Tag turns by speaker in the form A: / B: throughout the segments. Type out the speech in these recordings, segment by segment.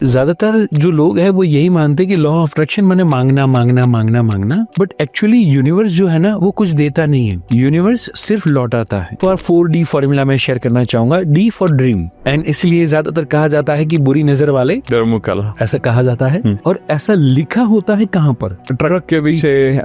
A: ज्यादातर जो लोग हैं वो यही मानते हैं कि लॉ ऑफ अट्रैक्शन माने मांगना मांगना मांगना मांगना, बट एक्चुअली यूनिवर्स जो है ना वो कुछ देता नहीं है, यूनिवर्स सिर्फ लौटाता है। फॉर 4D फॉर्मूला मैं शेयर करना चाहूंगा, D फॉर ड्रीम, एंड इसलिए ज्यादातर कहा जाता है कि बुरी नजर वाले
B: डरमुकाला,
A: ऐसा कहा जाता है। और ऐसा लिखा होता है कहाँ पर?
B: ट्रक के पीछे,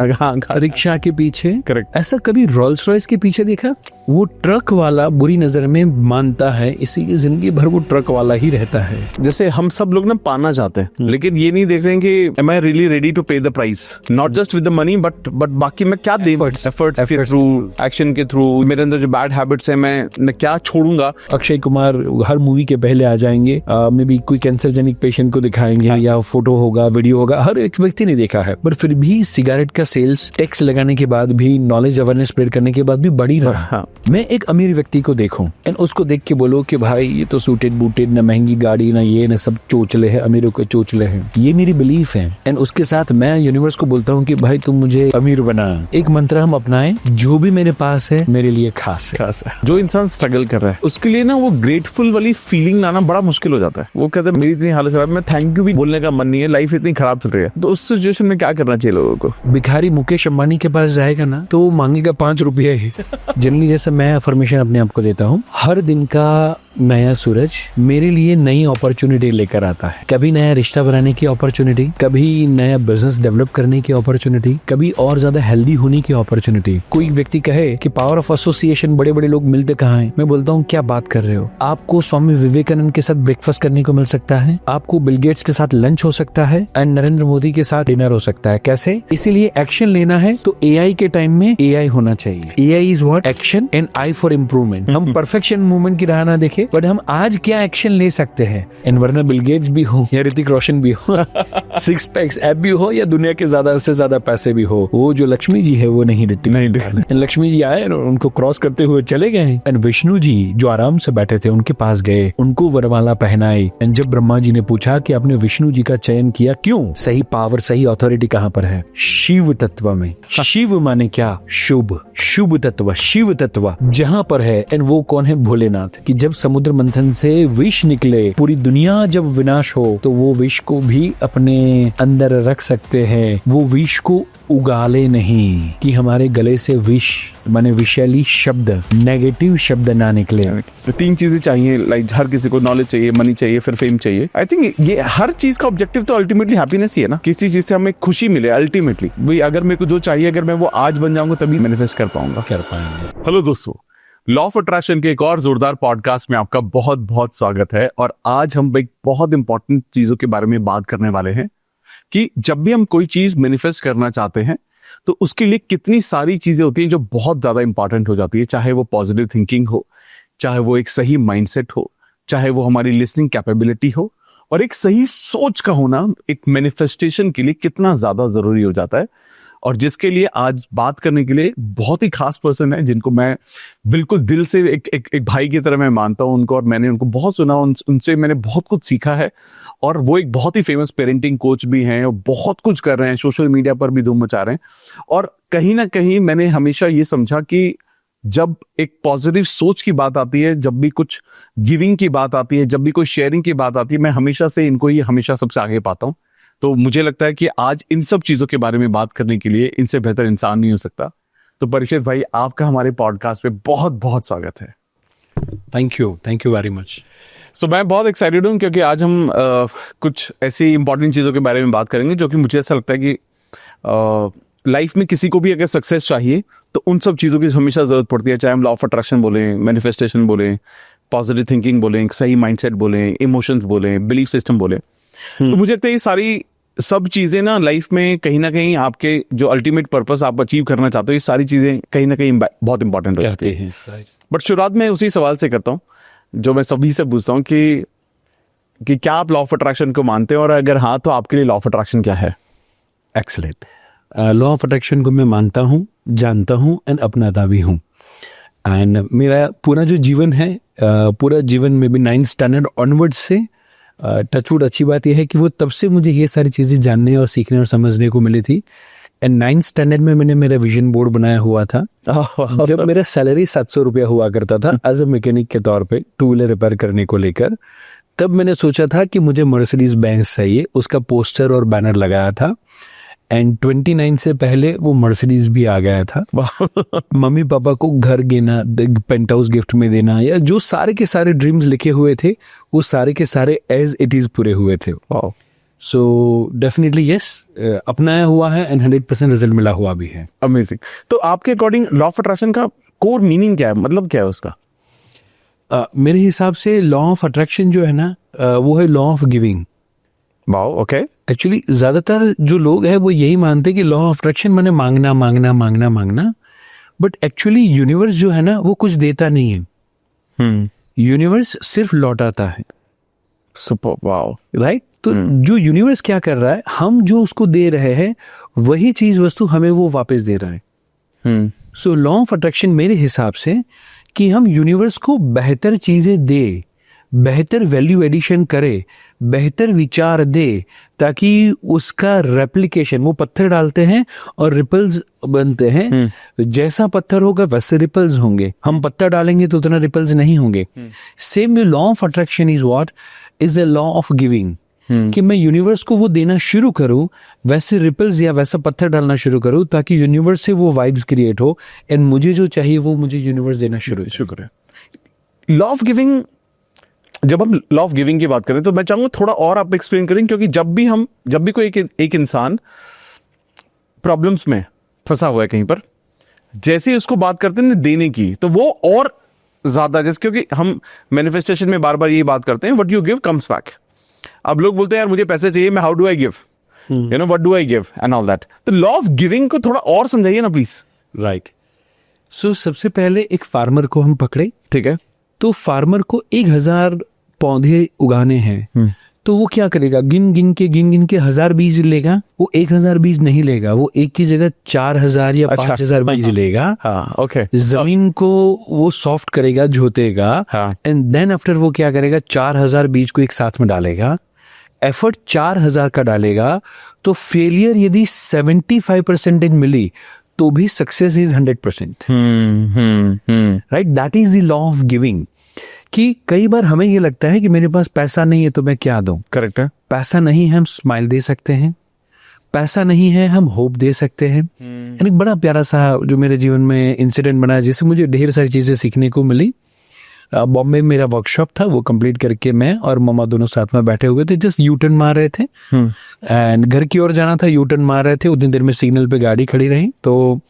A: रिक्शा के पीछे।
B: करेक्ट।
A: ऐसा कभी रोल्स रॉयस के पीछे देखा? वो ट्रक वाला बुरी नजर में मानता है, इसीलिए जिंदगी भर वो ट्रक वाला ही रहता है।
B: जैसे हम सब लोग ना पाना चाहते हैं, लेकिन ये नहीं देख रहे हैं कि am I really ready to pay the price, not just with the money but बाकी मैं क्या दे, efforts के थ्रू, एक्शन के थ्रू, मेरे अंदर जो बैड हैबिट्स है मैं क्या छोड़ूंगा।
A: अक्षय कुमार हर मूवी के पहले आ जाएंगे, मे बी कोई कैंसरजेनिक पेशेंट को दिखाएंगे या फोटो होगा, वीडियो होगा, हर एक व्यक्ति ने देखा है, बट फिर भी सिगरेट का सेल्स टैक्स लगाने के बाद भी, नॉलेज अवेयरनेस स्प्रेड करने के बाद भी बढ़ी रहा। मैं एक अमीर व्यक्ति को देखूं एंड उसको देख के बोलो कि भाई ये तो सूटेड बूटेड, ना महंगी गाड़ी, ना ये, ना सब चोचले है, अमीरों के चोचले हैं, ये मेरी बिलीफ है। एंड उसके साथ मैं यूनिवर्स को बोलता हूँ कि भाई तुम मुझे अमीर बना। एक मंत्र हम अपनाएं, जो भी मेरे पास है मेरे लिए खास है।
B: जो इंसान स्ट्रगल कर रहा है उसके लिए ना वो ग्रेटफुल वाली फीलिंग लाना बड़ा मुश्किल हो जाता है। वो कहते हैं मेरी इतनी हालत खराब, मैं थैंक यू भी बोलने का मन नहीं है, लाइफ इतनी खराब चल रही है। तो उस सिचुएशन में क्या करना चाहिए लोगों को?
A: भिखारी मुकेश अंबानी के पास जाएगा ना तो वो मांगेगा 5 रुपये ही। जनरली जैसे मैं अफर्मेशन अपने आप को देता हूँ, हर दिन का नया सूरज मेरे लिए नई अपॉर्चुनिटी लेकर आता है। कभी नया रिश्ता बनाने की अपॉर्चुनिटी, कभी नया बिजनेस डेवलप करने की अपॉर्चुनिटी, कभी और ज्यादा हेल्दी होने की अपॉर्चुनिटी। कोई व्यक्ति कहे कि पावर ऑफ एसोसिएशन, बड़े बड़े लोग मिलते कहाँ हैं? मैं बोलता हूँ क्या बात कर रहे हो? आपको स्वामी विवेकानंद के साथ ब्रेकफास्ट करने को मिल सकता है, आपको बिल गेट्स के साथ लंच हो सकता है, एंड नरेंद्र मोदी के साथ डिनर हो सकता है। कैसे? इसीलिए एक्शन लेना है तो AI के टाइम में AI होना चाहिए। AI is what? Action and I for improvement. हम परफेक्शन मूवमेंट की राह ना देखे, बट हम आज क्या एक्शन ले सकते हैं। एंड वरना बिल गेट्स भी हो या ऋतिक रोशन भी हो, 6 पैक्स ऐप भी हो या दुनिया के ज्यादा से ज्यादा पैसे भी हो, वो जो लक्ष्मी जी है वो नहीं ऋतिक नहीं। लक्ष्मी जी आए और उनको क्रॉस करते हुए चले गए। एंड विष्णु जी जो आराम से बैठे थे उनके पास गए, उनको वरमाला पहनाई। एंड जब ब्रह्मा जी ने पूछा कि आपने विष्णु जी का चयन किया क्यों? सही पावर, सही अथॉरिटी कहाँ पर है? शिव तत्व में। शिव माने क्या? शुभ, शुभ तत्व, शिव तत्व जहाँ पर है। एंड वो कौन है? भोलेनाथ। कि जब समुद्र मंथन से विष निकले, पूरी दुनिया जब विनाश हो तो वो विष को भी अपने अंदर रख सकते हैं। वो विष को उगाले नहीं कि हमारे गले से विष माने विषैली शब्द, नेगेटिव शब्द ना निकले।
B: 3 चीजें चाहिए, लाइक हर किसी को नॉलेज चाहिए, मनी चाहिए, फिर फेम चाहिए। आई थिंक ये हर चीज का ऑब्जेक्टिव तो अल्टीमेटली हैप्पीनेस ही है ना। किसी चीज से हमें खुशी मिले अल्टीमेटली। भाई अगर मेरे को जो चाहिए, अगर मैं वो आज बन जाऊंगा तभी मैनिफेस्ट कर पाएंगे। हेलो दोस्तों, लॉ ऑफ अट्रैक्शन के एक और जोरदार पॉडकास्ट में आपका बहुत बहुत स्वागत है। और आज हम एक बहुत इंपॉर्टेंट चीजों के बारे में बात करने वाले हैं कि जब भी हम कोई चीज मैनिफेस्ट करना चाहते हैं तो उसके लिए कितनी सारी चीजें होती हैं जो बहुत ज्यादा इंपॉर्टेंट हो जाती है। चाहे वो पॉजिटिव थिंकिंग हो, चाहे वो एक सही माइंडसेट हो, चाहे वो हमारी लिसनिंग कैपेबिलिटी हो, और एक सही सोच का होना एक मैनिफेस्टेशन के लिए कितना ज्यादा जरूरी हो जाता है। और जिसके लिए आज बात करने के लिए बहुत ही खास पर्सन है, जिनको मैं बिल्कुल दिल से एक भाई की तरह मैं मानता हूं उनको, और मैंने उनको बहुत सुना, उनसे मैंने बहुत कुछ सीखा है। और वो एक बहुत ही फेमस पेरेंटिंग कोच भी हैं और बहुत कुछ कर रहे हैं, सोशल मीडिया पर भी धूम मचा रहे हैं। और कहीं ना कहीं मैंने हमेशा ये समझा कि जब एक पॉजिटिव सोच की बात आती है, जब भी कुछ गिविंग की बात आती है, जब भी कोई शेयरिंग की बात आती है, मैं हमेशा से इनको ही हमेशा सबसे आगे पाता हूँ। तो मुझे लगता है कि आज इन सब चीजों के बारे में बात करने के लिए इनसे बेहतर इंसान नहीं हो सकता। तो परीक्षित भाई, आपका हमारे पॉडकास्ट पे बहुत बहुत स्वागत है।
A: Thank you very much.
B: So मैं बहुत एक्साइटेड हूँ क्योंकि आज हम कुछ ऐसी इंपॉर्टेंट चीज़ों के बारे में बात करेंगे जो कि मुझे ऐसा लगता है कि लाइफ में किसी को भी अगर सक्सेस चाहिए तो उन सब चीज़ों की हमेशा ज़रूरत पड़ती है। चाहे हम लॉ ऑफ अट्रैक्शन बोलें, मैनिफेस्टेशन बोलें, पॉजिटिव थिंकिंग बोलें, सही माइंडसेट बोलें, इमोशंस बोलें, बिलीफ सिस्टम बोलें। तो मुझे लगता है ये सारी सब चीज़ें ना लाइफ में कहीं ना कहीं आपके जो अल्टीमेट पर्पस आप अचीव करना चाहते हो, ये सारी चीज़ें कहीं ना कहीं बहुत इंपॉर्टेंट हो जाती है। बट शुरुआत में उसी सवाल से करता हूँ जो मैं सभी से पूछता हूँ कि क्या आप लॉ ऑफ अट्रैक्शन को मानते हैं, और अगर हाँ तो आपके लिए लॉ ऑफ अट्रैक्शन क्या है?
A: एक्सीलेंट। लॉ ऑफ अट्रैक्शन को मैं मानता हूँ, जानता हूँ एंड अपनाता भी हूँ। एंड मेरा पूरा जो जीवन है, पूरा जीवन में भी 9th स्टैंडर्ड ऑनवर्ड से टचवुड, अच्छी बात यह है कि वो तब से मुझे ये सारी चीज़ें जानने और सीखने और समझने को मिली थी। एंड 9th स्टैंडर्ड में मैंने मेरा विजन बोर्ड बनाया हुआ था। जब मेरा सैलरी 700 रुपया हुआ करता था एज अ मैकेनिक के तौर पे, 2 व्हीलर रिपेयर करने को लेकर। तब मैंने सोचा था कि मुझे मर्सिडीज बेंज चाहिए, उसका पोस्टर और बैनर लगाया था। एंड 29 से पहले वो मर्सिडीज भी आ गया था। मम्मी पापा को घर देना, पेंट हाउस गिफ्ट में देना, या जो सारे के सारे ड्रीम्स लिखे हुए थे वो सारे के सारे एज इट इज पूरे हुए थे। सो डेफिनेटली यस, अपनाया हुआ है एंड 100% रिजल्ट मिला हुआ भी है।
B: अमेजिंग। तो आपके अकॉर्डिंग लॉ ऑफ अट्रैक्शन का कोर मीनिंग क्या है, मतलब क्या है उसका?
A: मेरे हिसाब से लॉ ऑफ अट्रैक्शन जो है ना, वो है law of giving.
B: Wow, okay.
A: Actually ज्यादातर जो लोग हैं वो यही मानते हैं कि लॉ ऑफ अट्रैक्शन माने मांगना मांगना मांगना मांगना, बट एक्चुअली यूनिवर्स जो है ना वो कुछ देता नहीं है। यूनिवर्स सिर्फ लौटाता है।
B: Super, wow,
A: right. तो जो यूनिवर्स क्या कर रहा है, हम जो उसको दे रहे हैं वही चीज वस्तु हमें वो वापस दे रहा है। सो लॉ ऑफ अट्रैक्शन मेरे हिसाब से कि हम यूनिवर्स को बेहतर चीजें दे, बेहतर वैल्यू एडिशन करे, बेहतर विचार दे, ताकि उसका रेप्लिकेशन, वो पत्थर डालते हैं और रिपल्स बनते हैं। जैसा पत्थर होगा वैसे रिपल्स होंगे। हम पत्थर डालेंगे तो उतना रिपल्स नहीं होंगे। Same way law of attraction is what is the law of giving, कि मैं यूनिवर्स को वो देना शुरू करूं, वैसे रिपल्स या वैसा पत्थर डालना शुरू करूं, ताकि यूनिवर्स से वो वाइब्स क्रिएट हो एंड मुझे जो चाहिए वो मुझे यूनिवर्स देना शुरू करे।
B: लॉ ऑफ गिविंग, जब हम लॉ ऑफ गिविंग की बात करें तो मैं चाहूंगा थोड़ा और आप एक्सप्लेन करें, क्योंकि जब भी कोई एक इंसान प्रॉब्लम्स में फंसा हुआ है कहीं पर, जैसे ही उसको बात करते हैं ना देने की, तो वो और ज्यादा, जैसे क्योंकि हम मैनिफेस्टेशन में बार बार यही बात करते हैं, what you give comes back. अब लोग बोलते हैं यार मुझे पैसे चाहिए, मैं how do I give, you know what do I give and all that. तो लॉ ऑफ गिविंग को थोड़ा और समझाइए ना प्लीज।
A: राइट। सो सबसे पहले एक फार्मर को हम पकड़े,
B: ठीक है।
A: तो फार्मर को 1000 पौधे उगाने हैं, तो वो क्या करेगा, गिन गिन के 1000 बीज लेगा। वो 1000 बीज नहीं लेगा, वो एक की जगह 4000 या 5000 बीज लेगा।
B: हाँ, ओके।
A: जमीन को वो सॉफ्ट करेगा, जोतेगा, एंड देन आफ्टर वो क्या करेगा, 4000 बीज को एक साथ में डालेगा। एफर्ट 4000 का डालेगा, तो फेलियर यदि 75% मिली तो भी success is 100%। Right, that is the law of giving. कि कई बार हमें ये लगता है कि मेरे पास पैसा नहीं है तो मैं क्या दूं।
B: करेक्ट है।
A: पैसा नहीं है हम स्माइल दे सकते हैं, पैसा नहीं है हम होप दे सकते हैं। एक बड़ा प्यारा सा जो मेरे जीवन में इंसिडेंट बना, जिससे मुझे ढेर सारी चीजें सीखने को मिली। बॉम्बे में मेरा वर्कशॉप था, वो कंप्लीट करके मैं और मम्मा दोनों साथ में बैठे हुए थे, जस्ट यू टर्न मार रहे थे एंड घर की ओर जाना था, यू टर्न मार रहे थे। उतनी देर में सिग्नल पे गाड़ी खड़ी रही, तो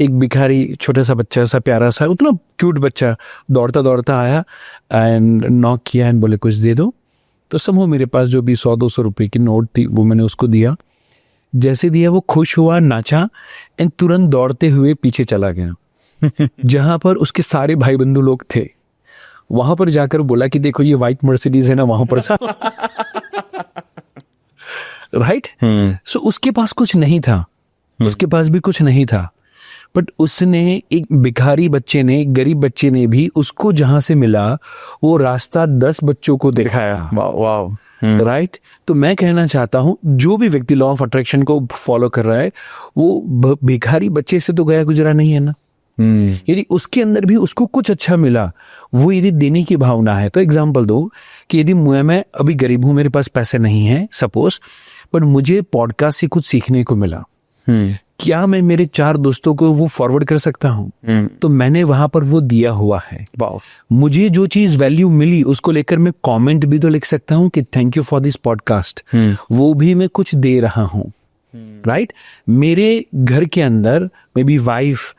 A: एक भिखारी छोटा सा बच्चा सा, प्यारा सा, उतना क्यूट बच्चा दौड़ता दौड़ता आया एंड नॉक किया एंड बोले कुछ दे दो। तो समूह मेरे पास जो भी 100-200 रुपए की नोट थी वो मैंने उसको दिया। जैसे दिया वो खुश हुआ, नाचा एंड तुरंत दौड़ते हुए पीछे चला गया जहां पर उसके सारे भाई बंधु लोग थे। वहां पर जाकर बोला कि देखो ये व्हाइट मर्सिडीज है ना, वहां पर राइट। सो उसके पास कुछ नहीं था, उसके पास भी कुछ नहीं था, बट उसने, एक भिखारी बच्चे ने, गरीब बच्चे ने भी उसको जहां से मिला वो रास्ता 10 बच्चों को दिखाया।
B: वाओ।
A: राइट। तो मैं कहना चाहता हूं जो भी व्यक्ति लॉ ऑफ अट्रैक्शन को फॉलो कर रहा है वो भिखारी बच्चे से तो गया गुजरा नहीं है ना। यदि उसके अंदर भी उसको कुछ अच्छा मिला, वो यदि देने की भावना है, तो एग्जाम्पल दो कि यदि मैं अभी गरीब हूं, मेरे पास पैसे नहीं है सपोज, बट मुझे पॉडकास्ट से कुछ सीखने को मिला, क्या मैं मेरे 4 दोस्तों को वो फॉरवर्ड कर सकता हूँ? तो मैंने वहां पर वो दिया हुआ है। मुझे जो चीज वैल्यू मिली उसको लेकर मैं कमेंट भी तो लिख सकता हूँ कि thank you for this podcast. वो भी मैं कुछ दे रहा हूँ। राइट। मेरे घर के अंदर मे बी वाइफ,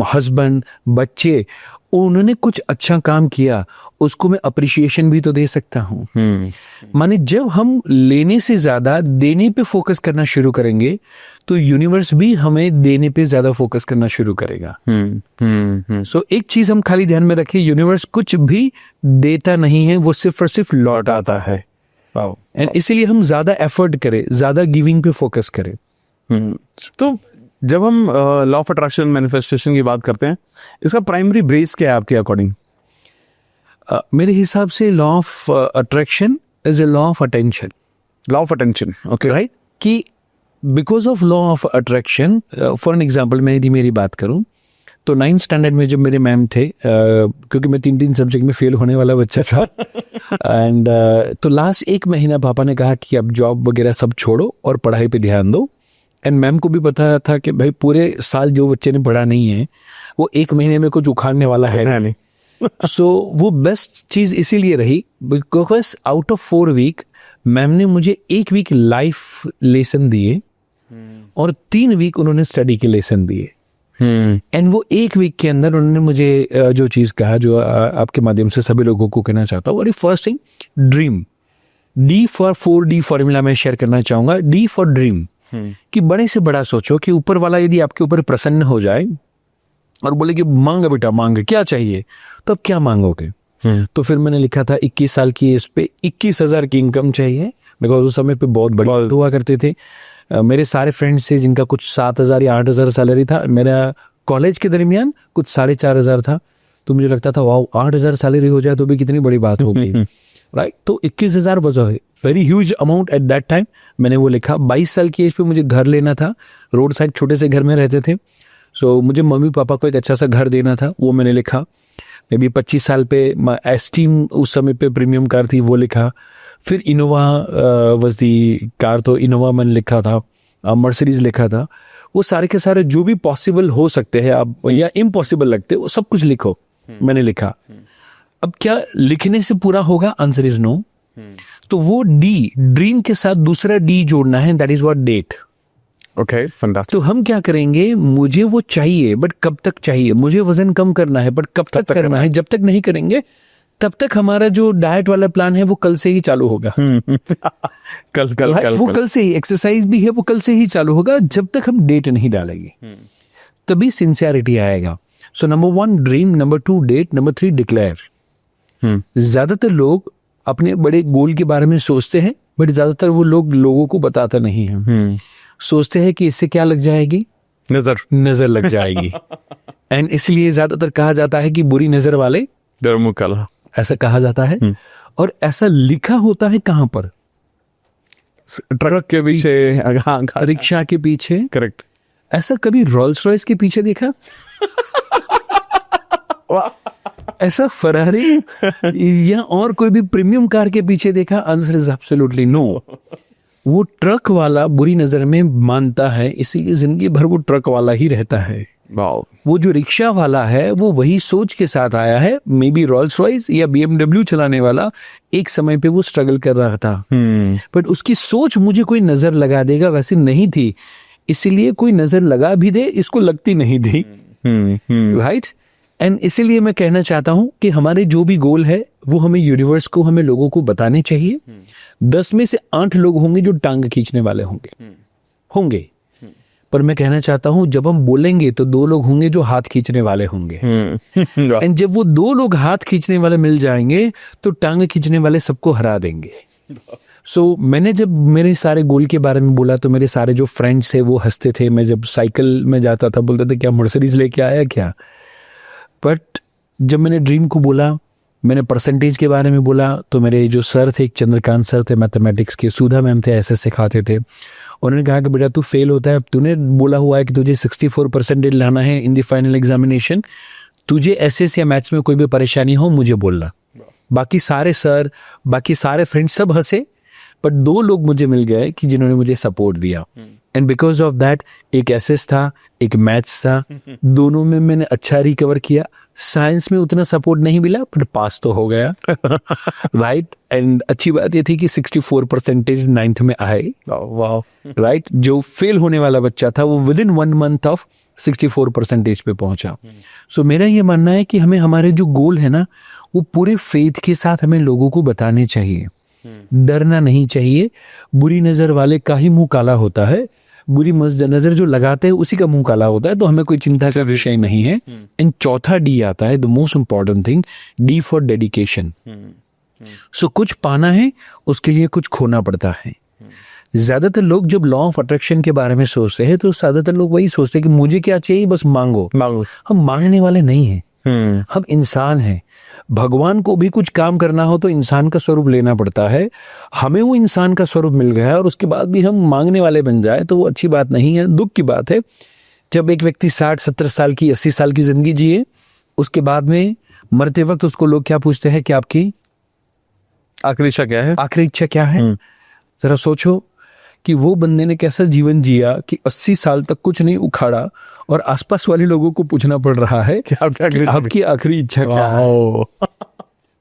A: हस्बैंड, बच्चे, उन्होंने कुछ अच्छा काम किया, उसको मैं अप्रिशिएशन भी तो दे सकता हूँ। माने जब हम लेने से ज्यादा देने पे फोकस करना शुरू करेंगे तो यूनिवर्स भी हमें देने पे ज्यादा फोकस करना शुरू करेगा। सो एक चीज हम खाली ध्यान में रखें, यूनिवर्स कुछ भी देता नहीं है, वो सिर्फ और सिर्फ लौट आता है। एंड इसीलिए हम ज्यादा एफर्ट करें, ज्यादा गिविंग पे फोकस करें।
B: तो जब हम लॉ ऑफ अट्रैक्शन मैनिफेस्टेशन की बात करते हैं, इसका प्राइमरी बेस क्या है आपके अकॉर्डिंग?
A: मेरे हिसाब से law of attraction is a law of attention.
B: Law of attention, okay,
A: right. कि because of law of attraction, for an example मैं यदि मेरी बात करूं तो 9th स्टैंडर्ड में जब मेरे मैम थे, क्योंकि मैं 3 सब्जेक्ट में फेल होने वाला बच्चा था एंड तो लास्ट 1 महीना पापा ने कहा कि अब जॉब वगैरह सब छोड़ो और पढ़ाई पे ध्यान दो। एंड मैम को भी पता था कि भाई पूरे साल जो बच्चे ने पढ़ा नहीं है वो 1 महीने में कुछ उखाड़ने वाला है नहीं। सो वो बेस्ट चीज इसीलिए रही because out of 4 week ma'am ने मुझे 1 वीक लाइफ लेसन दिए और 3 वीक उन्होंने स्टडी के लेसन दिए। एंड वो 1 वीक के अंदर उन्होंने मुझे जो चीज कहा, जो आपके माध्यम से सभी लोगों को कहना चाहता हूँ, और first thing dream, D for 4D formula मैं शेयर करना चाहूंगा। D फॉर ड्रीम, कि बड़े से बड़ा सोचो कि ऊपर वाला यदि आपके ऊपर प्रसन्न हो जाए और बोले कि मांग बेटा मांग, क्या चाहिए, तो अब क्या मांगोगे? तो फिर मैंने लिखा था 21 साल की एज पे 21,000 की इनकम चाहिए, बिकॉज उस समय पे बहुत बड़ी हुआ करते थे। मेरे सारे फ्रेंड्स थे जिनका कुछ 7,000 या 8,000 सैलरी था, मेरा कॉलेज के दरमियान कुछ 4,500 था। तो मुझे लगता था वाओ 8,000 सैलरी हो जाए तो भी कितनी बड़ी बात होगी, राइट। तो 21,000 was a very huge amount at that time. मैंने वो लिखा। 22 साल की एज पे मुझे घर लेना था, रोड साइड छोटे से घर में रहते थे। सो मुझे मम्मी पापा को एक अच्छा सा घर देना था, वो मैंने लिखा। मे बी 25 साल पे एस्टीम उस समय पे प्रीमियम कार थी, वो लिखा। फिर इनोवा वाज दी कार, तो इनोवा मैंने लिखा था, मर्सिडीज लिखा था। वो सारे के सारे जो भी पॉसिबल हो सकते हैं आप या इम्पॉसिबल लगते वो सब कुछ लिखो, मैंने लिखा। अब क्या लिखने से पूरा होगा? Answer is no. तो वो डी, ड्रीम के साथ दूसरा डी जोड़ना है, that is what date.
B: Okay, fantastic.
A: तो हम क्या करेंगे, मुझे वो चाहिए बट कब तक चाहिए, मुझे वजन कम करना है बट कब तक करना है। जब तक नहीं करेंगे तब तक हमारा जो डाइट वाला प्लान है वो कल से ही चालू होगा। वो कल से ही, एक्सरसाइज भी है वो कल से ही चालू होगा, जब तक हम डेट नहीं डालेंगे तभी सिंसियरिटी आएगा। So number 1 dream, number 2 date, number 3 declare. ज्यादातर लोग अपने बड़े गोल के बारे में सोचते हैं बट ज्यादातर वो लोग लोगों को बताता नहीं है। सोचते हैं कि इससे क्या लग जाएगी, नजर लग जाएगी। एंड इसलिए ज्यादातर कहा जाता है कि बुरी नजर वाले
B: दरमुकाला,
A: ऐसा कहा जाता है। और ऐसा लिखा होता है कहाँ पर?
B: ट्रक के पीछे,
A: रिक्शा के पीछे।
B: करेक्ट।
A: ऐसा कभी रोल्स रॉयस के पीछे देखा? ऐसा फरारी या और कोई भी प्रीमियम कार के पीछे देखा? Answer is absolutely no. वो ट्रक वाला बुरी नजर में मानता है, इसीलिए जिंदगी भर वो ट्रक वाला ही रहता है। वो जो रिक्शा वाला है वो वही सोच के साथ आया है, मे बी रोल्स रॉयस या BMW चलाने वाला एक समय पे वो स्ट्रगल कर रहा था, बट उसकी सोच मुझे कोई नजर लगा देगा वैसे नहीं थी, इसीलिए कोई नजर लगा भी दे इसको लगती नहीं थी, राइट। एंड इसीलिए मैं कहना चाहता हूं कि हमारे जो भी गोल है वो हमें यूनिवर्स को, हमें लोगों को बताने चाहिए। 10 में से 8 लोग होंगे जो टांग खींचने वाले होंगे, पर मैं कहना चाहता हूं जब हम बोलेंगे तो 2 लोग होंगे जो हाथ खींचने वाले होंगे। एंड जब वो 2 लोग हाथ खींचने वाले मिल जाएंगे तो टांग खींचने वाले सबको हरा देंगे। सो मैंने जब मेरे सारे गोल के बारे में बोला तो मेरे सारे जो फ्रेंड्स थे वो हंसते थे। मैं जब साइकिल में जाता था बोलते थे क्या मर्सिडीज लेके आया क्या। बट जब मैंने ड्रीम को बोला, मैंने परसेंटेज के बारे में बोला, तो मेरे जो सर थे, एक चंद्रकांत सर थे मैथमेटिक्स के, सुधा मैम थे, ऐसे सिखाते थे। उन्होंने कहा कि बेटा तू फेल होता है, तूने बोला हुआ है कि तुझे 64% लाना है इन द फाइनल एग्जामिनेशन, तुझे एसएस या मैथ्स में कोई भी परेशानी हो मुझे बोलना। बाकी सारे सर, बाकी सारे फ्रेंड्स सब हंसे, बट 2 लोग मुझे मिल गए कि जिन्होंने मुझे सपोर्ट दिया। एंड बिकॉज ऑफ दैट एक एसएस था, एक मैथ्स था, दोनों में मैंने अच्छा रिकवर किया। साइंस में उतना सपोर्ट नहीं मिला बट पास तो हो गया, राइट। एंड अच्छी बात ये थी कि 64% 9th में आए, वाह, राइट। जो फेल होने वाला बच्चा था वो विद इन 1 month ऑफ 64% पे पहुंचा। सो मेरा ये मानना है कि हमें हमारे जो गोल है ना वो पूरे फेथ के साथ हमें लोगों को बताने चाहिए, डरना नहीं चाहिए। बुरी नजर वाले का ही मुंह काला होता है, बुरी नजर जो लगाते हैं उसी का मुंह काला होता है, तो हमें कोई चिंता का विषय नहीं है। एंड चौथा डी आता है, the most important thing, D for dedication. So कुछ पाना है उसके लिए कुछ खोना पड़ता है। ज्यादातर लोग जब लॉ ऑफ अट्रैक्शन के बारे में सोचते हैं तो ज्यादातर लोग वही सोचते हैं कि मुझे क्या चाहिए बस मांगो। हम मांगने वाले नहीं हैं, हम इंसान हैं। भगवान को भी कुछ काम करना हो तो इंसान का स्वरूप लेना पड़ता है। हमें वो इंसान का स्वरूप मिल गया है और उसके बाद भी हम मांगने वाले बन जाए तो वो अच्छी बात नहीं है, दुख की बात है। जब एक व्यक्ति 60-70 साल की 80 साल की जिंदगी जिए, उसके बाद में मरते वक्त उसको लोग क्या पूछते हैं कि आपकी
B: आखिरी इच्छा क्या है?
A: आखिरी इच्छा क्या है? जरा सोचो कि वो बंदे ने कैसा जीवन जिया कि 80 साल तक कुछ नहीं उखाड़ा और आसपास वाले लोगों को पूछना पड़ रहा है कि आपकी आखिरी इच्छा क्या है।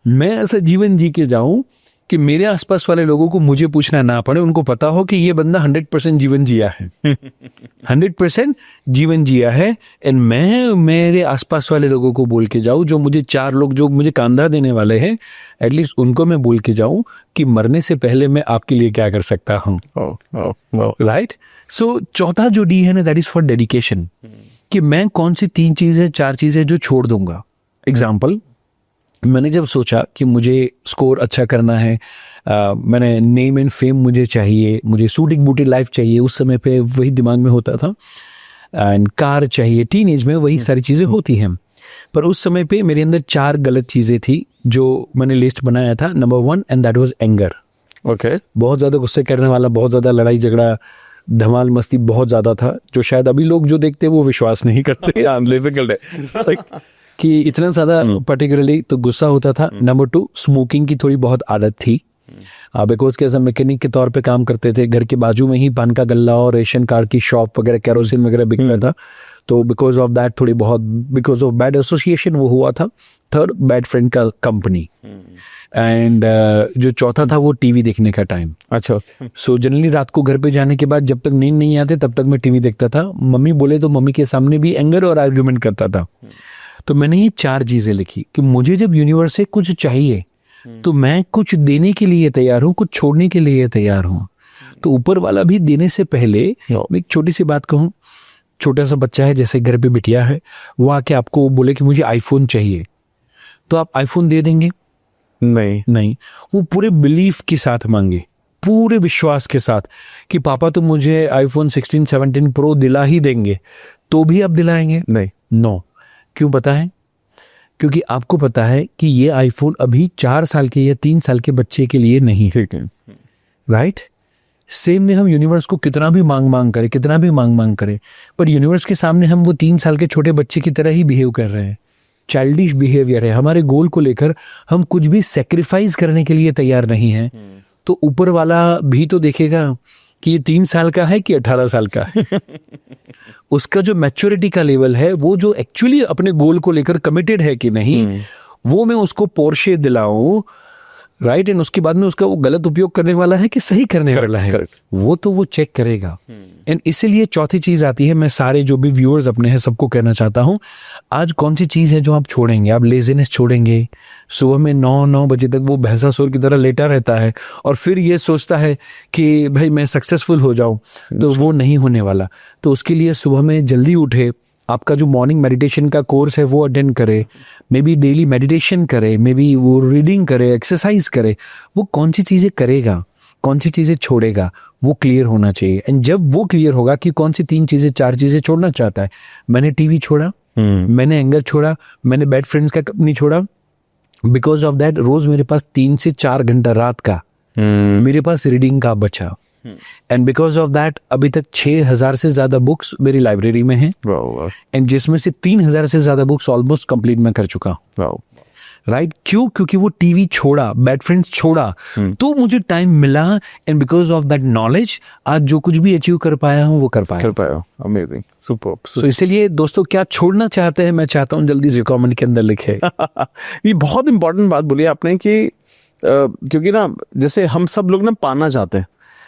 A: मैं ऐसा जीवन जी के जाऊं कि मेरे आसपास वाले लोगों को मुझे पूछना ना पड़े, उनको पता हो कि ये बंदा 100% जीवन जिया है। 100% जीवन जिया है। एंड मैं मेरे आसपास वाले लोगों को बोल के जाऊं, जो मुझे 4 लोग जो मुझे कांधा देने वाले हैं, एटलीस्ट उनको मैं बोल के जाऊं कि मरने से पहले मैं आपके लिए क्या कर सकता हूं। राइट। सो चौथा जो डी है ना, दैट इज फॉर डेडिकेशन, कि मैं कौन सी 3 चीजें 4 चीजें जो छोड़ दूंगा। एग्जाम्पल, मैंने जब सोचा कि मुझे स्कोर अच्छा करना है, मैंने नेम एंड फेम मुझे चाहिए, मुझे सूटिंग बूटी लाइफ चाहिए, उस समय पे वही दिमाग में होता था, एंड कार चाहिए, टीनेज में वही सारी चीज़ें होती हैं। पर उस समय पे मेरे अंदर 4 गलत चीज़ें थी जो मैंने लिस्ट बनाया था। Number 1 and that was anger.
B: Okay.
A: बहुत ज़्यादा गुस्से करने वाला, बहुत ज़्यादा लड़ाई झगड़ा, धमाल मस्ती बहुत ज़्यादा था, जो शायद अभी लोग जो देखते हैं वो विश्वास नहीं करते। डिफिकल्ट है कि इतना ज़्यादा पर्टिकुलरली तो गुस्सा होता था। नंबर 2, स्मोकिंग की थोड़ी बहुत आदत थी, बिकॉज के मैकेनिक के तौर पे काम करते थे, घर के बाजू में ही पान का गल्ला और रेशन कार्ड की शॉप वगैरह, कैरोसिन वगैरह बिकता था, तो बिकॉज ऑफ दैट थोड़ी बहुत, बिकॉज ऑफ बैड एसोसिएशन वो हुआ था। 3rd, बैड फ्रेंड का कंपनी। एंड जो चौथा था वो टीवी देखने का टाइम।
B: अच्छा।
A: सो जनरली रात को घर पे जाने के बाद जब तक नींद नहीं आते तब तक मैं टीवी देखता था। मम्मी बोले तो मम्मी के सामने भी एंगर और आर्ग्यूमेंट करता था। तो मैंने ये 4 चीजें लिखी कि मुझे जब यूनिवर्स से कुछ चाहिए तो मैं कुछ देने के लिए तैयार हूँ, कुछ छोड़ने के लिए तैयार हूँ। तो ऊपर वाला भी देने से पहले मैं एक छोटी सी बात कहूँ, छोटा सा बच्चा है, जैसे घर पे बिटिया है, वो आके आपको बोले कि मुझे आईफोन चाहिए, तो आप आईफोन दे देंगे? नहीं, वो पूरे बिलीफ के साथ मांगे, पूरे विश्वास के साथ कि पापा तो मुझे आईफोन 16, 17 प्रो दिला ही देंगे, तो भी आप दिलाएंगे?
B: नहीं।
A: नो। क्यों पता है? क्योंकि आपको पता है कि ये आईफोन अभी 4 साल के या 3 साल के बच्चे के लिए नहीं।
B: ठीक है।
A: राइट। सेम में हम यूनिवर्स को कितना भी मांग करें, कितना भी मांग करें, पर यूनिवर्स के सामने हम वो 3 साल के छोटे बच्चे की तरह ही बिहेव कर रहे हैं। चाइल्डिश बिहेवियर है। हमारे गोल को लेकर हम कुछ भी सेक्रीफाइस करने के लिए तैयार नहीं है। तो ऊपर वाला भी तो देखेगा कि ये 3 साल का है कि 18 साल का है। उसका जो मैच्योरिटी का लेवल है, वो जो एक्चुअली अपने गोल को लेकर कमिटेड है कि नहीं, वो मैं उसको पोर्शे दिलाऊं, राइट। एंड उसके बाद में उसका वो गलत उपयोग करने वाला है कि सही करने वाला है, वो तो वो चेक करेगा। एंड इसीलिए चौथी चीज आती है, मैं सारे जो भी व्यूअर्स अपने हैं सबको कहना चाहता हूं, आज कौन सी चीज है जो आप छोड़ेंगे? आप लेजीनेस छोड़ेंगे। सुबह में 9 बजे तक वो भैंसासुर की तरह लेटा रहता है और फिर ये सोचता है कि भाई मैं सक्सेसफुल हो जाऊं, तो वो नहीं होने वाला। तो उसके लिए सुबह में जल्दी उठे, आपका जो मॉर्निंग मेडिटेशन का कोर्स है वो अटेंड करे, मे बी डेली मेडिटेशन करे, मे बी वो रीडिंग करे, एक्सरसाइज करे। वो कौन सी चीज़ें करेगा, कौन सी चीज़ें छोड़ेगा, वो क्लियर होना चाहिए। एंड जब वो क्लियर होगा कि कौन सी 3 चीज़ें 4 चीज़ें छोड़ना चाहता है, मैंने टीवी छोड़ा, मैंने एंगर छोड़ा, मैंने बैड फ्रेंड्स का कंपनी छोड़ा, बिकॉज ऑफ दैट रोज मेरे पास 3 से 4 घंटा रात का मेरे पास रीडिंग का बचा। एंड बिकॉज ऑफ दैट अभी तक 6000 से ज्यादा बुक्स मेरी लाइब्रेरी में हैं, एंड जिसमें से 3000 से ज्यादा बुक्स ऑलमोस्ट कंप्लीट मैं कर चुका हूँ। राइट। क्यों? क्योंकि वो टीवी छोड़ा, बैड फ्रेंड्स छोड़ा, तो मुझे टाइम मिला। And because of that knowledge आज जो कुछ भी अचीव कर पाया हूँ वो कर पाया।
B: Amazing, super.
A: सो इसीलिए दोस्तों, क्या छोड़ना चाहते हैं, मैं चाहता हूँ जल्दी से कमेंट के अंदर लिखे।
B: ये बहुत इंपॉर्टेंट बात बोली आपने कि क्योंकि ना जैसे हम सब लोग ना पाना चाहते हैं,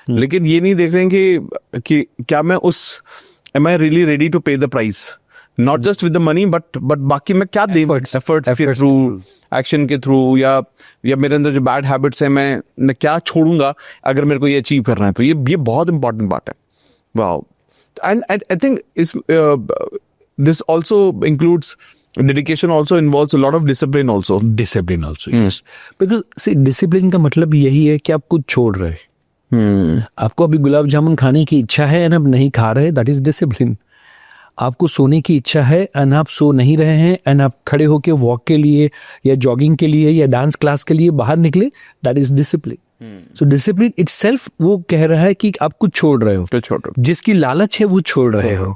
B: लेकिन ये नहीं देख रहे हैं कि क्या मैं am I really ready to pay the price, not just with the money but बाकी मैं क्या दे, efforts के थ्रू, एक्शन के थ्रू, या मेरे अंदर जो बैड हैबिट्स है मैं क्या छोड़ूंगा अगर मेरे को ये अचीव करना है। तो ये बहुत इंपॉर्टेंट बात है। Wow. And I think this also includes dedication, also involves a lot of discipline also.
A: Discipline also, yes. Because see, discipline का मतलब यही है कि आप कुछ छोड़ रहे हैं। आपको अभी गुलाब जामुन खाने की इच्छा है एंड आप नहीं खा रहे, दैट इज डिसिप्लिन। आपको सोने की इच्छा है एंड आप सो नहीं रहे हैं एंड आप खड़े होके वॉक के लिए या जॉगिंग के लिए या डांस क्लास के लिए बाहर निकले, that is discipline. So discipline itself वो कह रहा है कि आप कुछ छोड़ रहे हो, जिसकी लालच है वो छोड़ रहे हो।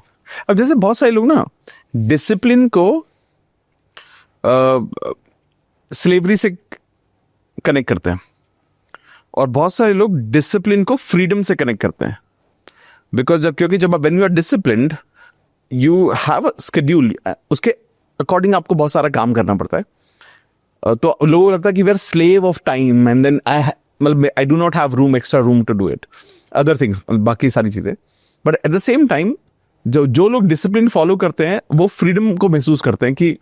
B: अब जैसे बहुत सारे लोग ना डिसिप्लिन को स्लेवरी से कनेक्ट करते हैं और बहुत सारे लोग डिसिप्लिन को फ्रीडम से कनेक्ट करते हैं बिकॉज क्योंकि जब when you are disciplined you have a schedule, उसके अकॉर्डिंग आपको बहुत सारा काम करना पड़ता है। तो लोगों को लगता है कि we are slave of time and then I do not have room, extra room to do it other things, बाकी सारी चीज़ें। But at the same time जो लोग डिसिप्लिन फॉलो करते हैं वो फ्रीडम को महसूस करते हैं कि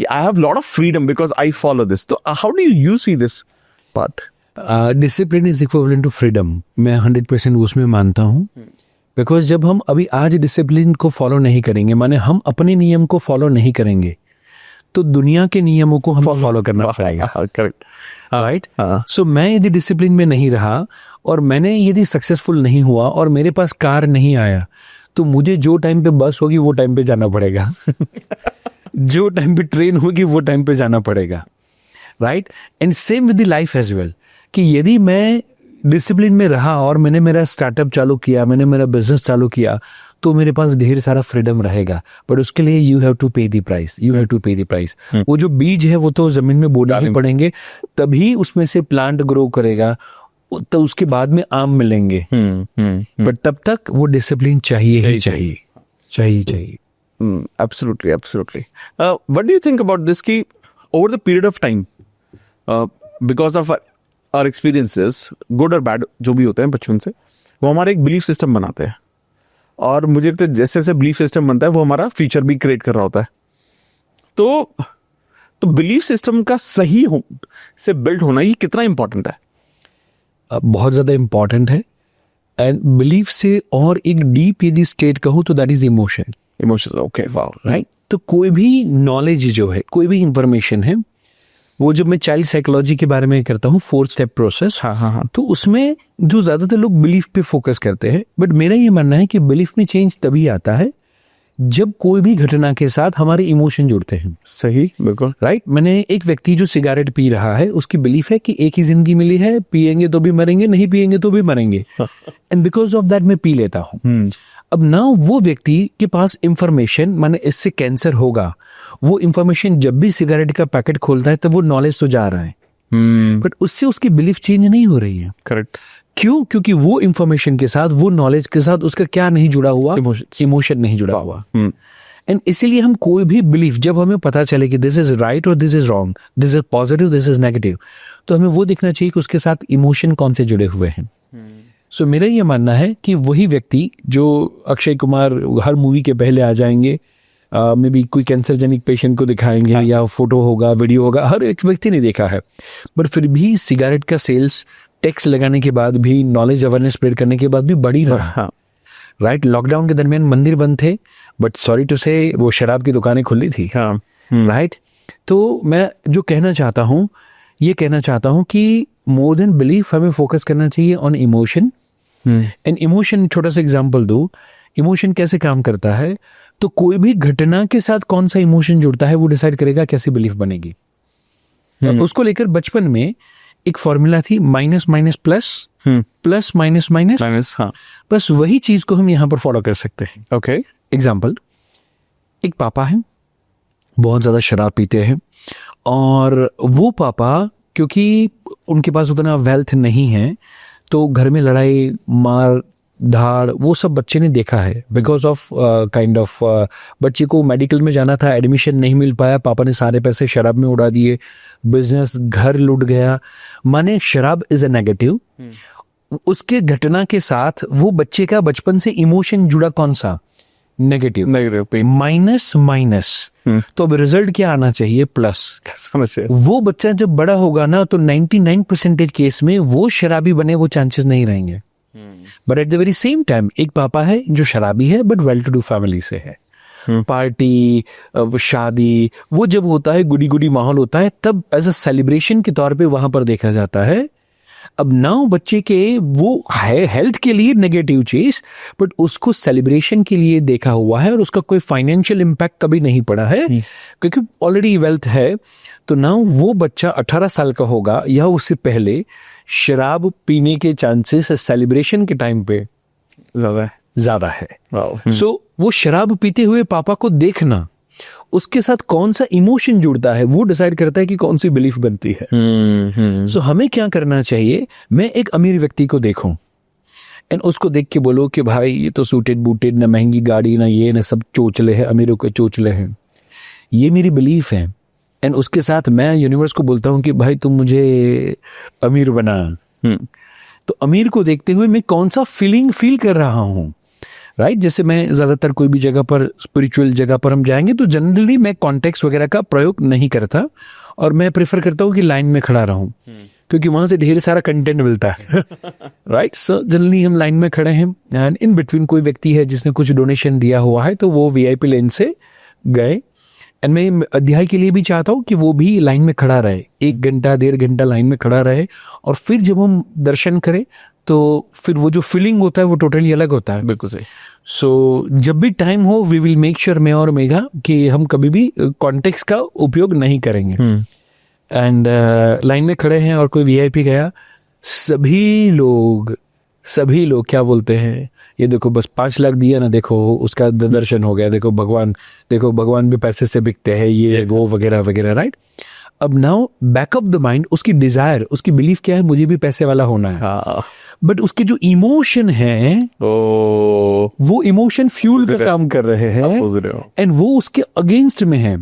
B: I have lot of freedom because I follow this. तो how do you see this part?
A: Discipline is equivalent to freedom, मैं 100% उसमें मानता हूँ। बिकॉज जब हम अभी आज डिसिप्लिन को फॉलो नहीं करेंगे, माने हम अपने नियम को फॉलो नहीं करेंगे, तो दुनिया के नियमों को हम फॉलो करना पड़ेगा।
B: Correct,
A: right. सो मैं यदि डिसिप्लिन में नहीं रहा और मैंने यदि सक्सेसफुल नहीं हुआ और मेरे पास कार नहीं आया, तो मुझे जो टाइम पे बस होगी वो टाइम पे जाना पड़ेगा जो टाइम पे ट्रेन होगी वो टाइम पे जाना पड़ेगा। Right. And same with the life as well, कि यदि मैं डिसिप्लिन में रहा और मैंने मेरा स्टार्टअप चालू किया, मैंने मेरा बिजनेस चालू किया, तो मेरे पास ढेर सारा फ्रीडम रहेगा। बट उसके लिए you have to pay the price, you have to pay the price. वो जो बीज है वो तो जमीन में बोना ही पड़ेंगे, तभी उसमें से प्लांट ग्रो करेगा, तो उसके बाद में आम मिलेंगे। बट तब तक वो डिसिप्लिन चाहिए ही चाहिए, चाहिए चाहिए।
B: Absolutely, absolutely. What do you think about this? कि over the period of time, because of our experiences, good or bad, जो भी होते हैं बचपन से, वो हमारे एक बिलीफ सिस्टम बनाते हैं और मुझे लगता है जैसे जैसे बिलीफ सिस्टम बनता है वो हमारा फ्यूचर भी क्रिएट कर रहा होता है। तो बिलीफ सिस्टम का सही से बिल्ड होना ये कितना इंपॉर्टेंट है?
A: बहुत ज़्यादा इम्पॉर्टेंट है। एंड बिलीफ से और एक डीप यदि स्टेट कहूँ तो that is emotion.
B: Emotion, okay, wow,
A: right. तो कोई भी नॉलेज जो है, कोई भी इंफॉर्मेशन है, वो जब मैं चाइल्ड साइकोलॉजी के बारे में करता हूँ 4 स्टेप प्रोसेस,
B: हाँ,
A: तो उसमें जो ज्यादातर लोग बिलीफ पे फोकस करते हैं, बट मेरा ये मानना है कि बिलीफ में चेंज तभी आता है जब कोई भी घटना के साथ हमारे इमोशन जुड़ते हैं।
B: सही, बिल्कुल
A: राइट। मैंने एक व्यक्ति जो सिगरेट पी रहा है, उसकी बिलीफ है कि एक ही जिंदगी मिली है, पिएंगे तो भी मरेंगे, नहीं पिएंगे तो भी मरेंगे, एंड बिकॉज ऑफ दैट मैं पी लेता हूँ। अब ना वो व्यक्ति के पास इंफॉर्मेशन, माने इससे कैंसर होगा, वो इंफॉर्मेशन जब भी सिगरेट का पैकेट खोलता है तो वो नॉलेज तो जा रहा है, बट उससे उसकी बिलीफ चेंज नहीं हो रही है।
B: करेक्ट।
A: क्यों? क्योंकि वो इंफॉर्मेशन के साथ, वो नॉलेज के साथ उसका क्या नहीं जुड़ा हुआ, इमोशन नहीं जुड़ा हुआ। एंड इसीलिए हम कोई भी बिलीफ, जब हमें पता चले कि दिस इज राइट और this is wrong, this is positive, this is negative, तो हमें वो देखना चाहिए कि उसके साथ इमोशन कौन से जुड़े हुए हैं। सो मेरा ये मानना है कि वही व्यक्ति जो अक्षय कुमार हर मूवी के पहले आ जाएंगे, मे बी कोई कैंसरजेनिक पेशेंट को दिखाएंगे, या फोटो होगा, वीडियो होगा, हर एक व्यक्ति ने देखा है, बट फिर भी सिगरेट का सेल्स टैक्स लगाने के बाद भी, नॉलेज अवेयरनेस स्प्रेड करने के बाद भी बढ़ी रहा। राइट। लॉकडाउन के दरमियान मंदिर बंद थे, बट सॉरी टू से वो शराब की दुकानें खुली थी। राइट। तो मैं जो कहना चाहता हूँ, ये कहना चाहता हूँ कि मोर देन बिलीफ हमें फोकस करना चाहिए ऑन इमोशन। एंड इमोशन, छोटा सा एग्जांपल दूं, इमोशन कैसे काम करता है, तो कोई भी घटना के साथ कौन सा इमोशन जुड़ता है वो डिसाइड करेगा कैसी बिलीफ बनेगी। उसको लेकर बचपन में एक फॉर्मूला थी, minus minus plus, plus minus minus.
B: हाँ,
A: बस वही चीज को हम यहाँ पर फॉलो कर सकते हैं।
B: ओके।
A: एग्जाम्पल, एक पापा है, बहुत ज्यादा शराब पीते हैं, और वो पापा क्योंकि उनके पास उतना वेल्थ नहीं है, तो घर में लड़ाई मार धाड़ वो सब बच्चे ने देखा है। बिकॉज ऑफ काइंड ऑफ बच्चे को मेडिकल में जाना था, एडमिशन नहीं मिल पाया, पापा ने सारे पैसे शराब में उड़ा दिए, बिजनेस, घर लूट गया। माने शराब इज अ नेगेटिव। उसके घटना के साथ वो बच्चे का बचपन से इमोशन जुड़ा कौन सा? नेगेटिव। माइनस माइनस, तो अब रिजल्ट क्या आना चाहिए? प्लस। वो बच्चा जब बड़ा होगा ना, तो 99% केस में वो शराबी बने, वो चांसेस नहीं रहेंगे। But at the very same time एक पापा है जो शराबी है but well to do family से है, पार्टी, शादी, वो जब होता है, गुडी गुडी माहौल होता है, तब एज अ सेलिब्रेशन के तौर पे वहां पर देखा जाता है। अब नाउ बच्चे के वो है हेल्थ के लिए नेगेटिव चीज, बट उसको सेलिब्रेशन के लिए देखा हुआ है, और उसका कोई फाइनेंशियल इम्पैक्ट कभी नहीं पड़ा है क्योंकि ऑलरेडी वेल्थ है। तो नाउ वो बच्चा 18 साल का होगा या उससे पहले, शराब पीने के चांसेस सेलिब्रेशन के टाइम पे ज्यादा है। सो वो शराब पीते हुए पापा को देखना, उसके साथ कौन सा इमोशन जुड़ता है, वो डिसाइड करता है कि कौन सी बिलीफ बनती है। सो हमें क्या करना चाहिए, मैं एक अमीर व्यक्ति को देखूं एंड उसको देख के बोलो कि भाई ये तो सूटेड बूटेड, ना महंगी गाड़ी, ना ये, ना सब चोचले हैं, अमीरों के चोचले हैं, ये मेरी बिलीफ है। एंड उसके साथ मैं यूनिवर्स को बोलता हूँ कि भाई तुम मुझे अमीर बना। तो अमीर को देखते हुए मैं कौन सा फीलिंग फील कर रहा हूँ, राइट। जैसे मैं ज़्यादातर कोई भी जगह पर, स्पिरिचुअल जगह पर हम जाएंगे तो जनरली मैं कॉन्टेक्स्ट वगैरह का प्रयोग नहीं करता और मैं प्रेफर करता हूँ कि लाइन में खड़ा रहूँ, क्योंकि वहाँ से ढेर सारा कंटेंट मिलता है, राइट। सो जनरली हम लाइन में खड़े हैं एंड इन बिटवीन कोई व्यक्ति है जिसने कुछ डोनेशन दिया हुआ है, तो वो VIP लेन से गए एंड मैं अध्याय के लिए भी चाहता हूँ कि वो भी लाइन में खड़ा रहे, 1 घंटा 1.5 घंटा लाइन में खड़ा रहे, और फिर जब हम दर्शन करें तो फिर वो जो फीलिंग होता है वो टोटली अलग होता है।
B: बिल्कुल सही।
A: सो जब भी टाइम हो वी विल मेक श्योर, मैं और मेघा, कि हम कभी भी कॉन्टेक्स्ट का उपयोग नहीं करेंगे। एंड लाइन में खड़े हैं और कोई VIP गया, सभी लोग क्या बोलते हैं, ये देखो बस 5 लाख दिया ना, देखो उसका दर्शन हो गया, देखो भगवान भी पैसे से बिकते हैं, ये वो वगैरह वगैरह, राइट। अब now back of the mind उसकी डिजायर, उसकी बिलीफ क्या है, मुझे भी पैसे वाला होना है, बट उसके जो इमोशन है वो इमोशन फ्यूल का काम कर रहे हैं एंड वो उसके अगेंस्ट में है।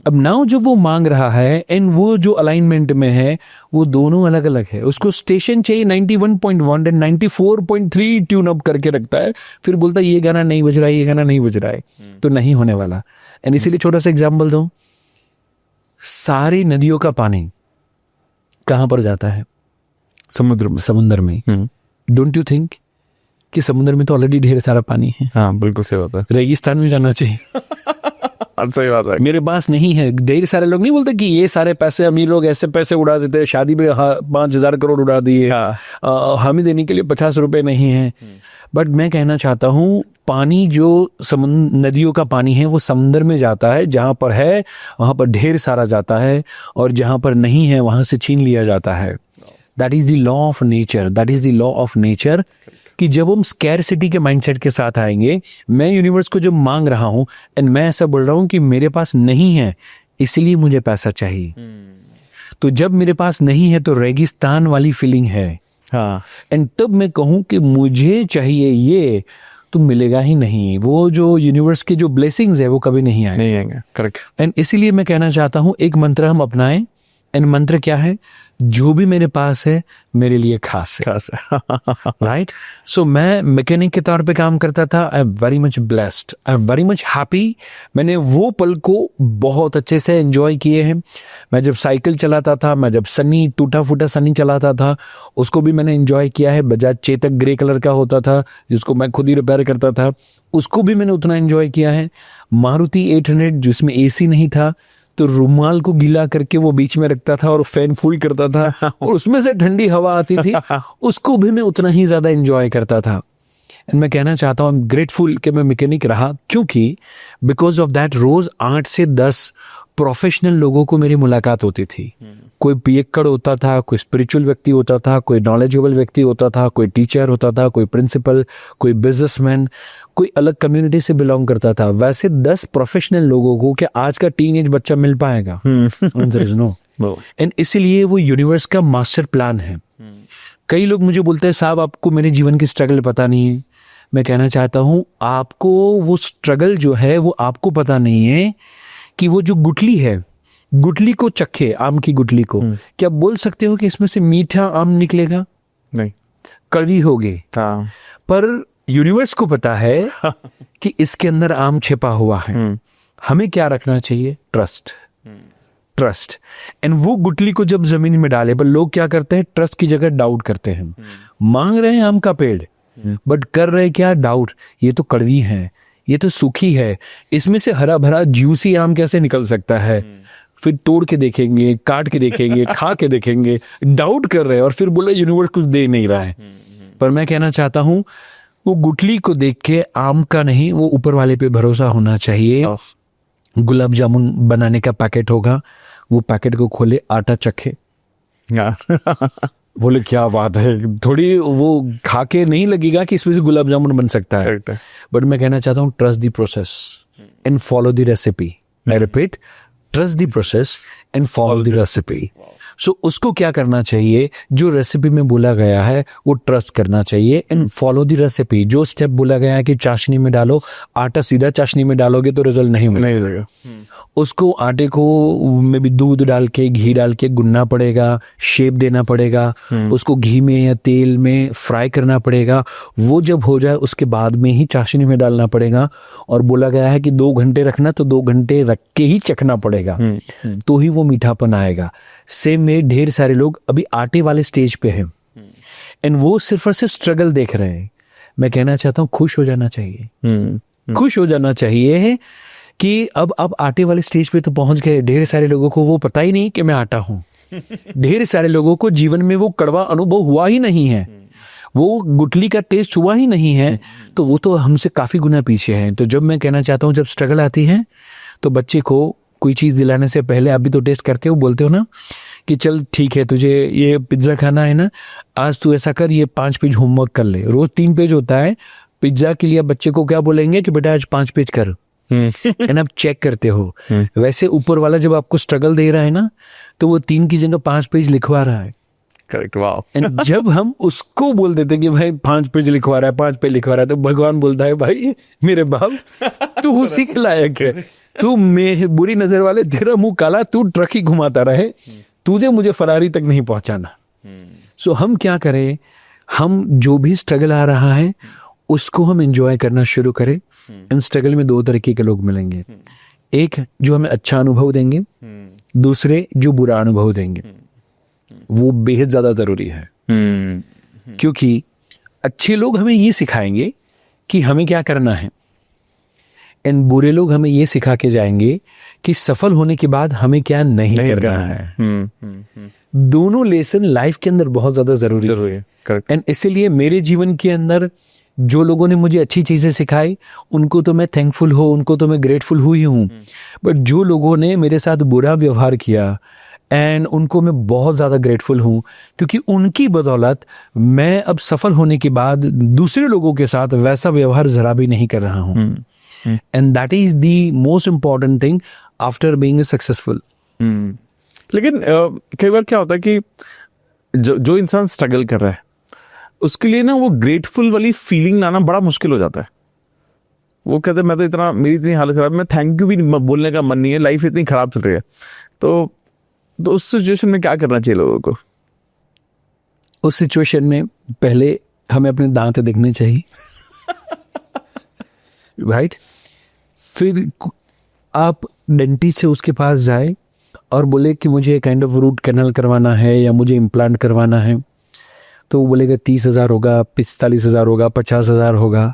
A: अब नाउ जब वो मांग रहा है एंड वो जो अलाइनमेंट में है, वो दोनों अलग अलग है। उसको स्टेशन चाहिए 91.1 एंड 94.3 ट्यून अप करके रखता है, फिर बोलता है ये गाना नहीं बज रहा है, ये गाना नहीं बज रहा है, तो नहीं होने वाला। एंड इसीलिए छोटा सा एग्जाम्पल दूं, सारी नदियों का पानी कहां पर जाता है? समुद्र में। डोंट यू थिंक कि समुद्र में तो ऑलरेडी ढेर सारा पानी है?
B: हाँ बिल्कुल सही बात है।
A: रेगिस्तान में जाना चाहिए।
B: सही बात है।
A: मेरे पास नहीं है। ढेर सारे लोग नहीं बोलते कि ये सारे पैसे अमीर लोग ऐसे पैसे उड़ा देते हैं, शादी में 5,000 करोड़ उड़ा दिए, हमें देने के लिए 50 रुपए नहीं है। बट मैं कहना चाहता हूँ, पानी जो नदियों का पानी है वो समुद्र में जाता है, जहाँ पर है वहाँ पर ढेर सारा जाता है, और जहाँ पर नहीं है वहाँ से छीन लिया जाता है। That is the law of nature, that is the law of nature, कि जब हम स्कैरसिटी के माइंडसेट के साथ आएंगे, मैं यूनिवर्स को जब मांग रहा हूँ एंड मैं ऐसा बोल रहा हूँ कि मेरे पास नहीं है इसलिए मुझे पैसा चाहिए, तो जब मेरे पास नहीं है तो रेगिस्तान वाली फीलिंग है।
B: हाँ,
A: एंड तब मैं कहूँ कि मुझे चाहिए ये, तो मिलेगा ही नहीं। वो जो यूनिवर्स के जो ब्लेसिंग्स है वो कभी नहीं आएंगे।
B: करेक्ट।
A: एंड इसीलिए मैं कहना चाहता हूँ, एक मंत्र हम अपनाएं। एंड मंत्र क्या है? जो भी मेरे पास है मेरे लिए खास है। राइट। सो मैं मैकेनिक के तौर पे काम करता था। I am very much blessed, I am very much happy. मैंने वो पल को बहुत अच्छे से एंजॉय किए हैं। मैं जब साइकिल चलाता था, मैं जब सनी टूटा फूटा सनी चलाता था, उसको भी मैंने एंजॉय किया है। बजाज चेतक ग्रे कलर का होता था जिसको मैं खुद ही रिपेयर करता था, उसको भी मैंने उतना एंजॉय किया है। मारुति 800 जिसमें AC नहीं था, तो रुमाल को गीला करके वो बीच में रखता था और फैन फुल करता था और उसमें से ठंडी हवा आती थी, उसको भी मैं उतना ही ज्यादा एंजॉय करता था। एंड मैं कहना चाहता हूँ, आई एम ग्रेटफुल कि मैं मैकेनिक रहा, क्योंकि बिकॉज ऑफ दैट रोज 8 से 10 प्रोफेशनल लोगों को मेरी मुलाकात होती थी। कोई पियक्कड़ होता था, कोई स्पिरिचुअल व्यक्ति होता था, कोई नॉलेजेबल व्यक्ति होता था, कोई टीचर होता था, कोई प्रिंसिपल, कोई बिजनेसमैन, कोई अलग कम्युनिटी से बिलोंग करता था। वैसे 10 प्रोफेशनल लोगों को क्या आज का टीनेज बच्चा मिल पाएगा? Answer is no. एंड इसीलिए वो यूनिवर्स का मास्टर प्लान है। कई लोग मुझे बोलते हैं, साहब आपको मेरे जीवन की स्ट्रगल पता नहीं है। मैं कहना चाहता हूँ, आपको वो स्ट्रगल जो है वो आपको पता नहीं है कि वो जो गुठली है, गुठली को चखे, आम की गुठली को, क्या बोल सकते हो कि इसमें से मीठा आम निकलेगा?
B: नहीं,
A: कड़वी होगी। पर यूनिवर्स को पता है कि इसके अंदर आम छिपा हुआ है। हमें क्या रखना चाहिए? ट्रस्ट। एंड वो गुठली को जब जमीन में डाले, पर लोग क्या करते हैं? ट्रस्ट की जगह डाउट करते हैं। मांग रहे हैं आम का पेड़, बट कर रहे क्या? डाउट। ये तो कड़वी है, ये तो सूखी है, इसमें से हरा भरा जूसी आम कैसे निकल सकता है? फिर तोड़ के देखेंगे, काट के देखेंगे, खा के देखेंगे, डाउट कर रहे हैं और फिर बोले यूनिवर्स कुछ दे नहीं रहा है। पर मैं कहना चाहता हूं, वो गुठली को देख के आम का नहीं, वो ऊपर वाले पे भरोसा होना चाहिए। गुलाब जामुन बनाने का पैकेट होगा, वो पैकेट को खोले, आटा चखे, बोले क्या बात है, थोड़ी वो खा के नहीं लगेगा कि इसमें से गुलाब जामुन बन सकता है, बट मैं कहना चाहता हूँ trust the process and follow the recipe. I repeat, trust the process and follow the recipe. So उसको क्या करना चाहिए, जो रेसिपी में बोला गया है वो ट्रस्ट करना चाहिए एंड फॉलो द रेसिपी। जो स्टेप बोला गया है कि चाशनी में डालो आटा, सीधा चाशनी में डालोगे तो रिजल्ट नहीं मिलेगा। उसको आटे को में भी दूध डाल के घी डाल के गुनना पड़ेगा, शेप देना पड़ेगा, उसको घी में या तेल में फ्राई करना पड़ेगा। वो जब हो जाए उसके बाद में ही चाशनी में डालना पड़ेगा। और बोला गया है कि 2 घंटे रखना, तो 2 घंटे रख के ही चखना पड़ेगा, तो ही वो मीठापन आएगा। सेम में ढेर सारे लोग अभी आटे वाले स्टेज पे हैं एंड वो सिर्फ और सिर्फ स्ट्रगल देख रहे हैं। मैं कहना चाहता हूँ खुश हो जाना चाहिए, खुश हो जाना चाहिए कि अब आप आटे वाले स्टेज पे तो पहुंच गए। ढेर सारे लोगों को वो पता ही नहीं कि मैं आटा हूं। ढेर सारे लोगों को जीवन में वो कड़वा अनुभव हुआ ही नहीं है, वो गुठली का टेस्ट हुआ ही नहीं है, तो वो तो हमसे काफी गुना पीछे हैं। तो जब मैं कहना चाहता हूँ जब स्ट्रगल आती है तो बच्चे को कोई चीज दिलाने से पहले, आप भी तो टेस्ट करते हो, बोलते हो ना कि चल ठीक है तुझे ये पिज्जा खाना है ना, आज तू ऐसा कर ये 5 पेज होमवर्क कर ले। रोज 3 पेज होता है पिज्जा के लिए। बच्चे को क्या बोलेंगे कि बेटा आज 5 पेज कर एंड आप चेक करते हो। वैसे ऊपर वाला जब आपको स्ट्रगल दे रहा है ना, तो वो 3 की जगह 5 पेज लिखवा रहा है।
B: करेक्ट, वाह।
A: एंड जब हम उसको बोल देते कि भाई 5 पेज लिखवा रहा है, 5 पेज लिखवा रहा है, तो भगवान बोलता है भाई मेरे बाप तू उसी के लायक है, तू मैं बुरी नजर वाले, तेरा मुंह काला, तू ट्रक ही घुमाता रहे, तुझे मुझे फरारी तक नहीं पहुंचाना। सो हम क्या करें, हम जो भी स्ट्रगल आ रहा है उसको हम एंजॉय करना शुरू करें। इन स्ट्रगल में 2 तरीके के लोग मिलेंगे, एक जो हमें अच्छा अनुभव देंगे, दूसरे जो बुरा अनुभव देंगे। वो बेहद ज्यादा जरूरी है, क्योंकि अच्छे लोग हमें ये सिखाएंगे कि हमें क्या करना है एंड बुरे लोग हमें ये सिखा के जाएंगे कि सफल होने के बाद हमें क्या नहीं करना है। दोनों लेसन लाइफ के अंदर बहुत ज्यादा जरूरी है। एंड इसीलिए मेरे जीवन के अंदर जो लोगों ने मुझे अच्छी चीजें सिखाई उनको तो मैं थैंकफुल हूँ, उनको तो मैं ग्रेटफुल हुई हूँ। बट जो लोगों ने मेरे साथ बुरा व्यवहार किया एंड उनको मैं बहुत ज़्यादा ग्रेटफुल हूँ, क्योंकि उनकी बदौलत मैं अब सफल होने के बाद दूसरे लोगों के साथ वैसा व्यवहार जरा भी नहीं कर रहा हूँ। And that is the most important thing after being successful.
B: लेकिन कई बार क्या होता है कि जो इंसान स्ट्रगल कर रहा है उसके लिए ना वो ग्रेटफुल वाली फीलिंग लाना बड़ा मुश्किल हो जाता है। वो कहते हैं मैं तो इतना, मेरी इतनी हालत खराब, मैं थैंक यू भी बोलने का मन नहीं है, लाइफ इतनी खराब चल रही है। तो उस सिचुएशन में क्या करना चाहिए लोगों को?
A: उस सिचुएशन में पहले हमें अपने दांत देखने चाहिए, राइट? फिर आप डेंटिस्ट से उसके पास जाए और बोले कि मुझे काइंड ऑफ रूट कैनल करवाना है या मुझे इम्प्लांट करवाना है, तो वो बोलेगा 30,000 होगा, 45,000 होगा, 50,000 होगा,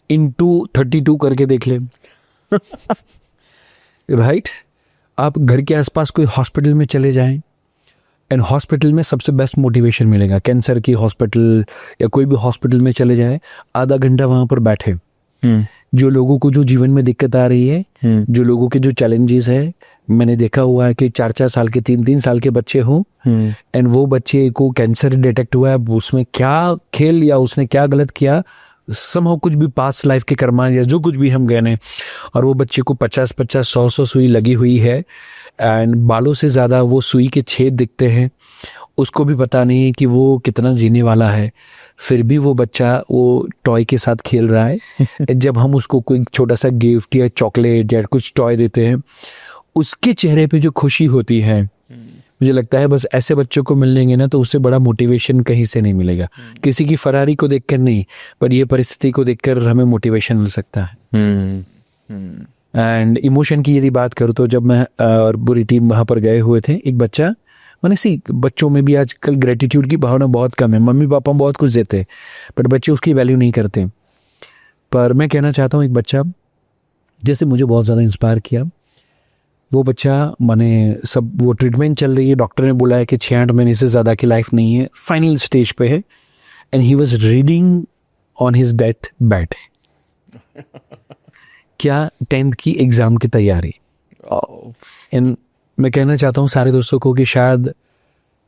A: इंटू 32 करके देख ले। राइट? आप घर के आसपास कोई हॉस्पिटल में चले जाएं एंड हॉस्पिटल में सबसे बेस्ट मोटिवेशन मिलेगा। कैंसर की हॉस्पिटल या कोई भी हॉस्पिटल में चले जाएं, आधा घंटा वहां पर बैठे, जो लोगों को जो जीवन में दिक्कत आ रही है, जो लोगों के जो चैलेंजेस है, मैंने देखा हुआ है कि 4-4 साल के 3-3 साल के बच्चे हों एंड वो बच्चे को कैंसर डिटेक्ट हुआ है, उसमें क्या खेल या उसने क्या गलत किया, समहाउ कुछ भी पास्ट लाइफ के कर्मा या जो कुछ भी हम गए ने, और वो बच्चे को 50-50 100-100 सुई लगी हुई है एंड बालों से ज़्यादा वो सुई के छेद दिखते हैं, उसको भी पता नहीं है कि वो कितना जीने वाला है, फिर भी वो बच्चा वो टॉय के साथ खेल रहा है। जब हम उसको कोई छोटा सा गिफ्ट या चॉकलेट या कुछ टॉय देते हैं, उसके चेहरे पे जो खुशी होती है, मुझे लगता है बस ऐसे बच्चों को मिलेंगे ना तो उससे बड़ा मोटिवेशन कहीं से नहीं मिलेगा। किसी की फरारी को देखकर नहीं, पर ये परिस्थिति को देखकर हमें मोटिवेशन मिल सकता है। एंड इमोशन की यदि बात करूँ तो जब मैं और पूरी टीम वहाँ पर गए हुए थे, एक बच्चा, मैंने सी बच्चों में भी आजकल ग्रेटिट्यूड की भावना बहुत कम है, मम्मी पापा बहुत कुछ देते बट बच्चे उसकी वैल्यू नहीं करते। पर मैं कहना चाहता हूँ एक बच्चा जैसे मुझे बहुत ज़्यादा इंस्पायर किया, वो बच्चा, माने सब वो ट्रीटमेंट चल रही है, डॉक्टर ने बोला है कि 6-8 महीने से ज़्यादा की लाइफ नहीं है, फाइनल स्टेज पे है, and he was reading on his death bed. क्या 10th की एग्ज़ाम की तैयारी। एंड मैं कहना चाहता हूँ सारे दोस्तों को कि शायद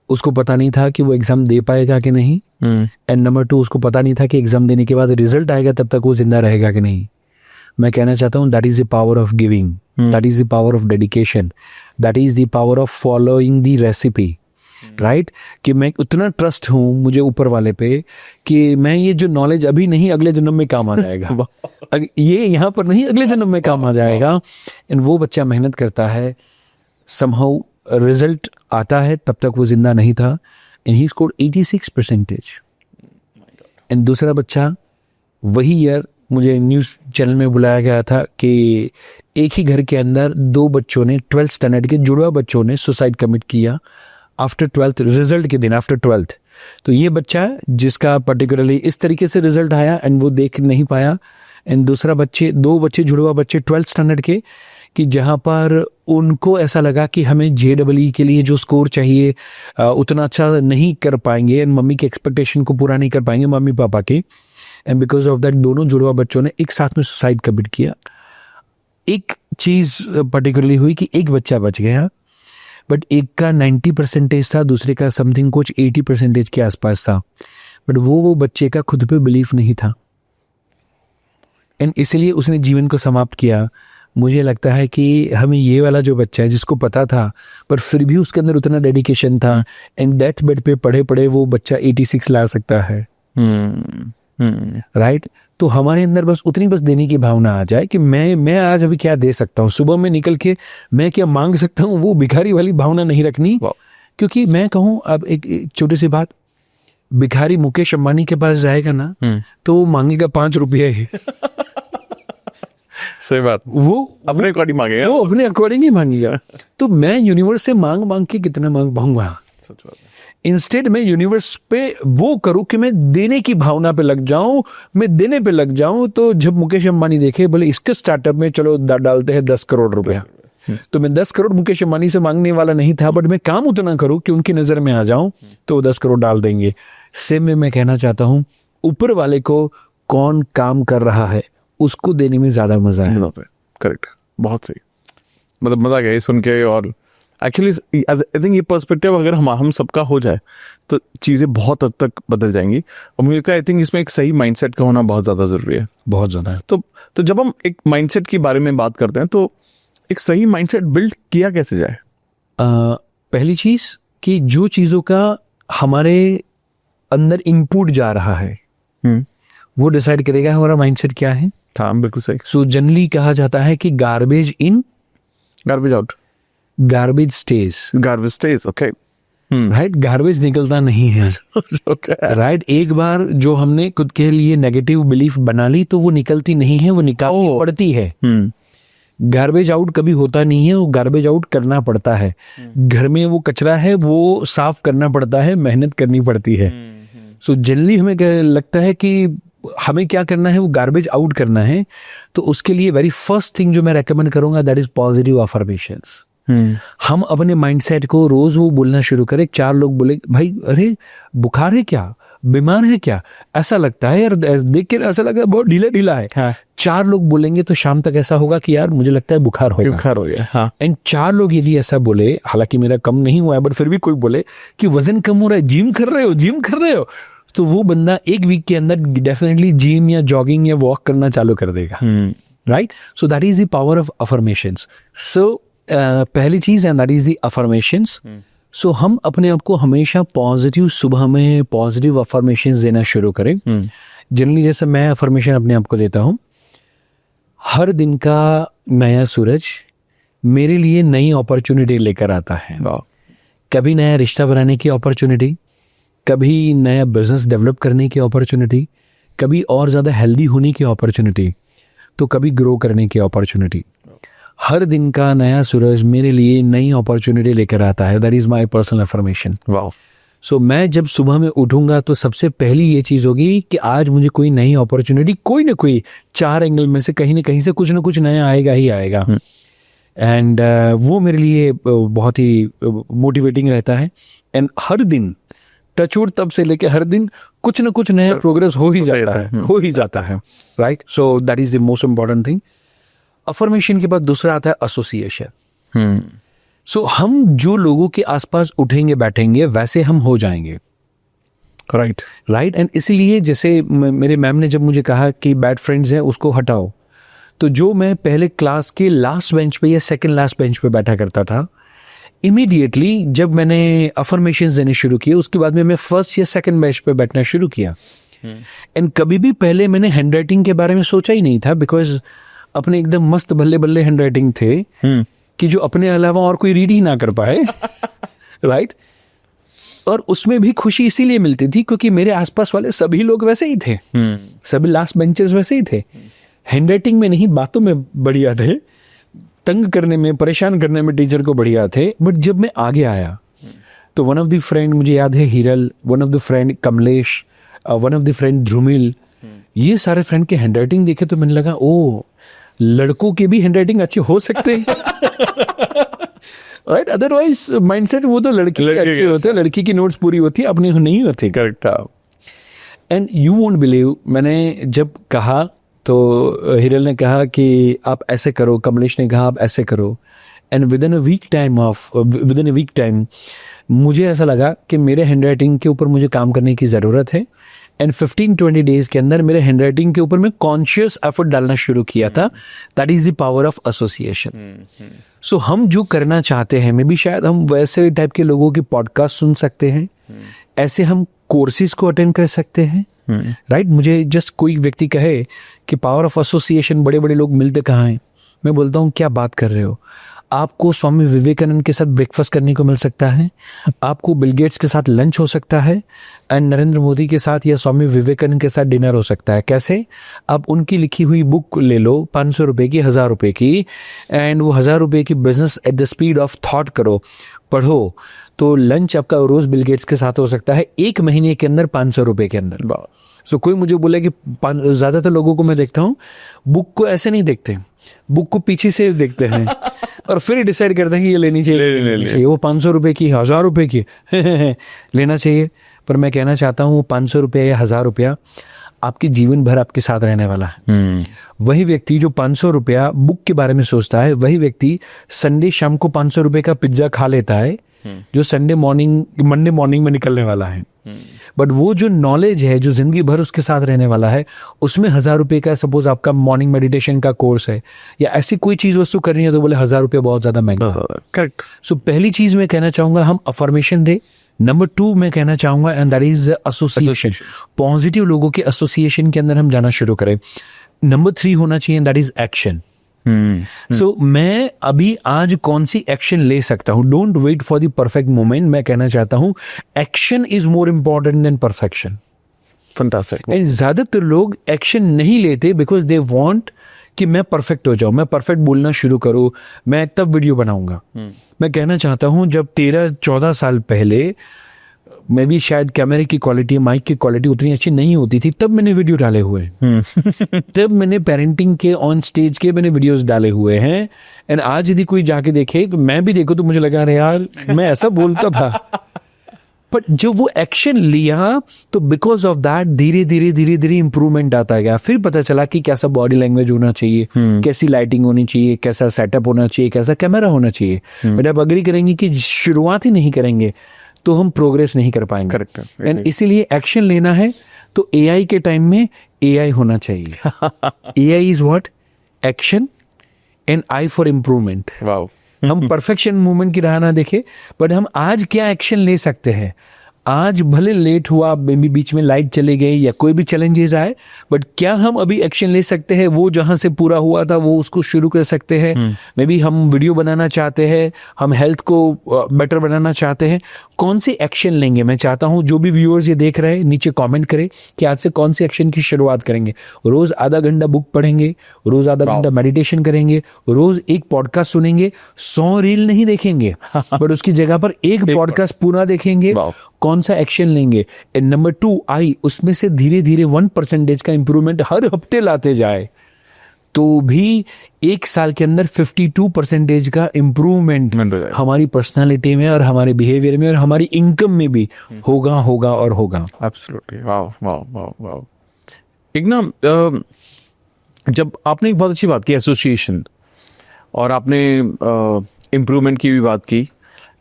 A: उसको पता नहीं था कि वो एग्जाम दे पाएगा कि नहीं, एंड नंबर 2 उसको पता नहीं था कि एग्जाम देने के बाद रिजल्ट आएगा तब तक वो जिंदा रहेगा कि नहीं। मैं कहना चाहता हूँ that is the power of giving, that is the power of dedication, that is the power of following the recipe, right. कि मैं उतना ट्रस्ट हूँ मुझे ऊपर वाले पे कि मैं ये जो नॉलेज अभी नहीं अगले जन्म में काम आ जाएगा, ये यहाँ पर नहीं अगले जन्म में काम आ जाएगा। एंड वो बच्चा मेहनत करता है, समहाउ रिजल्ट आता है, तब तक वो जिंदा नहीं था, एंड ही स्कोर्ड 86%। एंड दूसरा बच्चा वही ईयर मुझे न्यूज़ चैनल में बुलाया गया था कि एक ही घर के अंदर 2 बच्चों ने 12th स्टैंडर्ड के जुड़वा बच्चों ने सुसाइड कमिट किया आफ्टर 12th, रिजल्ट के दिन आफ्टर 12th। तो ये बच्चा जिसका पर्टिकुलरली इस तरीके से रिजल्ट आया एंड वो देख नहीं पाया, एंड दूसरा 2 बच्चे जुड़वा बच्चे 12th स्टैंडर्ड के, कि जहाँ पर उनको ऐसा लगा कि हमें JEE के लिए जो स्कोर चाहिए उतना अच्छा नहीं कर पाएंगे, एंड मम्मी के एक्सपेक्टेशन को पूरा नहीं कर पाएंगे मम्मी पापा के, एंड बिकॉज ऑफ दैट दोनों जुड़वा बच्चों ने एक साथ में सुसाइड कमिट किया। एक चीज़ पर्टिकुलरली हुई कि एक बच्चा बच गया, बट एक का 90% था, दूसरे का समथिंग कुछ 80% के आसपास था, बट वो बच्चे का खुद पे बिलीफ नहीं था, एंड इसलिए उसने जीवन को समाप्त किया। मुझे लगता है कि हमें ये वाला जो बच्चा है जिसको पता था पर फिर भी उसके अंदर उतना डेडिकेशन था, एंड डेथ बेड पे पड़े पड़े वो बच्चा 86 ला सकता है, राइट। तो हमारे अंदर बस उतनी बस देने की भावना आ जाए कि मैं आज अभी क्या दे सकता हूँ, सुबह में निकल के मैं क्या मांग सकता हूँ, वो भिखारी वाली भावना नहीं रखनी। क्योंकि मैं कहूँ अब एक छोटी सी बात, भिखारी मुकेश अंबानी के पास जाएगा ना तो वो मांगेगा 5 रुपये ही।
B: सही बात, वो अपने अकॉर्डिंग मांगेगा,
A: वो अपने अकॉर्डिंग ही मांगेगा। तो मैं यूनिवर्स से मांग के कितना मांग पाऊंगा? इंस्टेड मैं यूनिवर्स पे वो करूं कि मैं देने की भावना पे लग जाऊं, मैं देने पे लग जाऊं। तो जब मुकेश अंबानी देखे बोले इसके स्टार्टअप में चलो डालते हैं 10 करोड़ रुपया, तो मैं 10 करोड़ मुकेश अंबानी से मांगने वाला नहीं था, बट मैं काम उतना करूं कि उनकी नजर में आ जाऊं तो 10 करोड़ डाल देंगे। सेम में मैं कहना चाहता हूं ऊपर वाले को कौन काम कर रहा है उसको देने में ज्यादा मजा है।
B: करेक्ट, बहुत सही, मतलब मजा गया सुन के। और एक्चुअली आई थिंक ये पर्सपेक्टिव अगर हम सबका हो जाए तो चीज़ें बहुत हद तक बदल जाएंगी। और मुझे लगता है आई थिंक इसमें एक सही माइंडसेट का होना बहुत ज़्यादा ज़रूरी है,
A: बहुत ज़्यादा है।
B: तो जब हम एक माइंडसेट के बारे में बात करते हैं तो एक सही माइंडसेट बिल्ड किया कैसे जाए?
A: पहली चीज़ कि जो चीज़ों का हमारे अंदर इनपुट जा रहा है वो डिसाइड करेगा हमारा माइंडसेट क्या है।
B: हाँ, बिल्कुल सही।
A: सो जनरली कहा जाता है कि garbage in
B: garbage out,
A: garbage stage,
B: okay,
A: right. Garbage निकलता नहीं है, राइट। एक बार जो हमने खुद के लिए नेगेटिव बिलीफ बना ली तो वो निकलती नहीं है, वो निकालनी पड़ती है। गार्बेज आउट कभी होता नहीं है, वो गार्बेज आउट करना पड़ता है। घर में वो कचरा है वो साफ करना पड़ता है, मेहनत करनी पड़ती है। सो जनरली हमें लगता है कि हमें क्या करना है, वो गार्बेज आउट करना है। तो उसके लिए वेरी फर्स्ट थिंग जो मैं रेकमेंड करूंगा दैट इज पॉजिटिव अफर्मेशंस। हम अपने माइंडसेट को रोज वो बोलना शुरू करें। 4 लोग बोले भाई अरे बुखार है क्या, बीमार है क्या, ऐसा लगता है यार, देख के ऐसा लगता है बहुत ढीला ढीला है। हाँ। 4 लोग बोलेंगे तो शाम तक ऐसा होगा कि यार मुझे लगता है बुखार हो गया। हाँ। एंड 4 लोग यदि ऐसा बोले, हालांकि मेरा कम नहीं हुआ है बट फिर भी कोई बोले कि वजन कम हो रहा है, जिम कर रहे हो, तो वो बंदा 1 वीक के अंदर डेफिनेटली जिम या जॉगिंग या वॉक करना चालू कर देगा, right. So that is the power of affirmations. So पहली चीज है that is the affirmations. So हम अपने आप को हमेशा पॉजिटिव, सुबह में पॉजिटिव अफर्मेशंस देना शुरू करें। जनरली जैसे मैं अफर्मेशन अपने आप को देता हूँ, हर दिन का नया सूरज मेरे लिए नई अपॉर्चुनिटी लेकर आता है। कभी नया रिश्ता बनाने की अपॉर्चुनिटी, कभी नया बिजनेस डेवलप करने की अपॉर्चुनिटी, कभी और ज़्यादा हेल्दी होने की अपॉर्चुनिटी, तो कभी ग्रो करने की अपॉर्चुनिटी। हर दिन का नया सूरज मेरे लिए नई अपॉर्चुनिटी लेकर आता है। That is my personal affirmation.
B: Wow.
A: So मैं जब सुबह में उठूंगा तो सबसे पहली ये चीज़ होगी कि आज मुझे कोई नई अपॉर्चुनिटी, कोई ना कोई 4 एंगल में से कहीं ना कहीं से कुछ ना कुछ नया आएगा ही आएगा। एंड वो मेरे लिए बहुत ही मोटिवेटिंग रहता है। एंड हर दिन टचवुड तब से लेके हर दिन कुछ ना कुछ नया प्रोग्रेस हो ही जाता है, right. So that is the most important thing. Affirmation के बाद दूसरा आता है एसोसिएशन। सो हम जो लोगों के आसपास उठेंगे बैठेंगे वैसे हम हो जाएंगे,
B: राइट
A: राइट। एंड इसीलिए जैसे मेरे मैम ने जब मुझे कहा कि बैड फ्रेंड्स हैं उसको हटाओ, तो जो मैं पहले क्लास के लास्ट बेंच पे या सेकंड लास्ट बेंच पे बैठा करता था, इमीडिएटली जब मैंने अफर्मेशंस देने शुरू किए उसके बाद में मैं फर्स्ट या सेकंड बेंच पे बैठना शुरू किया। एंड कभी भी पहले मैंने हैंडराइटिंग के बारे में सोचा ही नहीं था, बिकॉज अपने एकदम मस्त बल्ले बल्ले हैंडराइटिंग थे कि जो अपने अलावा और कोई रीड ही ना कर पाए, राइट। और उसमें भी खुशी इसीलिए मिलती थी क्योंकि मेरे आसपास वाले सभी लोग वैसे ही थे, सभी लास्ट बेंचेस वैसे ही थे। हैंडराइटिंग में नहीं, बातों में बढ़िया थे, तंग करने में परेशान करने में टीचर को बढ़िया थे। बट जब मैं आगे आया तो वन ऑफ द फ्रेंड, मुझे याद है Hiral, one of the friend Kamlesh, one of the friend Dhrumil, ये सारे फ्रेंड के हैंडराइटिंग देखे तो मैंने लगा ओ, लड़कों के भी हैंडराइटिंग अच्छे हो सकते हैं, राइट। अदरवाइज माइंडसेट वो तो लड़की के अच्छे होते हैं, लड़की की नोट्स पूरी होती है, अपनी नहीं होती।
B: Correct.
A: And you won't believe, मैंने जब कहा तो हिरल ने कहा कि आप ऐसे करो, कमलेश ने कहा आप ऐसे करो। And within a week time मुझे ऐसा लगा कि मेरे हैंडराइटिंग के ऊपर मुझे काम करने की ज़रूरत है। एंड 15-20 डेज के अंदर मेरे हैंडराइटिंग के ऊपर मैं कॉन्शियस एफर्ट डालना शुरू किया था। That is the power of association. So हम जो करना चाहते हैं, मे बी शायद हम वैसे टाइप के लोगों के पॉडकास्ट सुन सकते हैं, ऐसे हम कोर्सेज को अटेंड कर सकते हैं, राइट। मुझे जस्ट कोई व्यक्ति कहे कि पावर ऑफ एसोसिएशन, बड़े बड़े लोग मिलते कहाँ हैं, मैं बोलता हूँ क्या बात कर रहे हो। आपको स्वामी विवेकानंद के साथ ब्रेकफास्ट करने को मिल सकता है, आपको बिल गेट्स के साथ लंच हो सकता है, एंड नरेंद्र मोदी के साथ या स्वामी विवेकानंद के साथ डिनर हो सकता है। कैसे? आप उनकी लिखी हुई बुक ले लो, 500 रुपये की, 1000 रुपये की, एंड वो 1000 रुपये की business at the speed of thought करो, पढ़ो, तो लंच आपका रोज बिल गेट्स के साथ हो सकता है 1 महीने के अंदर 500 रुपये के अंदर। सो कोई मुझे बोले कि ज़्यादातर लोगों को मैं देखता हूँ बुक को ऐसे नहीं देखते, बुक को पीछे से देखते हैं और फिर डिसाइड करते हैं कि ये लेनी चाहिए, वो 500 रुपये की, 1000 रुपये की लेना चाहिए। पर मैं कहना चाहता हूँ वो 500 रुपया या 1000 रुपया आपके जीवन भर आपके साथ रहने वाला है। वही व्यक्ति जो 500 रुपया बुक के बारे में सोचता है, वही व्यक्ति संडे शाम को 500 रुपये का पिज्जा खा लेता है जो मंडे मॉर्निंग में निकलने वाला है। बट वो जो नॉलेज है जो जिंदगी भर उसके साथ रहने वाला है, उसमें 1000 रुपये का, सपोज आपका मॉर्निंग मेडिटेशन का कोर्स है या ऐसी कोई चीज वस्तु करनी है तो बोले 1000 रुपये बहुत ज्यादा महंगा।
B: करेक्ट।
A: सो पहली चीज मैं कहना चाहूंगा हम अफर्मेशन दे। नंबर 2 मैं कहना चाहूंगा and that is association, positive लोगों के एसोसिएशन के अंदर हम जाना शुरू करें। नंबर 3 होना चाहिए दैट इज एक्शन। सो मैं अभी आज कौन सी एक्शन ले सकता हूं, don't wait for the perfect moment. मैं कहना चाहता हूं action is more important than perfection.
B: Fantastic.
A: And ज्यादातर लोग एक्शन नहीं लेते बिकॉज दे वांट कि मैं परफेक्ट हो जाऊं, मैं परफेक्ट बोलना शुरू करूं, मैं तब वीडियो बनाऊंगा। मैं कहना चाहता हूं जब 13-14 साल पहले मैं भी शायद कैमरे की क्वालिटी, माइक की क्वालिटी उतनी अच्छी नहीं होती थी, तब मैंने वीडियो डाले हुए हैं। तब मैंने पेरेंटिंग के ऑन स्टेज के मैंने वीडियोस डाले हुए हैं। एंड आज यदि कोई जाके देखे, मैं भी देखो तो मुझे लगा अरे यार मैं ऐसा बोलता था। बट जब वो एक्शन लिया तो बिकॉज ऑफ दैट धीरे धीरे इंप्रूवमेंट आता गया। फिर पता चला कि कैसा बॉडी लैंग्वेज होना चाहिए, कैसी लाइटिंग होनी चाहिए, कैसा सेटअप होना चाहिए, कैसा कैमरा होना चाहिए। बट आप अग्री करेंगे कि शुरुआत ही नहीं करेंगे तो हम प्रोग्रेस नहीं कर पाएंगे।
B: करेक्ट।
A: एंड इसीलिए एक्शन लेना है तो एआई के टाइम में एआई होना चाहिए। AI is what? Action and I for improvement.
B: Wow.
A: हम परफेक्शन मूवमेंट की राह ना देखे, बट हम आज क्या एक्शन ले सकते हैं। आज भले लेट हुआ, बीच में लाइट चले गई या कोई भी चैलेंजेस आए, बट क्या हम अभी एक्शन ले सकते हैं? वो जहां से पूरा हुआ था वो उसको शुरू कर सकते हैं। मे बी हम वीडियो बनाना चाहते हैं, हम हेल्थ को बेटर बनाना चाहते हैं, कौन सी एक्शन लेंगे? मैं चाहता हूं जो भी व्यूअर्स ये देख रहे हैं नीचे कमेंट करें कि आज से कौन सी एक्शन की शुरुआत करेंगे। रोज आधा घंटा बुक पढ़ेंगे, रोज आधा घंटा मेडिटेशन करेंगे, रोज एक पॉडकास्ट सुनेंगे, 100 रील नहीं देखेंगे बट उसकी जगह पर एक पॉडकास्ट पूरा देखेंगे। कौन सा एक्शन लेंगे? नंबर 2 आई, उसमें से धीरे धीरे 1% का इंप्रूवमेंट हर हफ्ते लाते जाए तो भी 1 साल के अंदर 52% का इंप्रूवमेंट हमारी पर्सनालिटी में और हमारे बिहेवियर में और हमारी इनकम में भी होगा और होगा।
B: Absolutely. Wow wow wow wow. एक ना जब आपने एक बहुत अच्छी बात की एसोसिएशन, और आपने इम्प्रूवमेंट की भी बात की,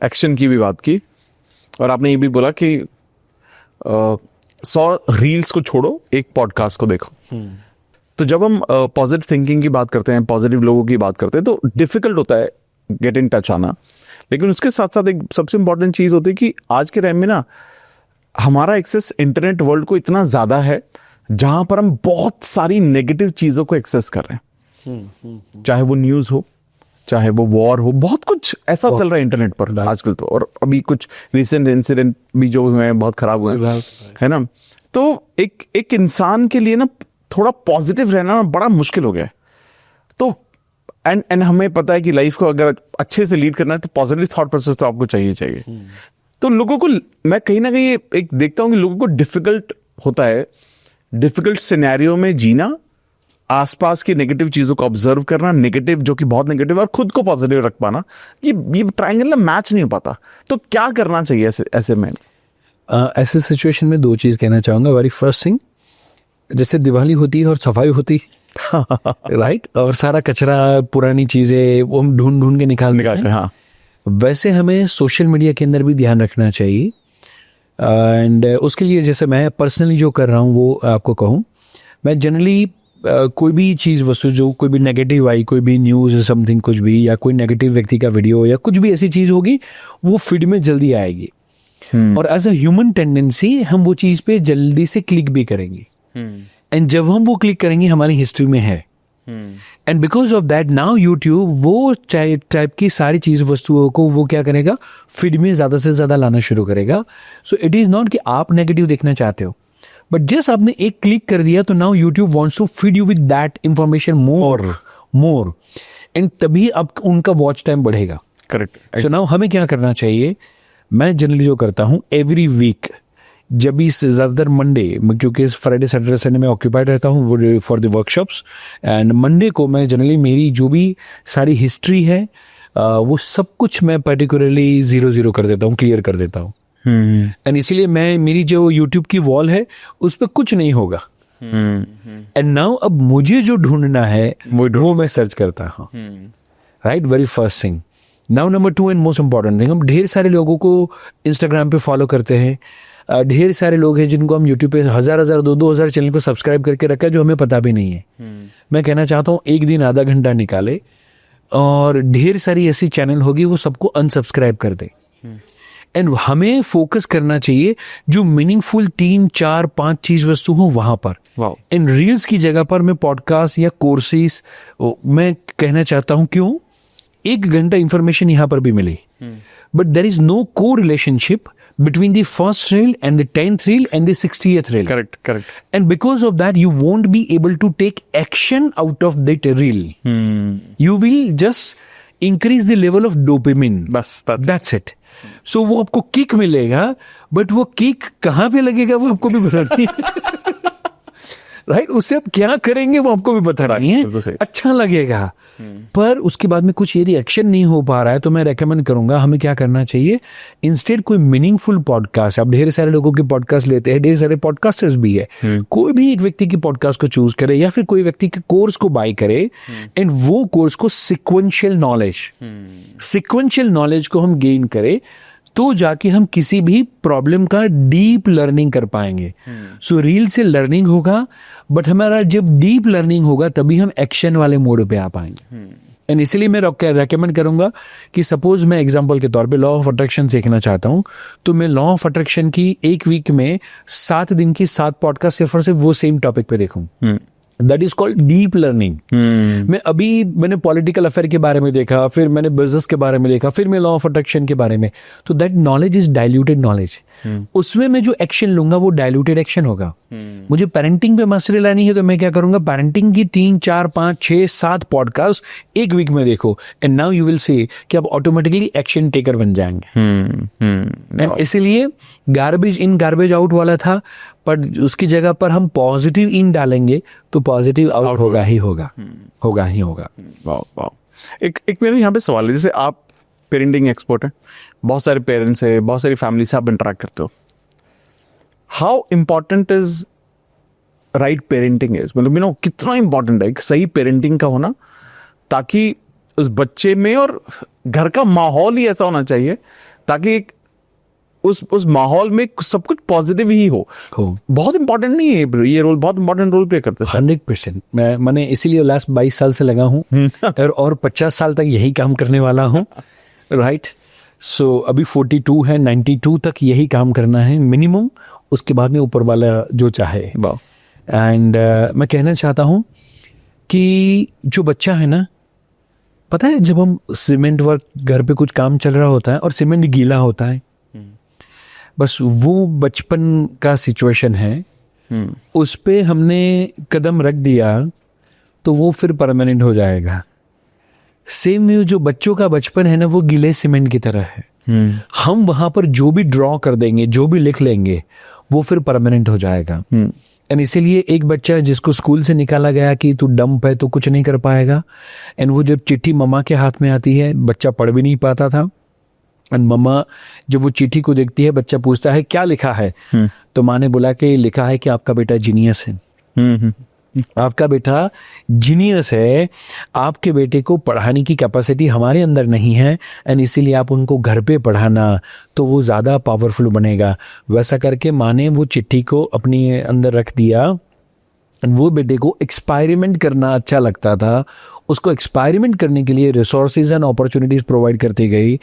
B: एक्शन की भी बात की, और आपने ये भी बोला कि 100 रील्स को छोड़ो, एक पॉडकास्ट को देखो। तो जब हम पॉजिटिव थिंकिंग की बात करते हैं, पॉजिटिव लोगों की बात करते हैं, तो डिफिकल्ट होता है गेट इन टच आना। लेकिन उसके साथ साथ एक सबसे इंपॉर्टेंट चीज़ होती है कि आज के टाइम में ना हमारा एक्सेस इंटरनेट वर्ल्ड को इतना ज़्यादा है जहां पर हम बहुत सारी नेगेटिव चीज़ों को एक्सेस कर रहे हैं। चाहे वो न्यूज़ हो, चाहे वो वॉर हो, बहुत कुछ ऐसा चल रहा है इंटरनेट पर आजकल तो। और अभी कुछ रिसेंट इंसिडेंट भी जो हुए हैं बहुत खराब हुए हैं, है ना। तो एक इंसान के लिए ना थोड़ा पॉजिटिव रहना ना बड़ा मुश्किल हो गया है। तो एंड हमें पता है कि लाइफ को अगर अच्छे से लीड करना है तो पॉजिटिव थॉट प्रोसेस तो आपको चाहिए। तो लोगों को, मैं कहीं ना कहीं एक देखता हूं कि लोगों को डिफिकल्ट होता है, डिफिकल्ट सिनेरियो में जीना, आसपास की नेगेटिव चीजों को ऑब्जर्व करना, नेगेटिव जो कि बहुत नेगेटिव, और खुद को पॉजिटिव रख पाना, ये ट्रायंगल ना मैच नहीं हो पाता। तो क्या करना चाहिए ऐसे में?
A: ऐसे सिचुएशन में 2 चीज़ कहना चाहूँगा। वेरी फर्स्ट थिंग, जैसे दिवाली होती है और सफाई होती राइट, और सारा कचरा, पुरानी चीज़ें वो हम ढूंढ ढूंढ के निकालते हैं।
B: हाँ,
A: वैसे हमें सोशल मीडिया के अंदर भी ध्यान रखना चाहिए। एंड उसके लिए जैसे मैं पर्सनली जो कर रहा हूँ वो आपको कहूँ, मैं जनरली कोई भी चीज़, वस्तु जो कोई भी नेगेटिव आई, कोई भी न्यूज़ समथिंग कुछ भी, या कोई नेगेटिव व्यक्ति का वीडियो या कुछ भी ऐसी चीज़ होगी, वो फीड में जल्दी आएगी। और एज अ ह्यूमन टेंडेंसी हम वो चीज़ पे जल्दी से क्लिक भी करेंगे। एंड जब हम वो क्लिक करेंगे हमारी हिस्ट्री में है। And because of that now YouTube वो टाइप की सारी चीज, वस्तुओं को वो क्या करेगा, फीड में ज्यादा से ज्यादा लाना शुरू करेगा। सो इट इज नॉट कि आप नेगेटिव देखना चाहते हो, बट जस्ट आपने एक क्लिक कर दिया तो now YouTube wants to feed you with that information more and तभी अब उनका वॉच टाइम बढ़ेगा।
B: करेक्ट।
A: सो नाउ हमें क्या करना चाहिए, मैं जनरली जो करता हूँ एवरी वीक, जब भी ज़्यादातर मंडे, क्योंकि फ्राइडे सैटरडे संडे में ऑक्यूपाइड रहता हूँ for the workshops, and Monday को मैं जनरली मेरी जो भी सारी हिस्ट्री है वो सब कुछ मैं पर्टिकुलरली 0 कर देता हूँ, क्लियर कर देता हूँ। एंड इसीलिए मैं, मेरी जो यूट्यूब की वॉल है उस पर कुछ नहीं होगा। एंड नाउ अब मुझे जो ढूंढना है वो मैं सर्च करता हूँ। Right, very first thing. Now number 2 and most important thing, हम ढेर सारे लोगों को इंस्टाग्राम पे फॉलो करते हैं। ढेर सारे लोग हैं जिनको हम यूट्यूब पे 1000 2,000 चैनल को सब्सक्राइब करके रखा है, जो हमें पता भी नहीं है। मैं कहना चाहता हूँ एक दिन आधा घंटा निकाले और ढेर सारी ऐसी चैनल होगी वो सबको अनसब्सक्राइब कर दे। एंड हमें फोकस करना चाहिए जो मीनिंगफुल 3 4 5 चीज वस्तु हो वहां पर। इन रील्स की जगह पर मैं पॉडकास्ट या कोर्सेस मैं कहना चाहता हूँ, क्यों 1 घंटा इंफॉर्मेशन यहाँ पर भी मिले, बट देयर इज नो को relationship between the first reel and the 10th reel and the 60th reel.
B: Correct.
A: And because of that, you won't be able to take action out of that reel. You will just increase the level of dopamine.
B: बस
A: that's it. So वो आपको kick मिलेगा, but वो kick कहाँ पे लगेगा वो आपको भी पता नहीं राइट, उससे आप क्या करेंगे वो आपको भी पता नहीं है। अच्छा लगेगा, पर उसके बाद में कुछ यदि एक्शन नहीं हो पा रहा है तो मैं रेकमेंड करूंगा हमें क्या करना चाहिए, इंस्टेड कोई मीनिंगफुल पॉडकास्ट, आप ढेर सारे लोगों के पॉडकास्ट लेते हैं, ढेर सारे पॉडकास्टर्स भी है, कोई भी एक व्यक्ति की पॉडकास्ट को चूज करे या फिर कोई व्यक्ति के कोर्स को बाय करे, एंड वो कोर्स को सिक्वेंशियल नॉलेज को हम गेन करें, तो जाके हम किसी भी प्रॉब्लम का डीप लर्निंग कर पाएंगे। सो रील से लर्निंग होगा, बट हमारा जब डीप लर्निंग होगा तभी हम एक्शन वाले मोड पे आ पाएंगे। एंड इसलिए मैं रेकमेंड करूंगा कि सपोज मैं एग्जांपल के तौर पे लॉ ऑफ अट्रैक्शन सीखना चाहता हूं, तो मैं लॉ ऑफ अट्रैक्शन की 1 वीक में 7 दिन की 7 पॉडकास्ट सिर्फ और सिर्फ वो सेम टॉपिक पे देखूं। That is called deep learning. मैंने पॉलिटिकल अफेयर के बारे में देखा, फिर मैंने बिजनेस के बारे में देखा, फिर मैं लॉ ऑफ अट्रैक्शन के बारे में, तो that knowledge is diluted knowledge. उसमें मैं जो एक्शन लूंगा वो डाइल्यूटेड एक्शन होगा। मुझे पेरेंटिंग पे मास्टरी लानी है तो मैं क्या करूंगा, पेरेंटिंग की 3 4 5 6 7 पॉडकास्ट 1 वीक में देखो, and now you will see कि आप ऑटोमेटिकली एक्शन टेकर बन जाएंगे। एंड इसीलिए गार्बेज इन गार्बेज आउट वाला था, पर उसकी जगह पर हम पॉजिटिव इन डालेंगे तो पॉजिटिव आउट होगा ही होगा।
B: वाह। एक मेरे यहाँ पे सवाल है, जैसे आप पेरेंटिंग एक्सपर्ट हैं, बहुत सारे पेरेंट्स है, बहुत सारी फैमिली से आप इंटरेक्ट करते हो, how important is right parenting is, मतलब कितना इंपॉर्टेंट है सही पेरेंटिंग का होना, ताकि उस बच्चे में और घर का माहौल ही ऐसा होना चाहिए ताकि एक उस माहौल में सब कुछ पॉजिटिव ही हो। बहुत इंपॉर्टेंट नहीं है ये रोल, बहुत इंपॉर्टेंट रोल प्ले करते हैं।
A: 100%। मैंने इसीलिए लास्ट 22 साल से लगा हूँ और 50 साल तक यही काम करने वाला हूँ। राइट। सो अभी 42 है, 92 तक यही काम करना है मिनिमम, उसके बाद में ऊपर वाला जो चाहे। एंड मैं कहना चाहता हूँ कि जो बच्चा है ना, पता है जब हम सीमेंट वर्क घर पे कुछ काम चल रहा होता है और सीमेंट गीला होता है, बस वो बचपन का सिचुएशन है, उस पे हमने कदम रख दिया तो वो फिर परमानेंट हो जाएगा। सेम में जो बच्चों का बचपन है ना, वो गीले सीमेंट की तरह है। हम वहां पर जो भी ड्रॉ कर देंगे, जो भी लिख लेंगे, वो फिर परमानेंट हो जाएगा। एंड इसीलिए एक बच्चा जिसको स्कूल से निकाला गया कि तू डंप है तो कुछ नहीं कर पाएगा, एंड वो जब चिट्ठी मम्मा के हाथ में आती है, बच्चा पढ़ भी नहीं पाता था, एंड मम्मा जब वो चिट्ठी को देखती है, बच्चा पूछता है क्या लिखा है, तो माँ ने बोला कि लिखा है कि आपका बेटा जीनियस है। आपका बेटा जीनियस है, आपके बेटे को पढ़ाने की कैपेसिटी हमारे अंदर नहीं है, एंड इसीलिए आप उनको घर पे पढ़ाना तो वो ज़्यादा पावरफुल बनेगा। वैसा करके माँ ने वो चिट्ठी को अपने अंदर रख दिया। वो बेटे को एक्सपेरिमेंट करना अच्छा लगता था, उसको एक्सपेरिमेंट करने के लिए रिसोर्सेज एंड अपॉर्चुनिटीज़ प्रोवाइड करती गई,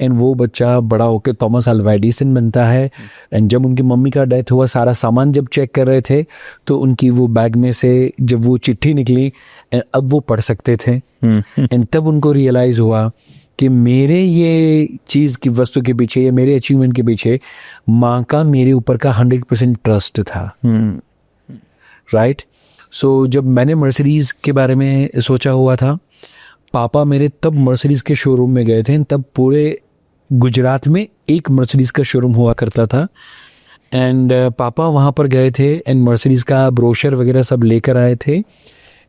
A: एंड वो बच्चा बड़ा होकर थॉमस अल्वा एडिसन बनता है। एंड जब उनकी मम्मी का डेथ हुआ, सारा सामान जब चेक कर रहे थे तो उनकी वो बैग में से जब वो चिट्ठी निकली, अब वो पढ़ सकते थे। एंड तब उनको रियलाइज़ हुआ कि मेरे ये चीज़ की वस्तु के पीछे या मेरे अचीवमेंट के पीछे माँ का मेरे ऊपर का 100% ट्रस्ट था। राइट। सो जब मैंने मर्सिडीज़ के बारे में सोचा हुआ था, पापा मेरे तब मर्सिडीज़ के शोरूम में गए थे। तब पूरे गुजरात में एक मर्सिडीज़ का शोरूम हुआ करता था, एंड पापा वहाँ पर गए थे एंड मर्सिडीज़ का ब्रोशर वगैरह सब लेकर आए थे।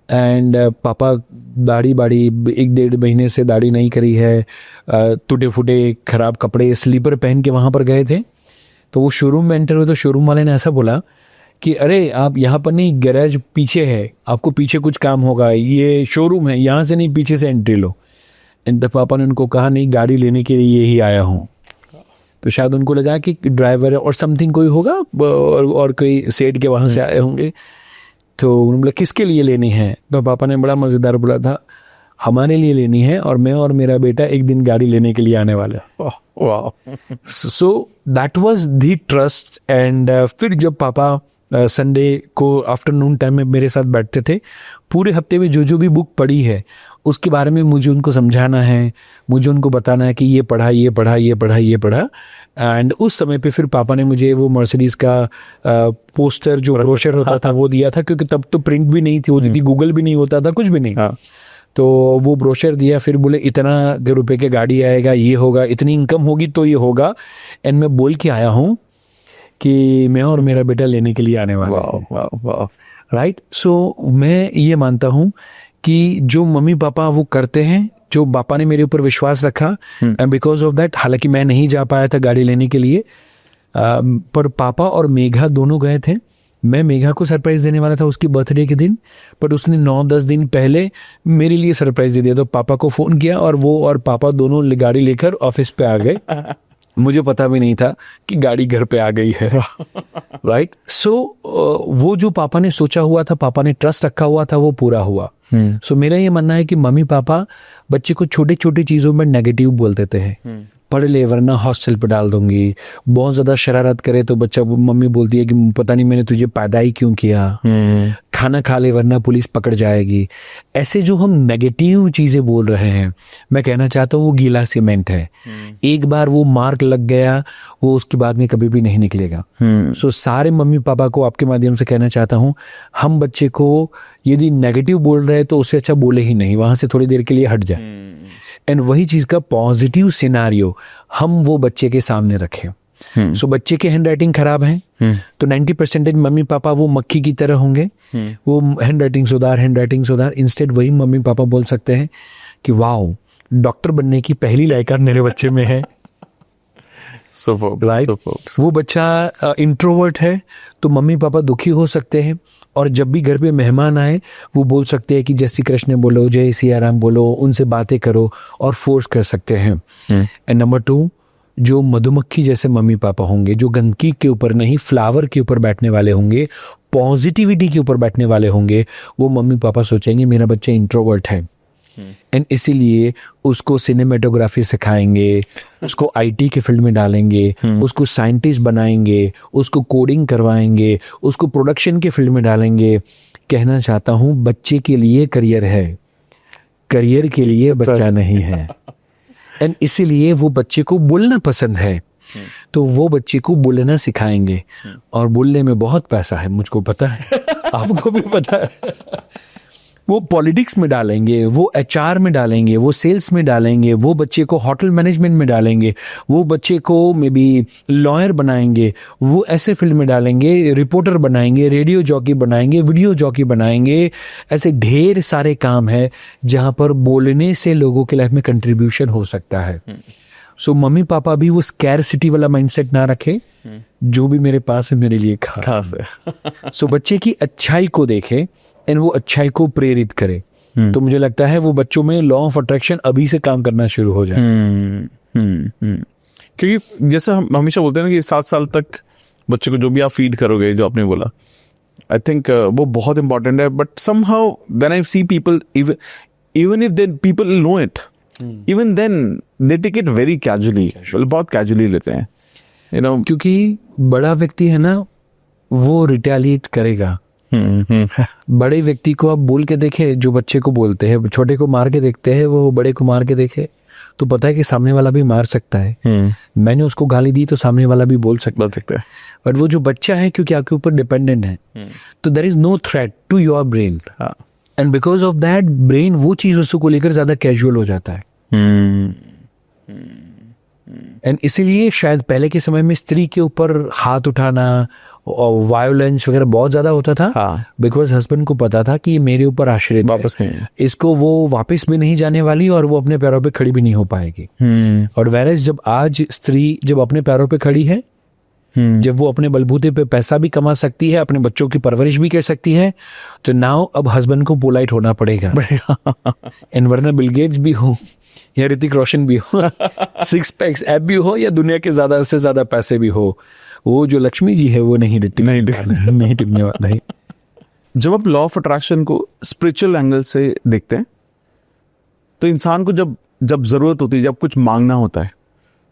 A: एंड पापा दाढ़ी 1-1.5 महीने से दाढ़ी नहीं करी है, टूटे फूटे ख़राब कपड़े स्लीपर पहन के वहाँ पर गए थे। तो वो शोरूम में एंटर हुए तो शोरूम वाले ने ऐसा बोला कि अरे आप यहाँ पर नहीं, गैराज पीछे है, आपको पीछे कुछ काम होगा, ये शोरूम है, यहाँ से नहीं पीछे से एंट्री लो। एंड पापा ने उनको कहा नहीं, गाड़ी लेने के लिए ही आया हूँ। तो शायद उनको लगा कि ड्राइवर और समथिंग कोई होगा और कोई सेठ के वहाँ से आए होंगे। तो उन्होंने बोला किसके लिए लेनी है, तो पापा ने बड़ा मज़ेदार बोला था, हमारे लिए लेनी है और मैं और मेरा बेटा एक दिन गाड़ी लेने के लिए आने वाला है। वाह। So that was the trust. And फिर जब पापा संडे को आफ्टरनून टाइम में मेरे साथ बैठते थे, पूरे हफ्ते में जो भी बुक पढ़ी है उसके बारे में मुझे उनको समझाना है, मुझे उनको बताना है कि ये पढ़ा, ये पढ़ा, ये पढ़ा, ये पढ़ा। एंड उस समय पे फिर पापा ने मुझे वो मर्सिडीज़ का पोस्टर जो ब्रोशर होता था वो दिया था, क्योंकि तब तो प्रिंट भी नहीं थी होती थी, गूगल भी नहीं होता था, कुछ भी नहीं। तो वो ब्रोशर दिया, फिर बोले इतना रुपए के गाड़ी आएगा, ये होगा, इतनी इनकम होगी तो ये होगा। एंड मैं बोल के आया हूँ कि मैं और मेरा बेटा लेने के लिए आने वाला है। राइट। सो मैं ये मानता हूँ कि जो मम्मी पापा वो करते हैं, जो पापा ने मेरे ऊपर विश्वास रखा, एंड बिकॉज ऑफ दैट, हालांकि मैं नहीं जा पाया था गाड़ी लेने के लिए, पर पापा और मेघा दोनों गए थे। मैं मेघा को सरप्राइज देने वाला था उसकी बर्थडे के दिन, बट उसने 9-10 दिन पहले मेरे लिए सरप्राइज दे दिया। तो पापा को फ़ोन किया और वो और पापा दोनों गाड़ी लेकर ऑफिस पे आ गए। मुझे पता भी नहीं था कि गाड़ी घर पे आ गई है। राइट। सो वो जो पापा ने सोचा हुआ था, पापा ने ट्रस्ट रखा हुआ था, वो पूरा हुआ। सो मेरा ये मानना है कि मम्मी पापा बच्चे को छोटी छोटी चीज़ों में नेगेटिव बोल देते हैं, पढ़ ले वरना हॉस्टल पे डाल दूंगी, बहुत ज़्यादा शरारत करे तो बच्चा, मम्मी बोलती है कि पता नहीं मैंने तुझे पैदा ही क्यों किया, खाना खा ले वरना पुलिस पकड़ जाएगी। ऐसे जो हम नेगेटिव चीज़ें बोल रहे हैं, मैं कहना चाहता हूँ वो गीला सीमेंट है। एक बार वो मार्क लग गया, वो उसके बाद में कभी भी नहीं निकलेगा। सो सारे मम्मी पापा को आपके माध्यम से कहना चाहता हूँ, हम बच्चे को यदि नेगेटिव बोल रहे हैं तो उससे अच्छा बोले ही नहीं, वहाँ से थोड़ी देर के लिए हट जाए, एंड वही चीज़ का पॉजिटिव सिनारियो हम वो बच्चे के सामने रखें। सो बच्चे के हैंड राइटिंग खराब है तो 90% मम्मी पापा वो मक्खी की तरह होंगे, वो हैंड राइटिंग सुधार। इंस्टेड वही मम्मी पापा बोल सकते हैं कि वाओ, डॉक्टर बनने की पहली लायकात मेरे बच्चे में है। राइट। वो बच्चा इंट्रोवर्ट है तो मम्मी पापा दुखी हो सकते हैं, और जब भी घर पे मेहमान आए वो बोल सकते हैं कि जय श्री कृष्ण बोलो, जय सिया राम बोलो, उनसे बातें करो और फोर्स कर सकते हैं। एंड नंबर 2, जो मधुमक्खी जैसे मम्मी पापा होंगे, जो गंदगी के ऊपर नहीं फ्लावर के ऊपर बैठने वाले होंगे, पॉजिटिविटी के ऊपर बैठने वाले होंगे, वो मम्मी पापा सोचेंगे मेरा बच्चा इंट्रोवर्ट है एंड इसीलिए उसको सिनेमेटोग्राफी सिखाएंगे, उसको आईटी के फील्ड में डालेंगे, उसको साइंटिस्ट बनाएंगे, उसको कोडिंग करवाएंगे, उसको प्रोडक्शन के फील्ड में डालेंगे। कहना चाहता हूँ बच्चे के लिए करियर है, करियर के लिए बच्चा नहीं है। एंड इसीलिए वो बच्चे को बोलना पसंद है, तो वो बच्चे को बोलना सिखाएंगे। और बोलने में बहुत पैसा है, मुझको पता है, आपको भी पता है। वो पॉलिटिक्स में डालेंगे, वो एचआर में डालेंगे, वो सेल्स में डालेंगे, वो बच्चे को होटल मैनेजमेंट में डालेंगे, वो बच्चे को मे बी लॉयर बनाएंगे, वो ऐसे फील्ड में डालेंगे, रिपोर्टर बनाएंगे, रेडियो जॉकी बनाएंगे, वीडियो जॉकी बनाएंगे। ऐसे ढेर सारे काम है जहाँ पर बोलने से लोगों के लाइफ में कंट्रीब्यूशन हो सकता है। सो मम्मी पापा भी वो स्कैरसिटी वाला माइंडसेट ना रखे, जो भी मेरे पास है मेरे लिए खास है। सो बच्चे की अच्छाई को देखे एंड वो अच्छाई को प्रेरित करे। तो मुझे लगता है वो बच्चों में लॉ ऑफ अट्रैक्शन अभी से काम करना शुरू हो जाए।
B: क्योंकि जैसे हम हमेशा बोलते हैं ना कि 7 साल तक बच्चे को जो भी आप फीड करोगे, जो आपने बोला, आई थिंक वो बहुत इंपॉर्टेंट है। But somehow when I see people, even if then people know it, even then they take it very casually, बहुत कैजुअली लेते हैं, यू नो।
A: क्योंकि बड़ा व्यक्ति है ना, वो रिटेलिएट करेगा। बड़े व्यक्ति को आप बोल के देखे, जो बच्चे को बोलते हैं, छोटे को मार के देखते हैं, वो बड़े को मार के देखे तो पता है कि सामने वाला भी मार सकता है। मैंने उसको गाली दी तो सामने वाला भी बोल सकता है। बट वो जो बच्चा है, क्योंकि आपके ऊपर डिपेंडेंट है, तो there is no threat to your brain, and because of that brain वो चीज उसको लेकर ज्यादा कैजुअल हो जाता है। एंड इसीलिए शायद पहले के समय में स्त्री के ऊपर हाथ उठाना और वायोलेंस वगैरह बहुत ज्यादा होता था, बिकॉज हस्बैंड को पता था कि ये मेरे ऊपर आश्रित
B: वापस
A: है, इसको वो वापस भी नहीं जाने वाली और वो अपने पैरों पे खड़ी भी नहीं हो पाएगी। और वैरस जब आज स्त्री जब अपने पैरों पे खड़ी है, जब वो अपने बलबूते पे पैसा भी कमा सकती है, अपने बच्चों की परवरिश भी कर सकती है, तो नाउ अब हस्बैंड को पोलाइट होना पड़ेगा। एंड वरना बिल गेट्स भी हो या ऋतिक रोशन भी हो, 6 पैक्स ऐप भी हो, या दुनिया के ज्यादा से ज्यादा पैसे भी हो, वो जो लक्ष्मी जी है वो नहीं टिकने वाला है।
B: जब आप लॉ ऑफ अट्रैक्शन को स्पिरिचुअल एंगल से देखते हैं, तो इंसान को जब जरूरत होती है, जब कुछ मांगना होता है,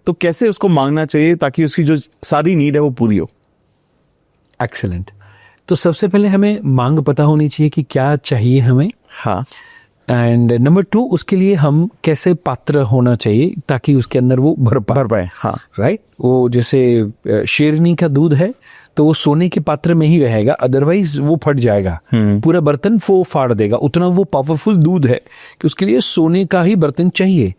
B: तो कैसे उसको मांगना चाहिए ताकि उसकी जो सारी नीड है वो पूरी हो?
A: एक्सीलेंट। तो सबसे पहले हमें मांग पता होनी चाहिए कि क्या चाहिए हमें।
B: हाँ।
A: एंड नंबर 2, उसके लिए हम कैसे पात्र होना चाहिए ताकि उसके अंदर वो भर पाए।
B: हाँ,
A: राइट। वो जैसे शेरनी का दूध है तो वो सोने के पात्र में ही रहेगा, अदरवाइज वो फट जाएगा, पूरा बर्तन वो फाड़ देगा। उतना वो पावरफुल दूध है कि उसके लिए सोने का ही बर्तन चाहिए।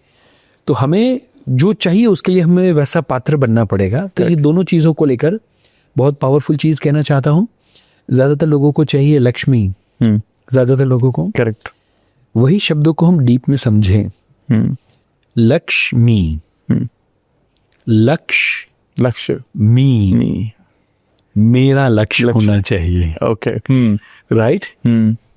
A: तो हमें जो चाहिए उसके लिए हमें वैसा पात्र बनना पड़ेगा। तो ये दोनों चीज़ों को लेकर बहुत पावरफुल चीज़ कहना चाहता हूँ। ज़्यादातर लोगों को चाहिए लक्ष्मी, ज़्यादातर लोगों को।
B: करेक्ट।
A: वही शब्दों को हम डीप में समझें, लक्ष्मी, लक्ष्य मी, मेरा लक्ष्य होना चाहिए।
B: ओके।
A: राइट।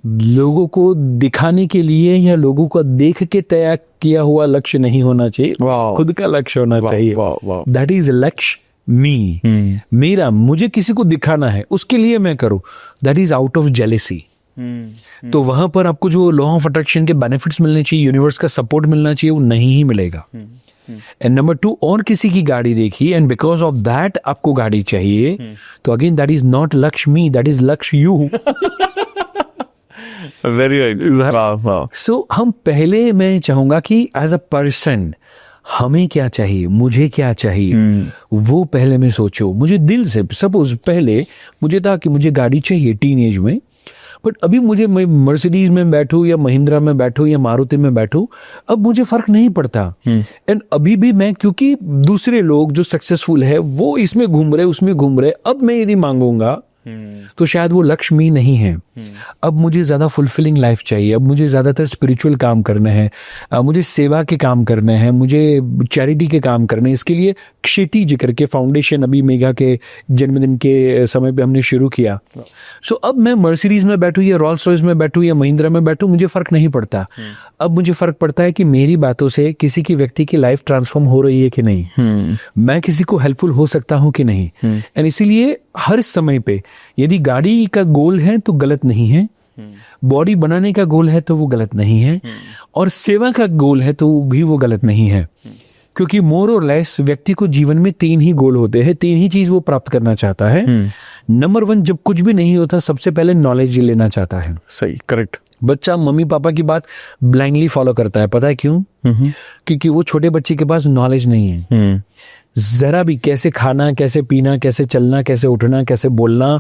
A: लोगों को दिखाने के लिए या लोगों को देख के तय किया हुआ लक्ष्य नहीं होना चाहिए, खुद का लक्ष्य होना चाहिए। दैट इज लक्ष्य मी, मेरा, मुझे किसी को दिखाना है, उसके लिए मैं करूं। That is out of jealousy. तो वहां पर आपको जो लॉ ऑफ अट्रैक्शन के बेनिफिट्स मिलने चाहिए, यूनिवर्स का सपोर्ट मिलना चाहिए, वो नहीं ही मिलेगा। एंड नंबर 2, और किसी की गाड़ी देखी एंड बिकॉज ऑफ दैट आपको गाड़ी चाहिए, तो अगेन दैट इज नॉट लक्ष्य मी, दैट इज लक्ष्य यू।
B: Very right.
A: सो हम पहले, मैं चाहूंगा कि एज अ पर्सन हमें क्या चाहिए, मुझे क्या चाहिए, वो पहले मैं सोचो। मुझे दिल से, सपोज पहले मुझे था कि मुझे गाड़ी चाहिए टीनेज में, बट अभी मुझे, मैं मर्सिडीज में बैठूं या महिंद्रा में बैठूं या मारुति में बैठूं, अब मुझे फर्क नहीं पड़ता। एंड अभी भी मैं, क्योंकि दूसरे लोग जो सक्सेसफुल है वो इसमें घूम रहे, उसमें घूम रहे, अब मैं यदि मांगूंगा तो शायद वो लक्ष्य में नहीं है। अब मुझे ज़्यादा फुलफिलिंग लाइफ चाहिए, अब मुझे ज़्यादातर स्पिरिचुअल काम करने हैं, मुझे सेवा के काम करने हैं, मुझे चैरिटी के काम करने हैं। इसके लिए क्षितिज करके फाउंडेशन अभी मेघा के जन्मदिन के समय पे हमने शुरू किया। सो अब मैं मर्सिडीज में बैठूँ या रॉल्स रॉयस में बैठूँ या महिंद्रा में बैठूँ, मुझे फ़र्क नहीं पड़ता। अब मुझे फ़र्क पड़ता है कि मेरी बातों से किसी की व्यक्ति की लाइफ ट्रांसफॉर्म हो रही है कि नहीं, मैं किसी को हेल्पफुल हो सकता हूँ कि नहीं। एंड इसीलिए हर समय पे यदि गाड़ी का गोल है तो गलत नहीं है, बॉडी बनाने का गोल है तो वो गलत नहीं है, और सेवा का गोल है तो भी वो गलत नहीं है। क्योंकि मोर और लेस व्यक्ति को जीवन में 3 ही गोल होते हैं, 3 ही चीज वो प्राप्त करना चाहता है। नंबर 1, जब कुछ भी नहीं होता सबसे पहले नॉलेज लेना चाहता है।
B: सही, करेक्ट।
A: बच्चा मम्मी पापा की बात ब्लाइंडली फॉलो करता है, पता है क्यों? क्योंकि वो छोटे बच्चे के पास नॉलेज नहीं है जरा भी, कैसे खाना, कैसे पीना, कैसे चलना, कैसे उठना, कैसे बोलना,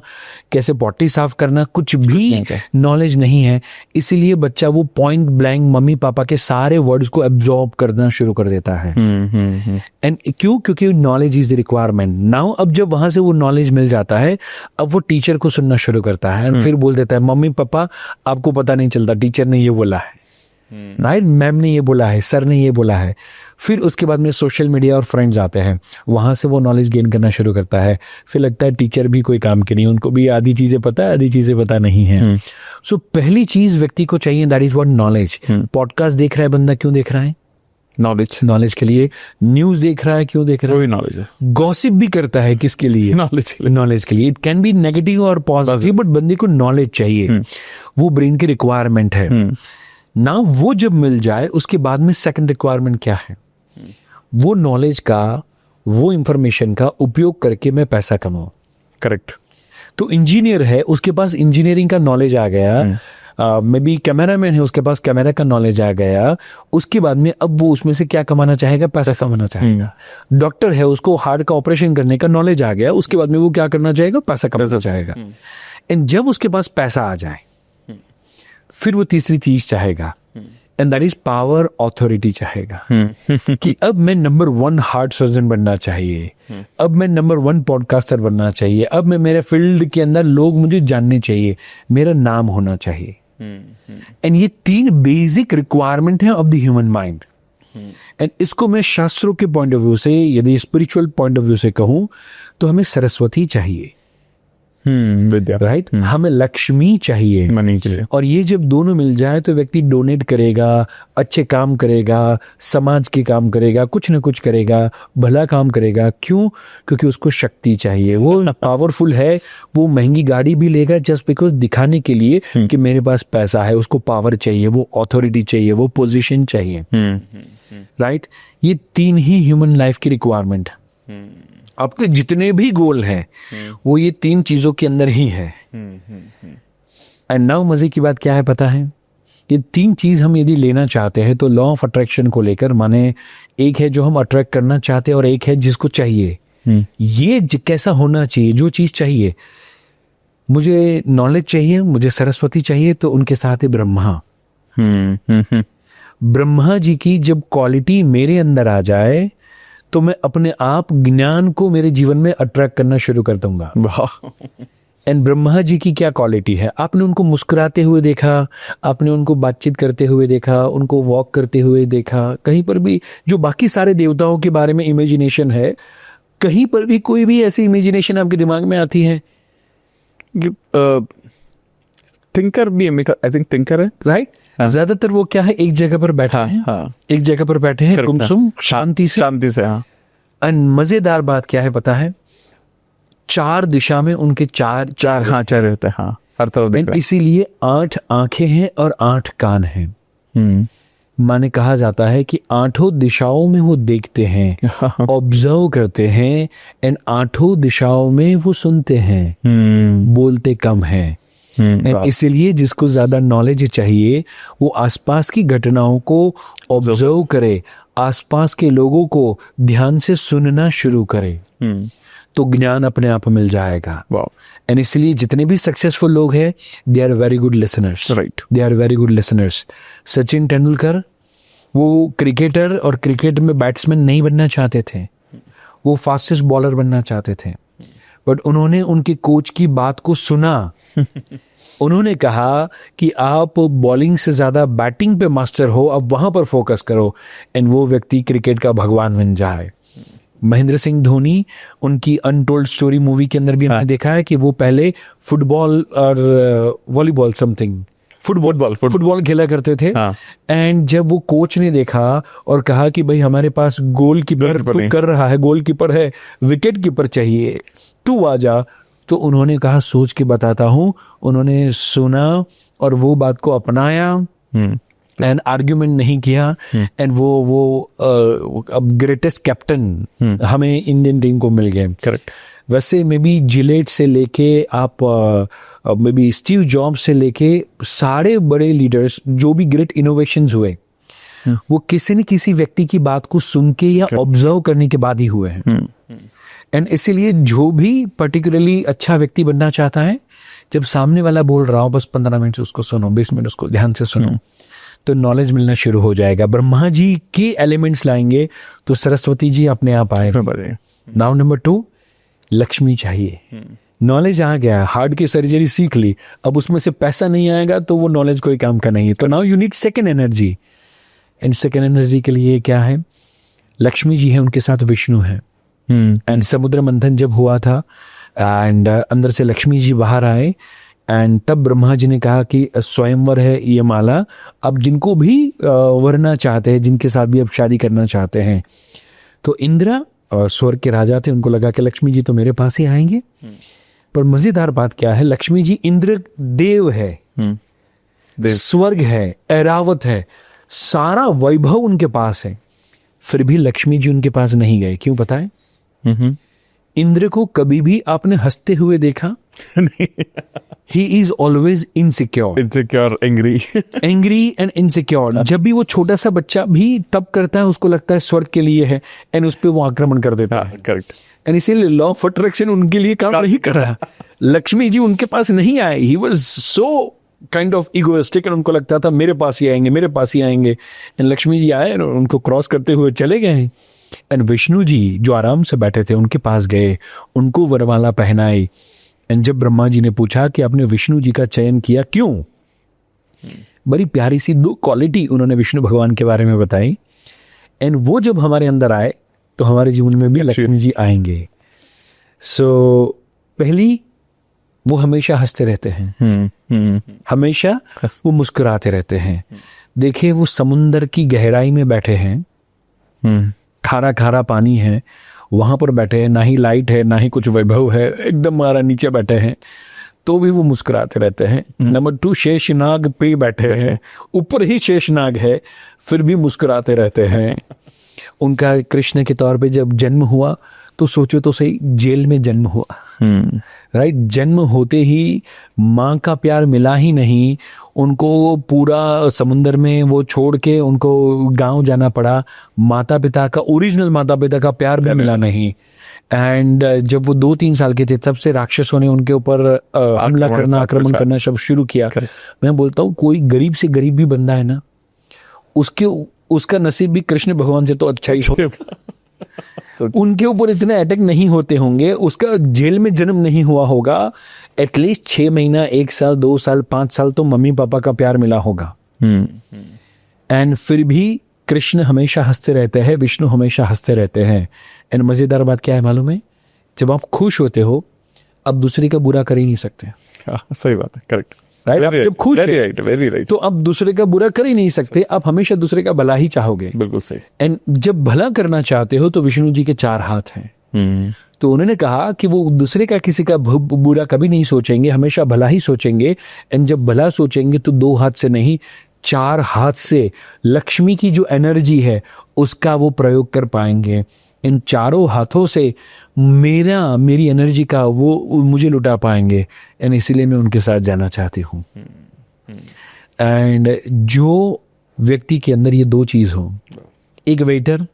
A: कैसे पॉटी साफ करना, कुछ भी नॉलेज नहीं है। इसीलिए बच्चा वो पॉइंट ब्लैंक मम्मी पापा के सारे वर्ड्स को एब्जॉर्ब करना शुरू कर देता है। एंड क्यों? क्योंकि knowledge is the requirement now. अब जब वहां से वो नॉलेज मिल जाता है, अब वो टीचर को सुनना शुरू करता है, फिर बोल देता है मम्मी पापा आपको पता नहीं चलता, टीचर ने ये बोला है, राइट, मैम ने ये बोला है, सर ने ये बोला है। फिर उसके बाद में सोशल मीडिया और फ्रेंड्स आते हैं, वहां से वो नॉलेज गेन करना शुरू करता है। फिर लगता है टीचर भी कोई काम के नहीं, उनको भी आधी चीजें पता है, आधी चीजें पता नहीं है। सो पहली चीज व्यक्ति को चाहिए, that is what knowledge. Podcast देख रहा है बंदा, क्यों देख रहा है? नॉलेज के लिए। न्यूज देख रहा है, क्यों देख रहा है?
B: नॉलेज है।
A: गॉसिप भी करता है, किसके लिए? नॉलेज के लिए। इट कैन बी नेगेटिव और पॉजिटिव, बट बंदे को नॉलेज चाहिए, वो ब्रेन की रिक्वायरमेंट है ना। वो जब मिल जाए उसके बाद में सेकंड रिक्वायरमेंट क्या है? वो नॉलेज का, वो इंफॉर्मेशन का उपयोग करके मैं पैसा कमाऊं।
B: करेक्ट।
A: तो इंजीनियर है, उसके पास इंजीनियरिंग का नॉलेज आ गया। मे बी कैमरामैन है, उसके पास कैमरा का नॉलेज आ गया। उसके बाद में अब वो उसमें से क्या कमाना चाहेगा? पैसा कमाना चाहेगा। डॉक्टर है, उसको हार्ट का ऑपरेशन करने का नॉलेज आ गया। उसके बाद में वो क्या करना चाहेगा? पैसा कमाना चाहेगा। एंड जब उसके पास पैसा आ जाए, फिर वो तीसरी चीज चाहेगा, and that is power, authority चाहेगा। कि अब मैं नंबर 1 हार्ट सर्जन बनना चाहिए, अब मैं नंबर 1 पॉडकास्टर बनना चाहिए, अब मैं मेरे फील्ड के अंदर लोग मुझे जानने चाहिए, मेरा नाम होना चाहिए। एंड ये 3 बेसिक रिक्वायरमेंट है of the human mind. And इसको मैं शास्त्रों के पॉइंट ऑफ व्यू से, यदि स्पिरिचुअल पॉइंट ऑफ व्यू से कहूं, तो हमें सरस्वती चाहिए,
B: विद्या,
A: राइट। हमें लक्ष्मी चाहिए,
B: मनी चाहिए।
A: और ये जब दोनों मिल जाए तो व्यक्ति डोनेट करेगा, अच्छे काम करेगा, समाज के काम करेगा, कुछ ना कुछ करेगा, भला काम करेगा। क्यों? क्योंकि उसको शक्ति चाहिए, वो पावरफुल है, वो महंगी गाड़ी भी लेगा जस्ट बिकॉज दिखाने के लिए कि मेरे पास पैसा है। उसको पावर चाहिए, वो अथॉरिटी चाहिए, वो पोजीशन चाहिए, राइट। ये 3 ही ह्यूमन लाइफ की रिक्वायरमेंट है। आपके जितने भी गोल हैं वो ये 3 चीजों के अंदर ही है। एंड नाउ मजे की बात क्या है पता है? ये 3 चीज हम यदि लेना चाहते हैं तो लॉ ऑफ अट्रैक्शन को लेकर, माने एक है जो हम अट्रैक्ट करना चाहते हैं और एक है जिसको चाहिए। ये कैसा होना चाहिए? जो चीज चाहिए, मुझे नॉलेज चाहिए, मुझे सरस्वती चाहिए, तो उनके साथ है ब्रह्मा। ब्रह्मा जी की जब क्वालिटी मेरे अंदर आ जाए तो मैं अपने आप ज्ञान को मेरे जीवन में अट्रैक्ट करना शुरू कर दूंगा। एंड ब्रह्मा जी की क्या क्वालिटी है? आपने उनको मुस्कुराते हुए देखा, आपने उनको बातचीत करते हुए देखा, उनको वॉक करते हुए देखा, कहीं पर भी जो बाकी सारे देवताओं के बारे में इमेजिनेशन है, कहीं पर भी कोई भी ऐसी इमेजिनेशन आपके दिमाग में आती है?
B: थिंकर भी, आई थिंक थिंकर है,
A: राइट। ज्यादातर वो क्या है, एक जगह पर बैठा है, एक जगह पर बैठे हैं, गुमसुम शांति से।
B: हाँ।
A: एंड मजेदार बात क्या है पता है? 4 दिशा में उनके चार
B: रहते हैं, हाँ, हर तरफ दिख रहा है।
A: इसीलिए 8 आंखें हैं और 8 कान हैं। माने कहा जाता है कि 8 दिशाओं में वो देखते हैं, ऑब्जर्व करते हैं, एंड 8 दिशाओं में वो सुनते हैं, बोलते कम हैं। इसीलिए जिसको ज्यादा नॉलेज चाहिए वो आसपास की घटनाओं को ऑब्जर्व करे, आसपास के लोगों को ध्यान से सुनना शुरू करे, तो ज्ञान अपने आप मिल जाएगा। एंड इसलिए जितने भी सक्सेसफुल लोग हैं, they are very good listeners,
B: right.
A: They are very good listeners. Sachin Tendulkar वो क्रिकेटर और क्रिकेट में बैट्समैन नहीं बनना चाहते थे, वो फास्टेस्ट बॉलर बनना चाहते थे। बट उन्होंने उनके कोच की बात को सुना। उन्होंने कहा कि आप बॉलिंग से ज़्यादा बैटिंग पे मास्टर हो, अब वहाँ पर फोकस करो, एंड वो व्यक्ति क्रिकेट का भगवान बन जाए। महेंद्र सिंह धोनी, उनकी अनटोल्ड स्टोरी मूवी के अंदर भी हमने देखा है कि वो पहले फुटबॉल और वॉलीबॉल समथिंग फुटबॉल खेला करते थे। एंड जब वो कोच ने देखा और कहा कि भाई हमारे पास गोलकीपर तू कर रहा है, गोलकीपर है, विकेट कीपर चाहिए, तू आ जा, तो उन्होंने कहा सोच के बताता हूँ। उन्होंने सुना और वो बात को अपनाया एंड आर्ग्यूमेंट नहीं किया, एंड वो अब ग्रेटेस्ट कैप्टन हमें इंडियन टीम को मिल गए।
B: करेक्ट।
A: वैसे मे बी जिलेट से लेके आप मे बी स्टीव जॉब्स से लेके सारे बड़े लीडर्स जो भी ग्रेट इनोवेशंस हुए, वो किसी न किसी व्यक्ति की बात को सुन के या ऑब्जर्व करने के बाद ही हुए हैं। एंड इसीलिए जो भी पर्टिकुलरली अच्छा व्यक्ति बनना चाहता है, जब सामने वाला बोल रहा हो बस 15 मिनट उसको सुनो, 20 मिनट उसको ध्यान से सुनो, तो नॉलेज मिलना शुरू हो जाएगा। ब्रह्मा जी के एलिमेंट्स लाएंगे तो सरस्वती जी अपने आप आए। नाउ नंबर 2, लक्ष्मी चाहिए। नॉलेज आ गया, हार्ट की सर्जरी सीख ली, अब उसमें से पैसा नहीं आएगा तो वो नॉलेज कोई काम का नहीं है। तो now you need second energy, and second energy के लिए क्या है? लक्ष्मी जी है, उनके साथ विष्णु है। एंड समुद्र मंथन जब हुआ था एंड अंदर से लक्ष्मी जी बाहर आए, एंड तब ब्रह्मा जी ने कहा कि स्वयंवर है ये माला, अब जिनको भी वरना चाहते हैं, जिनके साथ भी अब शादी करना चाहते हैं। तो इंद्र और स्वर्ग के राजा थे, उनको लगा कि लक्ष्मी जी तो मेरे पास ही आएंगे। पर मजेदार बात क्या है, लक्ष्मी जी इंद्र देव है, स्वर्ग है, ऐरावत है, सारा वैभव उनके पास है, फिर भी लक्ष्मी जी उनके पास नहीं गए। क्यों पता है? इंद्र को कभी भी आपने हंसते हुए देखा? He is always insecure, angry and insecure। जब भी वो छोटा सा बच्चा भी तब करता है, उसको लगता है स्वर्ग के लिए है, एंड उस पे वो आक्रमण कर देता है।
B: करेक्ट।
A: एंड इसीलिए लॉ ऑफ अट्रैक्शन उनके लिए काम नहीं कर रहा। लक्ष्मी जी उनके पास नहीं आए, he was so kind of egoistic, उनको लगता था मेरे पास ही आएंगे, मेरे पास ही आएंगे। एंड लक्ष्मी जी आए और उनको क्रॉस करते हुए चले गए। एंड विष्णु जी जो आराम से बैठे थे उनके पास गए, उनको वरमाला पहनाई। एंड जब ब्रह्मा जी ने पूछा कि आपने विष्णु जी का चयन किया क्यों, बड़ी प्यारी सी 2 क्वालिटी उन्होंने विष्णु भगवान के बारे में बताई। एंड वो जब हमारे अंदर आए तो हमारे जीवन में भी लक्ष्मी जी आएंगे। सो पहली, वो हमेशा हंसते रहते हैं, हमेशा वो मुस्कुराते रहते हैं। देखिए वो समुंदर की गहराई में बैठे हैं, खारा खारा पानी है, वहां पर बैठे हैं, ना ही लाइट है ना ही कुछ वैभव है, एकदम मारा नीचे बैठे हैं, तो भी वो मुस्कुराते रहते हैं। नंबर 2, शेषनाग पे बैठे हैं, ऊपर ही शेषनाग है, फिर भी मुस्कुराते रहते हैं। उनका कृष्ण के तौर पे जब जन्म हुआ तो सोचो तो सही, जेल में जन्म हुआ, राइट। जन्म होते ही माँ का प्यार मिला ही नहीं, उनको पूरा समुंदर में वो छोड़ के उनको गांव जाना पड़ा। माता पिता का, ओरिजिनल माता पिता का प्यार भी मिला नहीं। एंड जब वो 2-3 साल के थे तब से राक्षसों ने उनके ऊपर हमला करना, आक्रमण करना सब शुरू किया। मैं बोलता हूँ कोई गरीब से गरीब भी बंदा है ना, उसका नसीब भी कृष्ण भगवान से तो अच्छा ही होगा। तो उनके ऊपर इतने अटैक नहीं होते होंगे, उसका जेल में जन्म नहीं हुआ होगा, एटलीस्ट 6 महीना, 1 साल, 2 साल, 5 साल तो मम्मी पापा का प्यार मिला होगा। एंड फिर भी कृष्ण हमेशा हंसते रहते हैं, विष्णु हमेशा हंसते रहते हैं। एंड मजेदार बात क्या है मालूम है? जब आप खुश होते हो अब दूसरे का बुरा कर ही नहीं सकते।
B: सही बात है, करेक्ट,
A: राइट। जब खुश
B: वेरी राइट,
A: तो अब दूसरे का बुरा कर ही नहीं सकते, आप हमेशा दूसरे का भला ही चाहोगे।
B: बिल्कुल सही।
A: एंड जब भला करना चाहते हो तो विष्णु जी के 4 हाथ हैं। तो उन्होंने कहा कि वो दूसरे का किसी का बुरा कभी नहीं सोचेंगे, हमेशा भला ही सोचेंगे। एंड जब भला सोचेंगे तो 2 हाथ से नहीं, 4 हाथ से लक्ष्मी की जो एनर्जी है उसका वो प्रयोग कर पाएंगे। इन 4 हाथों से मेरी एनर्जी का वो मुझे लुटा पाएंगे। एंड इसीलिए मैं उनके साथ जाना चाहती हूँ। एंड जो व्यक्ति के अंदर ये 2 चीज़ हो, एक वेटर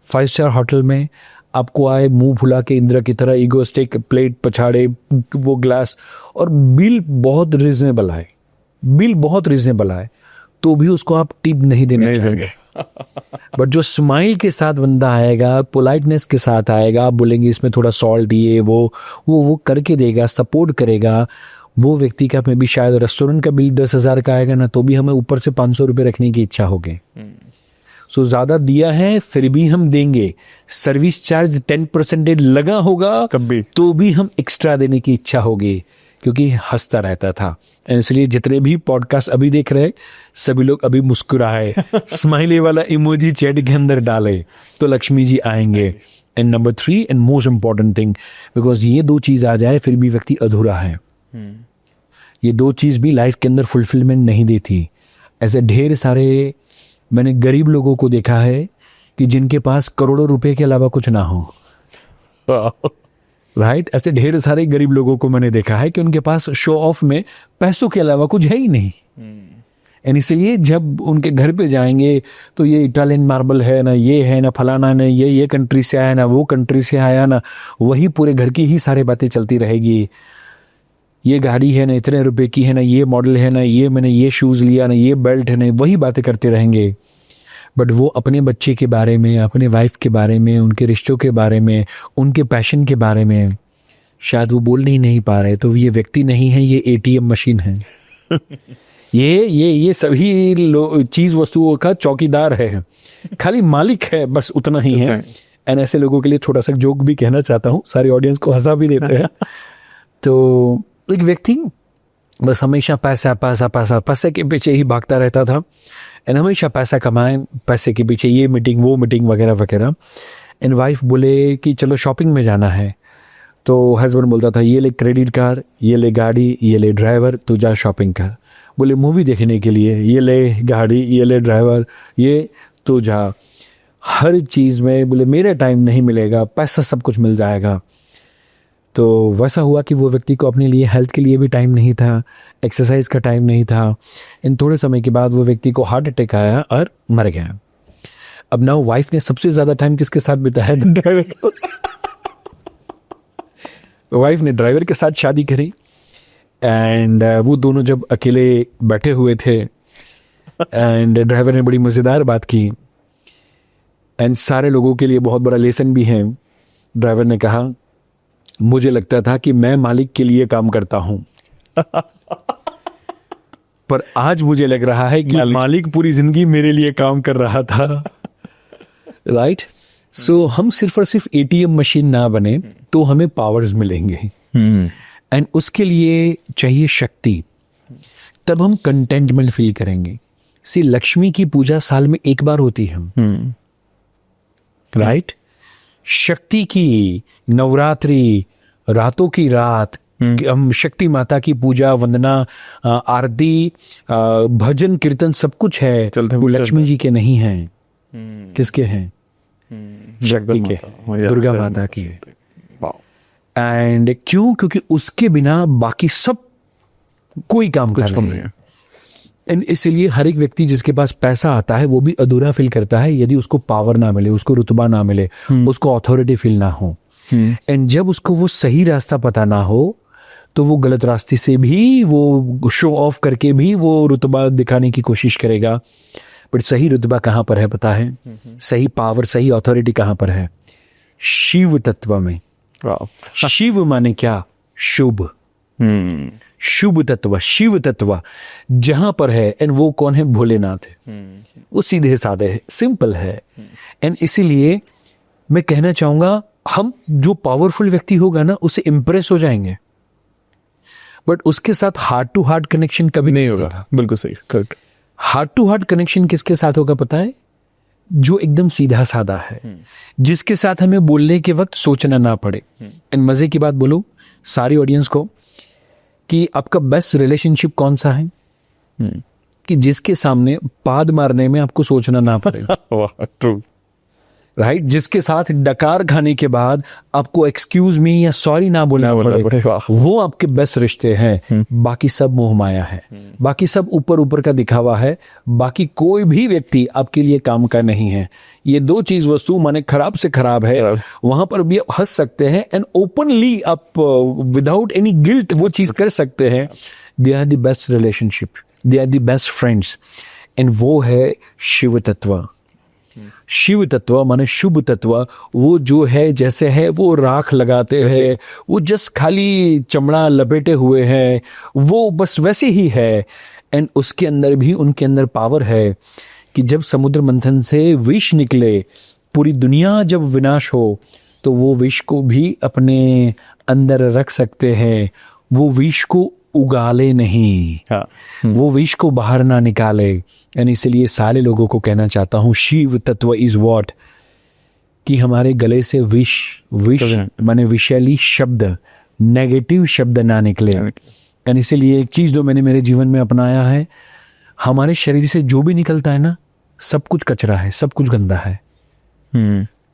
A: 5 स्टार होटल में आपको आए मुंह फुला के इंद्र की तरह, ईगोस्टिक, प्लेट पछाड़े वो ग्लास, और बिल बहुत रिजनेबल आए, तो भी उसको आप टिप नहीं देना चाहेंगे। बट जो स्माइल के साथ बंदा आएगा, पोलाइटनेस के साथ आएगा, आप बोलेंगे इसमें थोड़ा सॉल्ट ये वो करके देगा, सपोर्ट करेगा, वो व्यक्ति का में भी शायद रेस्टोरेंट का बिल 10,000 का आएगा ना, तो भी हमें ऊपर से 500 रुपये रखने की इच्छा होगी। सो ज़्यादा दिया है फिर भी हम देंगे, सर्विस चार्ज 10% लगा होगा
B: कभी
A: तो भी हम एक्स्ट्रा देने की इच्छा होगी, क्योंकि हंसता रहता था। इसलिए जितने भी पॉडकास्ट अभी देख रहे हैं सभी लोग अभी मुस्कुराए, स्माइली वाला इमोजी चैट के अंदर डाले तो लक्ष्मी जी आएंगे। And number 3 and most important thing, because ये 2 चीज़ आ जाए फिर भी व्यक्ति अधूरा है। ये 2 चीज़ भी लाइफ के अंदर फुलफिलमेंट नहीं देती। ऐसे ढेर सारे मैंने गरीब लोगों को देखा है कि जिनके पास करोड़ों रुपए के अलावा कुछ ना हो, राइट। ऐसे ढेर सारे गरीब लोगों को मैंने देखा है कि उनके पास शो ऑफ में पैसों के अलावा कुछ है ही नहीं। एंड इसलिए जब उनके घर पे जाएंगे तो ये इटालियन मार्बल है ना, ये है ना, फलाना ना, ये कंट्री से आया ना, वो कंट्री से आया ना, वही पूरे घर की ही सारी बातें चलती रहेगी। ये गाड़ी है ना, इतने रुपए की है ना, ये मॉडल है ना, ये मैंने ये शूज़ लिया ना, ये बेल्ट है ना, वही बातें करते रहेंगे। बट वो अपने बच्चे के बारे में, अपने वाइफ के बारे में, उनके रिश्तों के बारे में, उनके पैशन के बारे में शायद वो बोल नहीं पा रहे। तो ये व्यक्ति नहीं है, ये ATM मशीन है। ये सभी चीज़ वस्तुओं का चौकीदार है, खाली मालिक है, बस उतना ही है। एंड ऐसे लोगों के लिए थोड़ा सा जोक भी कहना चाहता हूँ, सारी ऑडियंस को हंसा भी देते हैं। तो एक व्यक्ति बस हमेशा पैसा पैसा पैसा पैसे के पीछे ही भागता रहता था। एंड हमेशा पैसा कमाए, पैसे के पीछे ये मीटिंग वो मीटिंग वगैरह वगैरह। एंड वाइफ बोले कि चलो शॉपिंग में जाना है, तो हस्बैंड बोलता था ये ले क्रेडिट कार्ड, ये ले गाड़ी, ये ले ड्राइवर, तू जा शॉपिंग कर। बोले मूवी देखने के लिए ये ले गाड़ी, ये ले ड्राइवर, ये तू जा। हर चीज़ में बोले मेरे टाइम नहीं मिलेगा, पैसा सब कुछ मिल जाएगा। तो वैसा हुआ कि वो व्यक्ति को अपने लिए हेल्थ के लिए भी टाइम नहीं था, एक्सरसाइज का टाइम नहीं था। इन थोड़े समय के बाद वो व्यक्ति को हार्ट अटैक आया और मर गया। अब ना वाइफ ने सबसे ज़्यादा टाइम किसके साथ बिताया? ड्राइवर को। वाइफ ने ड्राइवर के साथ शादी करी। एंड वो दोनों जब अकेले बैठे हुए थे एंड ड्राइवर ने बड़ी मज़ेदार बात की एंड सारे लोगों के लिए बहुत बड़ा लेसन भी है। ड्राइवर ने कहा मुझे लगता था कि मैं मालिक के लिए काम करता हूं पर आज मुझे लग रहा है कि मालिक पूरी जिंदगी मेरे लिए काम कर रहा था। राइट। सो हम सिर्फ और सिर्फ ATM मशीन ना बने तो हमें पावर्स मिलेंगे। एंड उसके लिए चाहिए शक्ति, तब हम कंटेंटमेंट फील करेंगे। सी लक्ष्मी की पूजा साल में एक बार होती है। राइट। शक्ति की नवरात्रि, रातों की रात, हम शक्ति माता की पूजा, वंदना, आरती, भजन कीर्तन सब कुछ है, वो लक्ष्मी जी के नहीं है। किसके हैं? शक्ति के, दुर्गा माता की। एंड क्यों? क्योंकि उसके बिना बाकी सब कोई काम कर रहे हैं। एंड इसलिए हर एक व्यक्ति जिसके पास पैसा आता है वो भी अधूरा फील करता है यदि उसको पावर ना मिले, उसको रुतबा ना मिले, उसको अथॉरिटी फील ना हो। एंड जब उसको वो सही रास्ता पता ना हो तो वो गलत रास्ते से भी, वो शो ऑफ करके भी वो रुतबा दिखाने की कोशिश करेगा। बट सही रुतबा कहाँ पर है पता है? सही पावर, सही अथॉरिटी कहाँ पर है? शिव तत्व में। शिव माने क्या? शुभ। शुभ तत्व, शिव तत्व जहां पर है। एंड वो कौन है? भोलेनाथ है। वो सीधे साधे है, सिंपल है। एंड इसीलिए मैं कहना चाहूंगा हम जो पावरफुल व्यक्ति होगा ना उससे इंप्रेस हो जाएंगे, बट उसके साथ हार्ट टू हार्ट कनेक्शन कभी नहीं होगा।
B: बिल्कुल सही, correct.
A: Heart to heart connection किसके साथ होगा पता है? जो एकदम सीधा साधा है, जिसके साथ हमें बोलने के वक्त सोचना ना पड़े। एंड मजे की बात बोलूं सारी ऑडियंस को कि आपका बेस्ट रिलेशनशिप कौन सा है? कि जिसके सामने पाद मारने में आपको सोचना ना पड़े।
B: ट्रू।
A: राइट। जिसके साथ डकार खाने के बाद आपको एक्सक्यूज मी या सॉरी ना बोलना पड़े, वो आपके बेस्ट रिश्ते हैं। बाकी सब मोह माया है, बाकी सब ऊपर ऊपर का दिखावा है, बाकी कोई भी व्यक्ति आपके लिए काम का नहीं है। ये 2 चीज वस्तु माने खराब से खराब है, वहां पर भी आप हंस सकते हैं एंड ओपनली आप विदाउट एनी गिल्ट वो चीज कर सकते हैं। They are the best relationship, they are the best friends. And वो है शिव तत्व। शिव तत्व माने शुभ तत्व, वो जो है जैसे है वो राख लगाते हैं, वो जस्ट खाली चमड़ा लपेटे हुए हैं, वो बस वैसे ही है। एंड उसके अंदर भी उनके अंदर पावर है कि जब समुद्र मंथन से विष निकले, पूरी दुनिया जब विनाश हो तो वो विष को भी अपने अंदर रख सकते हैं, वो विष को उगाले नहीं,
B: हाँ।
A: वो विष को बाहर ना निकाले। यानी इसलिए सारे लोगों को कहना चाहता हूँ शिव तत्व इज व्हाट, कि हमारे गले से विष माने विषैली शब्द, नेगेटिव शब्द ना निकले। यानी इसीलिए एक चीज जो मैंने मेरे जीवन में अपनाया है, हमारे शरीर से जो भी निकलता है ना, सब कुछ कचरा है, सब कुछ गंदा है।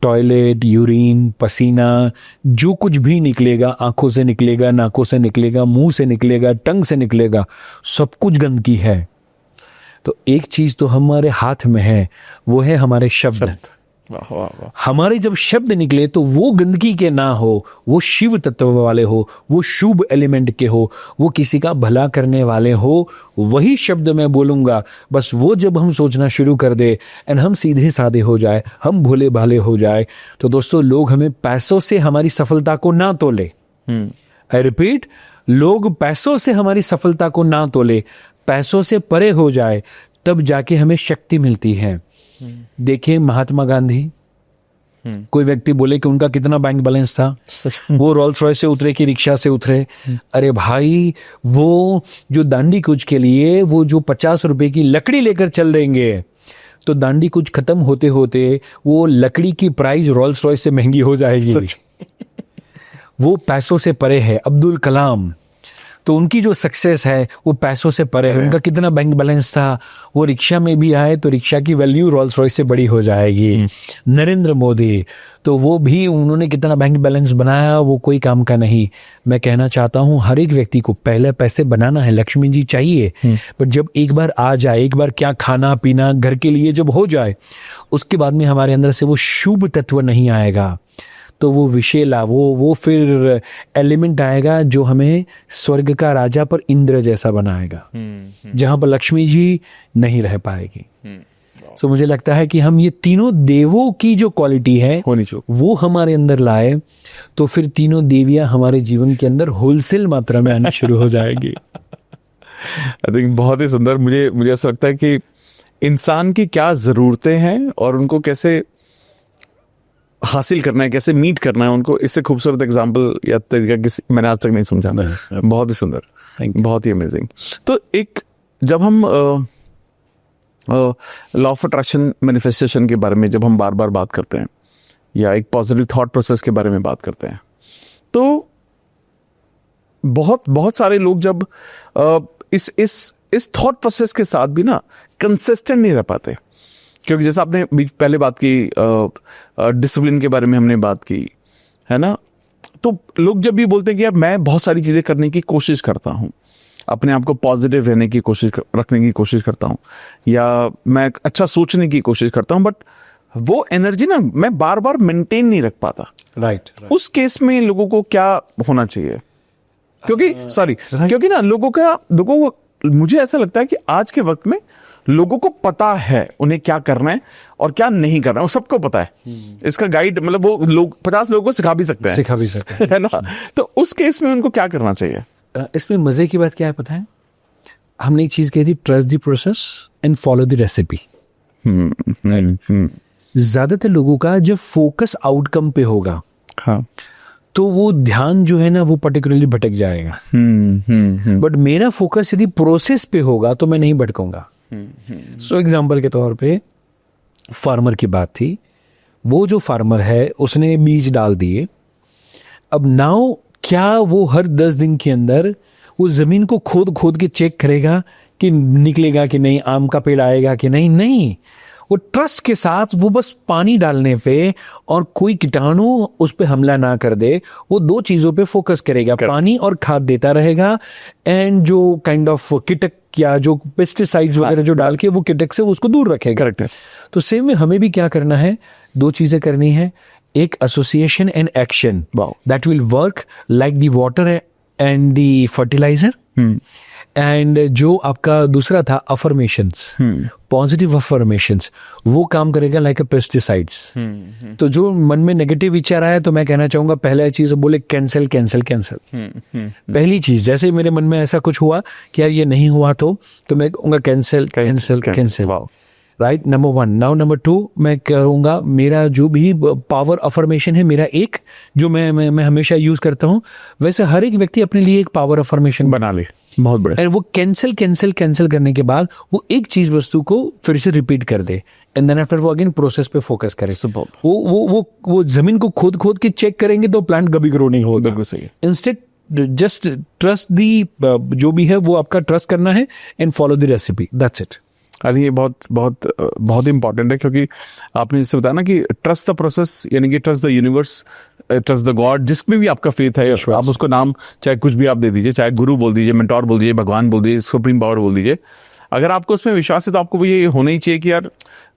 A: टॉयलेट, यूरिन, पसीना, जो कुछ भी निकलेगा, आंखों से निकलेगा, नाकों से निकलेगा, मुंह से निकलेगा, टंग से निकलेगा, सब कुछ गंदगी है। तो एक चीज तो हमारे हाथ में है, वो है हमारे शब्द।
B: वाह वाह वाह।
A: हमारे जब शब्द निकले तो वो गंदगी के ना हो, वो शिव तत्व वाले हो, वो शुभ एलिमेंट के हो, वो किसी का भला करने वाले हो, वही शब्द मैं बोलूंगा। बस वो जब हम सोचना शुरू कर दे एंड हम सीधे साधे हो जाए, हम भोले भाले हो जाए, तो दोस्तों लोग हमें पैसों से हमारी सफलता को ना तोले। आई रिपीट, लोग पैसों से हमारी सफलता को ना तोले, पैसों से परे हो जाए, तब जाके हमें शक्ति मिलती है। देखिए महात्मा गांधी, कोई व्यक्ति बोले कि उनका कितना बैंक बैलेंस था, वो रोल्स रॉयस से उतरे कि रिक्शा से उतरे। अरे भाई, वो जो दांडी कूच के लिए वो जो 50 रुपए की लकड़ी लेकर चल देंगे, तो दांडी कूच खत्म होते होते वो लकड़ी की प्राइस रोल्स रॉयस से महंगी हो जाएगी। वो पैसों से परे है। अब्दुल कलाम, तो उनकी जो सक्सेस है वो पैसों से परे है। उनका कितना बैंक बैलेंस था, वो रिक्शा में भी आए तो रिक्शा की वैल्यू रोल्स रॉयस से बड़ी हो जाएगी। नरेंद्र मोदी, तो वो भी उन्होंने कितना बैंक बैलेंस बनाया, वो कोई काम का नहीं। मैं कहना चाहता हूँ हर एक व्यक्ति को पहले पैसे बनाना है, लक्ष्मी जी चाहिए, पर जब एक बार आ जाए, एक बार क्या खाना पीना घर के लिए जब हो जाए, उसके बाद में हमारे अंदर से वो शुभ तत्व नहीं आएगा, तो वो विशेला, वो फिर एलिमेंट आएगा जो हमें स्वर्ग का राजा पर इंद्र जैसा बनाएगा, जहां पर लक्ष्मी जी नहीं रह पाएगी। सो मुझे लगता है कि हम ये तीनों देवों की जो क्वालिटी है
B: होनी चाहिए,
A: वो हमारे अंदर लाए, तो फिर तीनों देवियां हमारे जीवन के अंदर होलसेल मात्रा में आनी शुरू हो जाएगी।
B: आई थिंक बहुत ही सुंदर। मुझे ऐसा लगता है कि इंसान की क्या जरूरतें हैं और उनको कैसे हासिल करना है, कैसे मीट करना है उनको, इससे खूबसूरत एग्जाम्पल या तरीका किसी मैंने आज तक नहीं समझा। बहुत ही सुंदर, बहुत ही अमेजिंग। तो एक जब हम लॉ ऑफ अट्रैक्शन मैनिफेस्टेशन के बारे में जब हम बार बार बात करते हैं, या एक पॉजिटिव थॉट प्रोसेस के बारे में बात करते हैं, तो बहुत सारे लोग जब इस थॉट प्रोसेस के साथ भी ना कंसिस्टेंट नहीं रह पाते, क्योंकि जैसा आपने पहले बात की, डिसिप्लिन के बारे में हमने बात की, है ना। तो लोग जब भी बोलते हैं कि यार मैं बहुत सारी चीज़ें करने की कोशिश करता हूँ, अपने आप को पॉजिटिव रहने की कोशिश रखने की कोशिश करता हूँ, या मैं अच्छा सोचने की कोशिश करता हूँ, बट वो एनर्जी ना मैं बार बार मेंटेन नहीं रख पाता।
A: राइट।
B: उस केस में लोगों को क्या होना चाहिए? क्योंकि ना लोगों को मुझे ऐसा लगता है कि आज के वक्त में लोगों को पता है उन्हें क्या करना है और क्या नहीं करना है, वो सबको पता है। इसका गाइड मतलब वो लोग 50 लोगों को सिखा भी सकते हैं है ना। तो उस केस में उनको क्या करना चाहिए?
A: इसमें मजे की बात क्या है पता है, हमने एक चीज कही थी, trust the process and follow the recipe. ज्यादातर लोगों का जब फोकस आउटकम पे होगा,
B: हाँ,
A: तो वो ध्यान जो है ना वो पर्टिकुलरली भटक जाएगा। बट मेरा फोकस यदि प्रोसेस पे होगा तो मैं नहीं भटकूंगा। सो एग्जाम्पल के तौर पे फार्मर की बात थी, वो जो फार्मर है उसने बीज डाल दिए, अब नाउ क्या वो हर 10 दिन के अंदर वो जमीन को खोद के चेक करेगा कि निकलेगा कि नहीं, आम का पेड़ आएगा कि नहीं, वो ट्रस्ट के साथ वो बस पानी डालने पे और कोई कीटाणु उस पे हमला ना कर दे, वो 2 चीजों पे फोकस करेगा, पानी और खाद देता रहेगा, एंड जो काइंड ऑफ कीटक या जो पेस्टिसाइड्स वगैरह जो डाल के वो कीटक से उसको दूर रखेगा।
B: करेक्ट है।
A: तो सेम में हमें भी क्या करना है, 2 चीजें करनी है, एक association and action that will work like the water and the fertiliser, and जो आपका दूसरा था अफर्मेशंस, पॉजिटिव अफर्मेशंस, वो काम करेगा लाइक अ पेस्टिसाइड्स। तो जो मन में नेगेटिव विचार आया तो मैं कहना चाहूंगा पहला चीज बोले कैंसिल कैंसिल कैंसिल। पहली चीज, जैसे मेरे मन में ऐसा कुछ हुआ कि यार ये नहीं हुआ तो मैं कहूंगा cancel cancel cancel, right, number 1। Now number 2 मैं कहूँगा मेरा जो भी पावर अफर्मेशन है, मेरा एक जो मैं हमेशा यूज करता हूँ, वैसे हर एक व्यक्ति अपने लिए एक पावर अफर्मेशन
B: बना ले, बहुत बड़ा।
A: और वो कैंसिल कैंसिल कैंसिल करने के बाद वो एक चीज वस्तु को फिर से रिपीट कर दे एंड देन आफ्टर वो अगेन प्रोसेस पे फोकस करे। वो जमीन को खोद खोद के चेक करेंगे तो प्लांट कभी ग्रो नहीं होगा।
B: बिल्कुल सही है।
A: इंस्टेड जस्ट ट्रस्ट दी, जो भी है वो आपका ट्रस्ट करना है and follow the recipe, that's it.
B: I think ये बहुत बहुत बहुत इंपॉर्टेंट है, क्योंकि आपने जैसे बताया ना कि ट्रस्ट द प्रोसेस, यानी कि trust the universe, trust the God, जिसमें भी आपका फेथ है, आप उसको नाम चाहे कुछ भी आप दे दीजिए, चाहे गुरु बोल दीजिए, मेंटोर बोल दीजिए, भगवान बोल दीजिए, सुप्रीम पावर बोल दीजिए। अगर आपको उसमें विश्वास है तो आपको ये होना ही चाहिए कि यार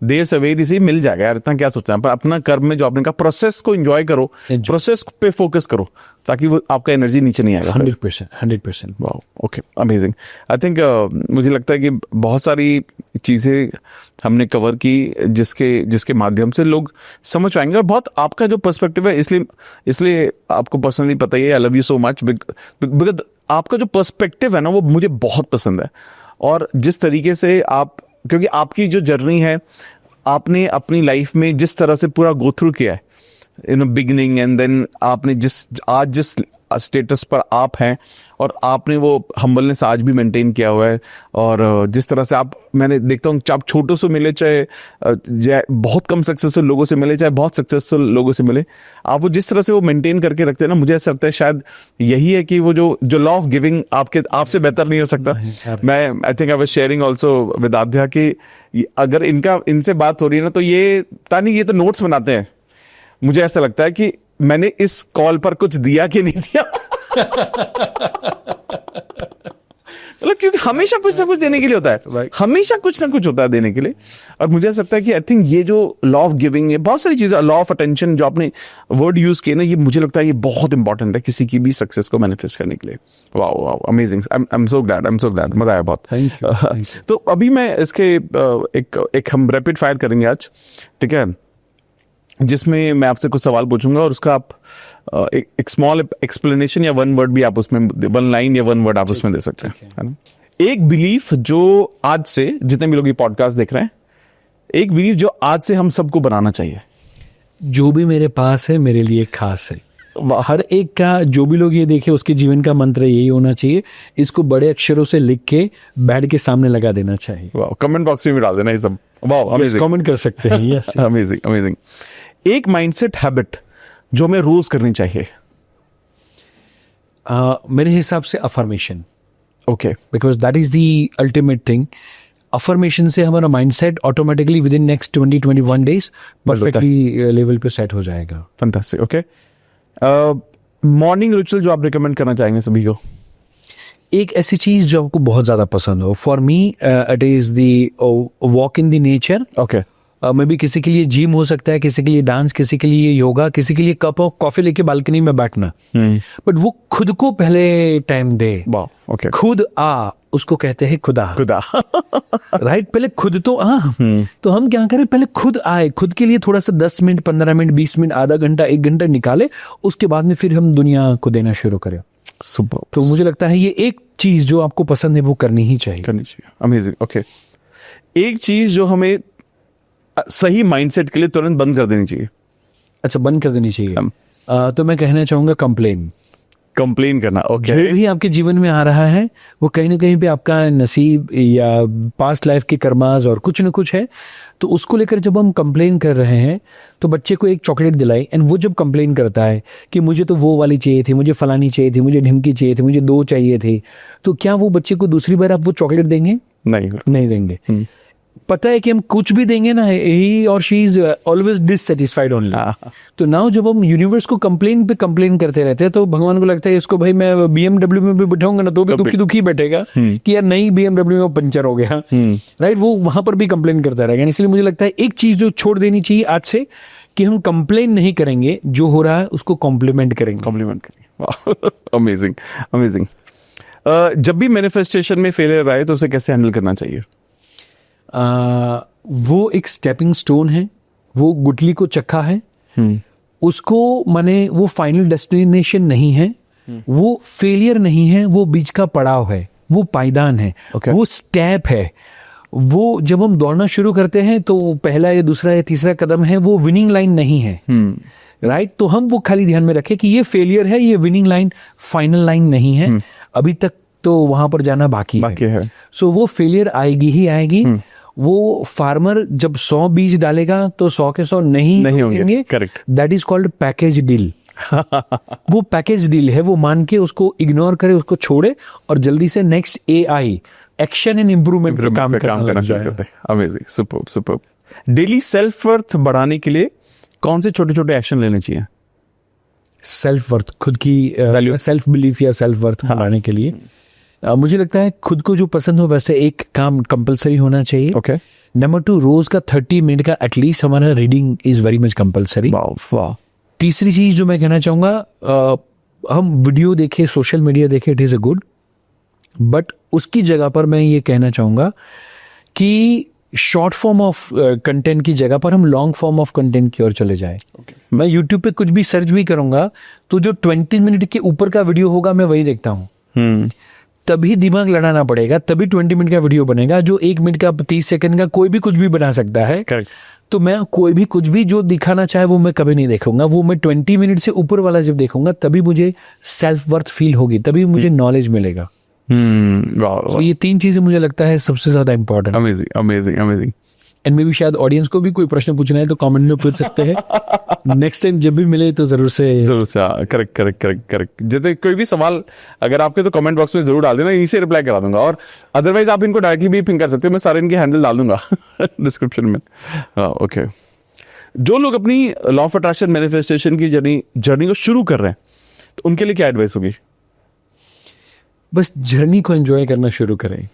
B: देर सवेर इसे मिल जाएगा, यार इतना क्या सोचना है। पर अपना कर्म में जो आपने कहा प्रोसेस को एंजॉय करो, प्रोसेस पे फोकस करो, ताकि वो आपका एनर्जी नीचे नहीं आएगा।
A: 100%।
B: Wow, okay, amazing. I think मुझे लगता है कि बहुत सारी चीज़ें हमने कवर की जिसके माध्यम से लोग समझ पाएंगे, और बहुत आपका जो पर्सपेक्टिव है, इसलिए आपको पर्सनली पता ही है, I love you so much, because आपका जो पर्सपेक्टिव है ना वो मुझे बहुत पसंद है। और जिस तरीके से आप, क्योंकि आपकी जो जर्नी है, आपने अपनी लाइफ में जिस तरह से पूरा गो थ्रू किया है, बिगिनिंग एंड देन आपने जिस स्टेटस पर आप हैं, और आपने वो हम्बलनेस आज भी मेंटेन किया हुआ है, और जिस तरह से मैंने देखता हूँ, आप छोटों से मिले, चाहे बहुत कम सक्सेसफुल लोगों से मिले, चाहे बहुत सक्सेसफुल लोगों से मिले, आप वो जिस तरह से वो मेंटेन करके रखते हैं ना, मुझे ऐसा लगता है शायद यही है कि वो जो लॉ ऑफ गिविंग आपसे बेहतर नहीं हो सकता। मैं I think I was sharing also with आध्या कि अगर इनसे बात हो रही है ना, तो ये तो नोट्स बनाते हैं। मुझे ऐसा लगता है कि मैंने इस कॉल पर कुछ दिया कि नहीं दिया, मतलब क्योंकि हमेशा कुछ ना कुछ देने के लिए होता है, हमेशा कुछ ना कुछ होता है देने के लिए। और मुझे ऐसा लगता है कि आई थिंक ये जो लॉ ऑफ गिविंग है, बहुत सारी चीजें, लॉ ऑफ अटेंशन जो आपने वर्ड यूज किए ना, ये मुझे लगता है ये बहुत इंपॉर्टेंट है किसी की भी सक्सेस को मैनिफेस्ट करने के लिए। Wow wow, amazing, I am so glad, मजा आया बहुत।
A: Thank you.
B: तो अभी मैं इसके एक हम रैपिड फायर करेंगे आज, ठीक है, जिसमें मैं आपसे कुछ सवाल पूछूंगा, और उसका आप एक स्मॉल एक्सप्लेनेशन या वन वर्ड भी आप उसमें, वन लाइन या वन वर्ड आप उसमें दे सकते हैं, है ना। एक बिलीफ जो आज से, जितने भी लोग ये पॉडकास्ट देख रहे हैं, एक बिलीफ जो आज से हम सबको बनाना चाहिए।
A: जो भी मेरे पास है मेरे लिए खास है। हर एक का, जो भी लोग ये देखे, उसके जीवन का मंत्र यही होना चाहिए। इसको बड़े अक्षरों से लिख के बेड के सामने लगा देना चाहिए।
B: वाह, कमेंट बॉक्स में भी डाल देना ये सब। वाह, अमेजिंग,
A: कमेंट कर सकते हैं। Yes,
B: amazing. एक माइंडसेट हैबिट जो हमें रोज करनी चाहिए।
A: मेरे हिसाब से affirmation,
B: okay,
A: because that is the ultimate thing. Affirmation से हमारा mindset automatically with in next 20-21 days perfectly level पे सेट हो जाएगा।
B: Fantastic, okay. मॉर्निंग रिचुअल जो आप रिकमेंड करना चाहेंगे सभी को।
A: एक ऐसी चीज जो आपको बहुत ज्यादा पसंद हो। For me it is the walk in the nature.
B: Okay,
A: may be किसी के लिए जिम हो सकता है, किसी के लिए डांस, किसी के लिए योगा, किसी के लिए कप ऑफ कॉफी लेके बालकनी में बैठना। बट वो खुद को पहले टाइम दे।
B: ओके,
A: खुद उसको कहते हैं खुदा। राइट, पहले खुद तो तो हम क्या करें, पहले खुद आए, खुद के लिए थोड़ा सा 10 मिनट, 15 मिनट, 20 मिनट, आधा घंटा, 1 घंटा निकाले, उसके बाद में फिर हम दुनिया को देना शुरू करें।
B: सुपर।
A: तो मुझे लगता है ये एक चीज जो आपको पसंद है वो करनी ही चाहिए।
B: Amazing, okay. एक चीज जो हमें सही माइंडसेट के लिए तुरंत बंद कर देनी चाहिए।
A: अच्छा, बंद कर देनी चाहिए। तो मैं कहना चाहूंगा कंप्लेन करना। ओके, जो भी आपके जीवन में आ रहा है वो कहीं ना कहीं पे आपका नसीब या पास्ट लाइफ के कर्माज और कुछ ना कुछ है। तो उसको लेकर जब हम कंप्लेन कर रहे हैं, तो बच्चे को एक चॉकलेट दिलाई, एंड वो जब कंप्लेन करता है कि मुझे तो वो वाली चाहिए थी, मुझे फलानी चाहिए थी, मुझे ढिमकी चाहिए थी, मुझे 2 चाहिए थे, तो क्या वो बच्चे को दूसरी बार आप वो चॉकलेट देंगे? नहीं देंगे। पता है कि हम कुछ भी देंगे ना, ही और she is always dissatisfied only. तो नाउ जब हम यूनिवर्स को कंप्लेन पे कंप्लेन करते रहते हैं, तो भगवान को लगता है इसको भाई मैं BMW में भी बिठाऊंगा ना तो भी दुखी बैठेगा कि यार नई BMW में पंचर हो गया। राइट, वो वहां पर भी कंप्लेन करता रहेगा। इसलिए मुझे लगता है एक चीज जो छोड़ देनी चाहिए आज से, कि हम कंप्लेन नहीं करेंगे, जो हो रहा है उसको कॉम्प्लीमेंट करेंगे।
B: अमेजिंग। जब भी मैनिफेस्टेशन में फेलियर आए तो उसे कैसे हैंडल करना चाहिए?
A: वो एक स्टेपिंग स्टोन है, वो गुटली को चक्का है, उसको माने वो फाइनल डेस्टिनेशन नहीं है, वो फेलियर नहीं है, वो बीच का पड़ाव है, वो पायदान है,
B: Okay.
A: वो स्टेप है। वो जब हम दौड़ना शुरू करते हैं तो पहला या दूसरा या तीसरा कदम है, वो विनिंग लाइन नहीं है, राइट? तो हम वो खाली ध्यान में रखें कि ये फेलियर है, ये विनिंग लाइन, फाइनल लाइन नहीं है, अभी तक तो वहां पर जाना बाकी है। सो वो फेलियर आएगी ही आएगी। वो फार्मर जब 100 बीज डालेगा तो 100 के 100 नहीं होंगे।
B: Correct.
A: That is called package deal. वो पैकेज डील है, वो मान के उसको इग्नोर करे, उसको छोड़े और जल्दी से next AI action and improvement पे काम करना शुरू करते हैं।
B: Amazing, superb, superb. Daily self worth बढ़ाने के लिए कौन से छोटे छोटे एक्शन लेने चाहिए?
A: सेल्फ वर्थ, खुद की सेल्फ बिलीफ या सेल्फ वर्थ बढ़ाने के लिए मुझे लगता है खुद को जो पसंद हो वैसे एक काम कंपलसरी होना चाहिए।
B: ओके।
A: नंबर 2, रोज का 30 मिनट का एटलीस्ट हमारा reading is very much compulsory.
B: वाह।
A: तीसरी चीज जो मैं कहना चाहूंगा, हम वीडियो देखें, सोशल मीडिया देखें, it is a good, but उसकी जगह पर मैं ये कहना चाहूंगा कि शॉर्ट फॉर्म ऑफ कंटेंट की जगह पर हम लॉन्ग फॉर्म ऑफ कंटेंट की ओर चले जाएं। मैं यूट्यूब पे कुछ भी सर्च भी करूंगा तो जो 20 मिनट के ऊपर का वीडियो होगा मैं वही देखता हूँ। तभी दिमाग लड़ाना पड़ेगा, तभी 20 मिनट का वीडियो बनेगा। जो 1 मिनट का 30 सेकंड का कोई भी कुछ भी बना सकता है।
B: करेक्ट।
A: तो मैं कोई भी कुछ भी जो दिखाना चाहे वो मैं कभी नहीं देखूंगा। वो मैं 20 मिनट से ऊपर वाला जब देखूंगा तभी मुझे सेल्फ वर्थ फील होगी, तभी मुझे नॉलेज मिलेगा। तो ये 3 चीजें मुझे लगता है सबसे ज्यादा important.
B: Amazing, amazing, amazing.
A: And may be शायद ऑडियंस को भी कोई प्रश्न पूछना है तो कमेंट में पूछ सकते हैं। नेक्स्ट टाइम जब भी मिले तो जरूर से
B: करेक्ट। जैसे कोई भी सवाल अगर आपके तो कमेंट बॉक्स में जरूर डाल देना, इसी रिप्लाई करा दूंगा। और अदरवाइज आप इनको डायरेक्टली भी पिंग कर सकते हो, मैं सारे इनके हैंडल डाल दूंगा डिस्क्रिप्शन में। ओके। जो लोग अपनी लॉ ऑफ अट्रैक्शन मैनिफेस्टेशन की जर्नी को शुरू कर रहे हैं तो उनके लिए क्या एडवाइस होगी?
A: बस जर्नी को एंजॉय करना शुरू करें।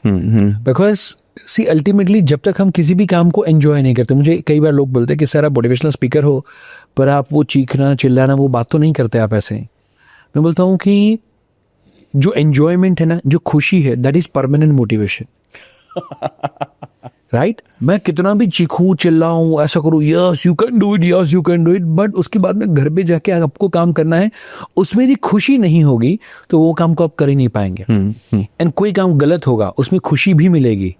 A: बिकॉज सी अल्टीमेटली जब तक हम किसी भी काम को एंजॉय नहीं करते, मुझे कई बार लोग बोलते हैं कि सर आप मोटिवेशनल स्पीकर हो पर आप वो चीखना चिल्लाना वो बात तो नहीं करते आप ऐसे। मैं बोलता हूँ कि जो एंजॉयमेंट है ना, जो खुशी है, that is permanent motivation. Right? मैं कितना भी चीखूं चिल्लाऊं ऐसा करूं, yes you can do it, yes you can do it, but उसके बाद में घर पे जाके आपको काम करना है, उसमें यदि खुशी नहीं होगी तो वो काम को आप कर ही नहीं पाएंगे। एंड कोई काम गलत होगा उसमें खुशी भी मिलेगी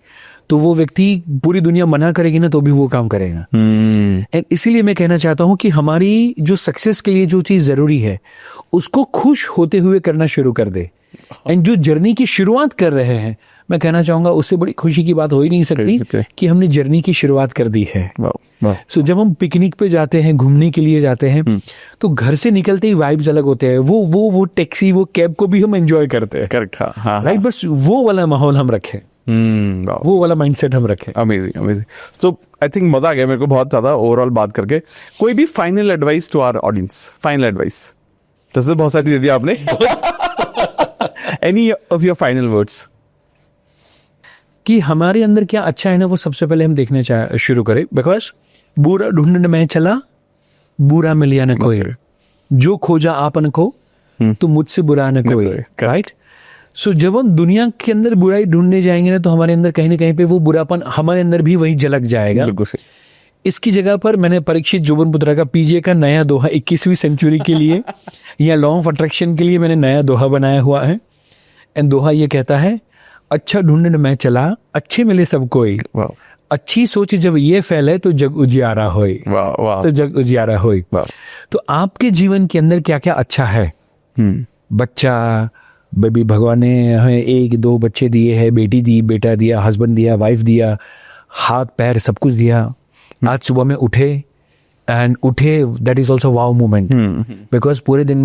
A: तो वो व्यक्ति पूरी दुनिया मना करेगी ना तो भी वो काम करेगा। एंड इसीलिए मैं कहना चाहता हूं कि हमारी जो सक्सेस के लिए जो चीज जरूरी है उसको खुश होते हुए करना शुरू कर दे। एंड जो जर्नी की शुरुआत कर रहे हैं, मैं कहना चाहूंगा उससे बड़ी खुशी की बात हो ही नहीं सकती कि हमने जर्नी की शुरुआत कर दी है। सो जब हम पिकनिक पे जाते हैं, घूमने के लिए जाते हैं, तो घर से निकलते ही वाइब्स अलग होते हैं। वो टैक्सी, वो कैब को भी हम एंजॉय करते हैं।
B: करेक्ट।
A: राइट? बस वो वाला माहौल हम रखें, वो वाला माइंडसेट हम रखें।
B: Amazing, amazing. So I think मजा आ गया मेरे को बहुत ज्यादा ओवरऑल बात करके। कोई भी final advice to our audience? Final advice जैसे बहुत सारी दे दिया आपने। Any of your final words?
A: कि हमारे अंदर क्या अच्छा है ना, वो सबसे पहले हम देखने शुरू करें। बिकॉज बुरा ढूंढने में चला, बुरा मिलिया न कोई, जो खोजा आपन को तो मुझसे बुरा न कोई। राइट? सो जब हम दुनिया के अंदर बुराई ढूंढने जाएंगे ना तो हमारे अंदर कहीं ना कहीं पे वो बुरापन हमारे अंदर भी वही झलक जाएगा।
B: बिल्कुल सही।
A: इसकी जगह पर मैंने परीक्षित जोबनपुत्रा का पीजे का नया दोहा 21वीं सेंचुरी के लिए या लॉ ऑफ अट्रैक्शन के लिए मैंने नया दोहा बनाया हुआ है। एंड दोहा ये कहता है, अच्छा ढूंढने में चला, अच्छे मिले सब कोई, अच्छी सोच जब ये फैले तो जग उजियारा होए। तो जग उजियारा होए। तो आपके जीवन के अंदर क्या क्या अच्छा है? बच्चा, बेबी, भगवान ने हमें 1-2 बच्चे दिए हैं, बेटी दी, बेटा दिया, हस्बैंड दिया, वाइफ दिया, हाथ पैर सब कुछ दिया। आज सुबह में उठे that is also wow moment. Because पूरे दिन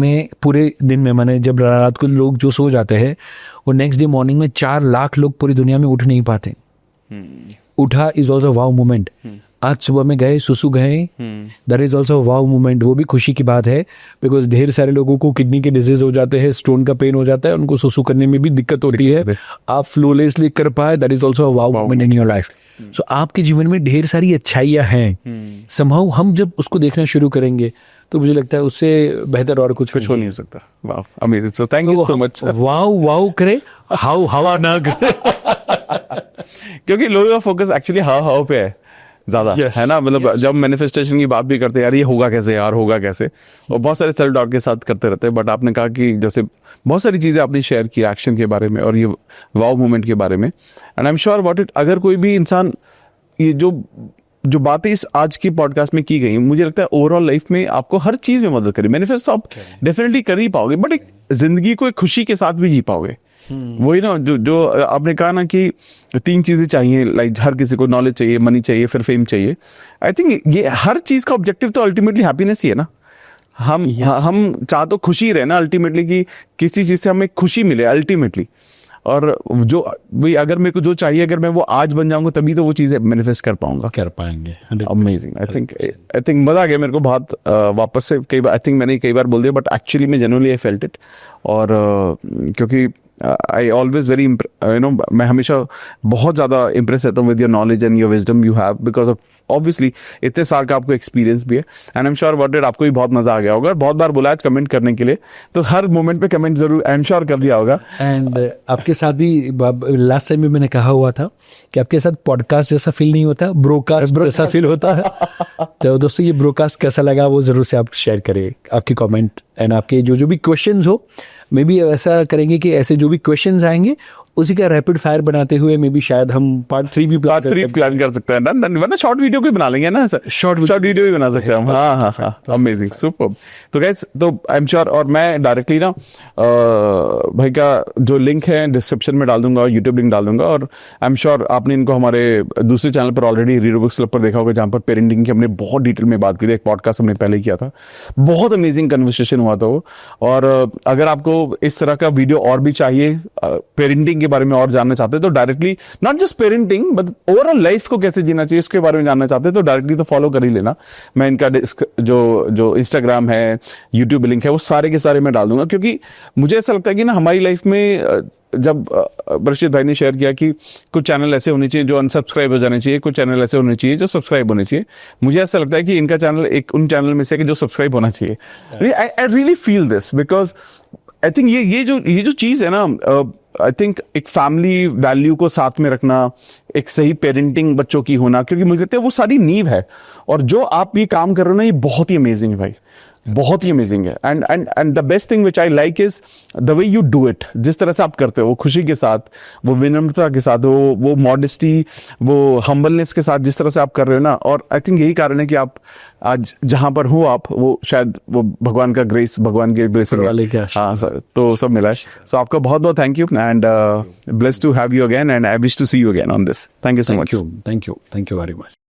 A: में मैंने जब रात को लोग जो सो जाते हैं वो नेक्स्ट डे मॉर्निंग में 4 लाख लोग पूरी दुनिया में उठ नहीं पाते। उठा इज ऑल्सो वाव मोमेंट। आज सुबह में गए, सुसु गए, that is also wow moment. वो भी खुशी की बात है, बिकॉज ढेर सारे लोगों को किडनी के डिजीज हो जाते हैं, स्टोन का पेन हो जाता है, उनको सुसु करने में भी दिक्कत होती है। आप फ्लोलेसली कर पाए, that is also wow moment in your life. So आपके जीवन में ढेर सारी अच्छाइयाँ हैं। समहाउ हम जब उसको देखना शुरू करेंगे तो मुझे लगता है उससे बेहतर और कुछ
B: हो नहीं सकता। Wow, amazing. So thank you so much.
A: Wow wow करे, हाउ हवा ना करे।
B: क्योंकि लोगों का फोकस एक्चुअली हाव पे है ज्यादा, है ना। मतलब जब मैनिफेस्टेशन की बात भी करते हैं, यार ये होगा कैसे, यार होगा कैसे, और बहुत सारे सेल्फ डाउट के साथ करते रहते हैं। बट आपने कहा कि जैसे बहुत सारी चीजें आपने शेयर की एक्शन के बारे में और ये वाव मूवमेंट के बारे में, and I am sure about it. अगर कोई भी इंसान ये जो बातें इस आज की पॉडकास्ट में की गई, मुझे लगता है ओवरऑल लाइफ में आपको हर चीज में मदद करेगी। मैनिफेस्ट तो आप डेफिनेटली कर ही पाओगे, बट एक जिंदगी को एक खुशी के साथ भी जी पाओगे। वही ना, जो आपने कहा ना कि 3 चीजें चाहिए, लाइक हर किसी को नॉलेज चाहिए, मनी चाहिए, फिर फेम चाहिए। आई थिंक ये हर चीज का ऑब्जेक्टिव तो अल्टीमेटली हैप्पीनेस ही है ना। हम चाह तो खुशी रहे ना अल्टीमेटली, कि किसी चीज से हमें खुशी मिले अल्टीमेटली। और जो भाई अगर मेरे को जो चाहिए, अगर मैं वो आज बन जाऊंगा तभी तो वो चीजें मैनिफेस्ट कर पाऊंगा,
A: कर पाएंगे।
B: अमेजिंग। आई थिंक मजा आ गया मेरे को बहुत। वापस से कई बार आई थिंक मैंने कई बार बोल दिया, बट एक्चुअली में जेन्युइनली आई फेल्ट इट। और क्योंकि आई ऑलवेज वेरी मैं हमेशा बहुत ज़्यादा इम्प्रेस रहता हूँ with your knowledge and your wisdom you have, because of obviously इतने साल का आपको एक्सपीरियंस भी है। And I am sure about it, आपको भी बहुत मजा आ गया होगा। बहुत बार बुलाया कमेंट करने के लिए, तो हर मोमेंट पे कमेंट जरूर आई एम श्योर कर दिया होगा।
A: एंड आपके साथ भी लास्ट टाइम भी मैंने कहा हुआ था कि आपके साथ पॉडकास्ट जैसा फील नहीं होता, ब्रोकास्ट जैसा फील होता है। तो दोस्तों, ये ब्रोकास्ट कैसा लगा वो जरूर से आप शेयर करिए, आपकी कमेंट एंड आपके जो भी क्वेश्चंस हो। मे बी ऐसा करेंगे कि ऐसे जो भी क्वेश्चंस आएंगे उसी का रैपिड फायर बनाते हुए मे बी शायद हम पार्ट 3 भी प्लान
B: कर सकते हैं ना, वरना शॉर्ट वीडियो भी बना लेंगे ना, शॉर्ट वीडियो भी बना सकते हैं हम। हाँ, अमेजिंग, सुपर। तो गाइस, तो आई एम श्योर, और मैं डायरेक्टली ना भाई का जो लिंक है डिस्क्रिप्शन में डाल दूंगा और यूट्यूब लिंक डाल दूंगा। और आई एम श्योर आपने इनको हमारे दूसरे चैनल पर ऑलरेडी रीडर बुक्स क्लब पर देखा होगा, जहाँ पर पेरेंटिंग की हमने बहुत डिटेल में बात की थी। एक पॉडकास्ट हमने पहले किया था, बहुत अमेजिंग कन्वर्सेशन हुआ था वो। और अगर आपको इस तरह का वीडियो और भी चाहिए, पेरेंटिंग के बारे में और जानना चाहते हैं, तो directly not just parenting but overall life को कैसे जीना चाहिए इसके बारे में जानना चाहते हैं, तो डायरेक्टली तो फॉलो कर ही लेना। मैं इनका जो इंस्टाग्राम है, यूट्यूब लिंक है, वो सारे के सारे मैं डाल दूंगा। क्योंकि मुझे ऐसा लगता है कि ना हमारी लाइफ में, जब बर्षित भाई ने शेयर किया कि कुछ चैनल ऐसे होने चाहिए जो अनसब्सक्राइब हो जाने चाहिए, कुछ चैनल ऐसे होने चाहिए जो सब्सक्राइब होने चाहिए, मुझे ऐसा लगता है कि इनका चैनल एक उन चैनल में से कि जो सब्सक्राइब होना चाहिए। I really feel this, because I think ये जो चीज है ना, आई थिंक एक फैमिली वैल्यू को साथ में रखना, एक सही पेरेंटिंग बच्चों की होना, क्योंकि मुझे लगता है वो सारी नींव है। और जो आप ये काम कर रहे हो ना, ये बहुत ही अमेजिंग है भाई, बहुत ही अमेजिंग है। And the best thing which I like is the way you do it. जिस तरह से आप करते हो, वो खुशी के साथ, वो विनम्रता के साथ, वो मॉडेस्टी, वो हम्बलनेस के साथ जिस तरह से आप कर रहे हो ना, और आई थिंक यही कारण है कि आप आज जहां पर हो आप, वो शायद वो भगवान का ग्रेस, भगवान के ब्लेसिंग, हाँ सर, तो सब मिला है। सो आपका बहुत बहुत thank you and blessed to have you again and I wish to see you again on this. Thank you so much.
A: Thank you very much.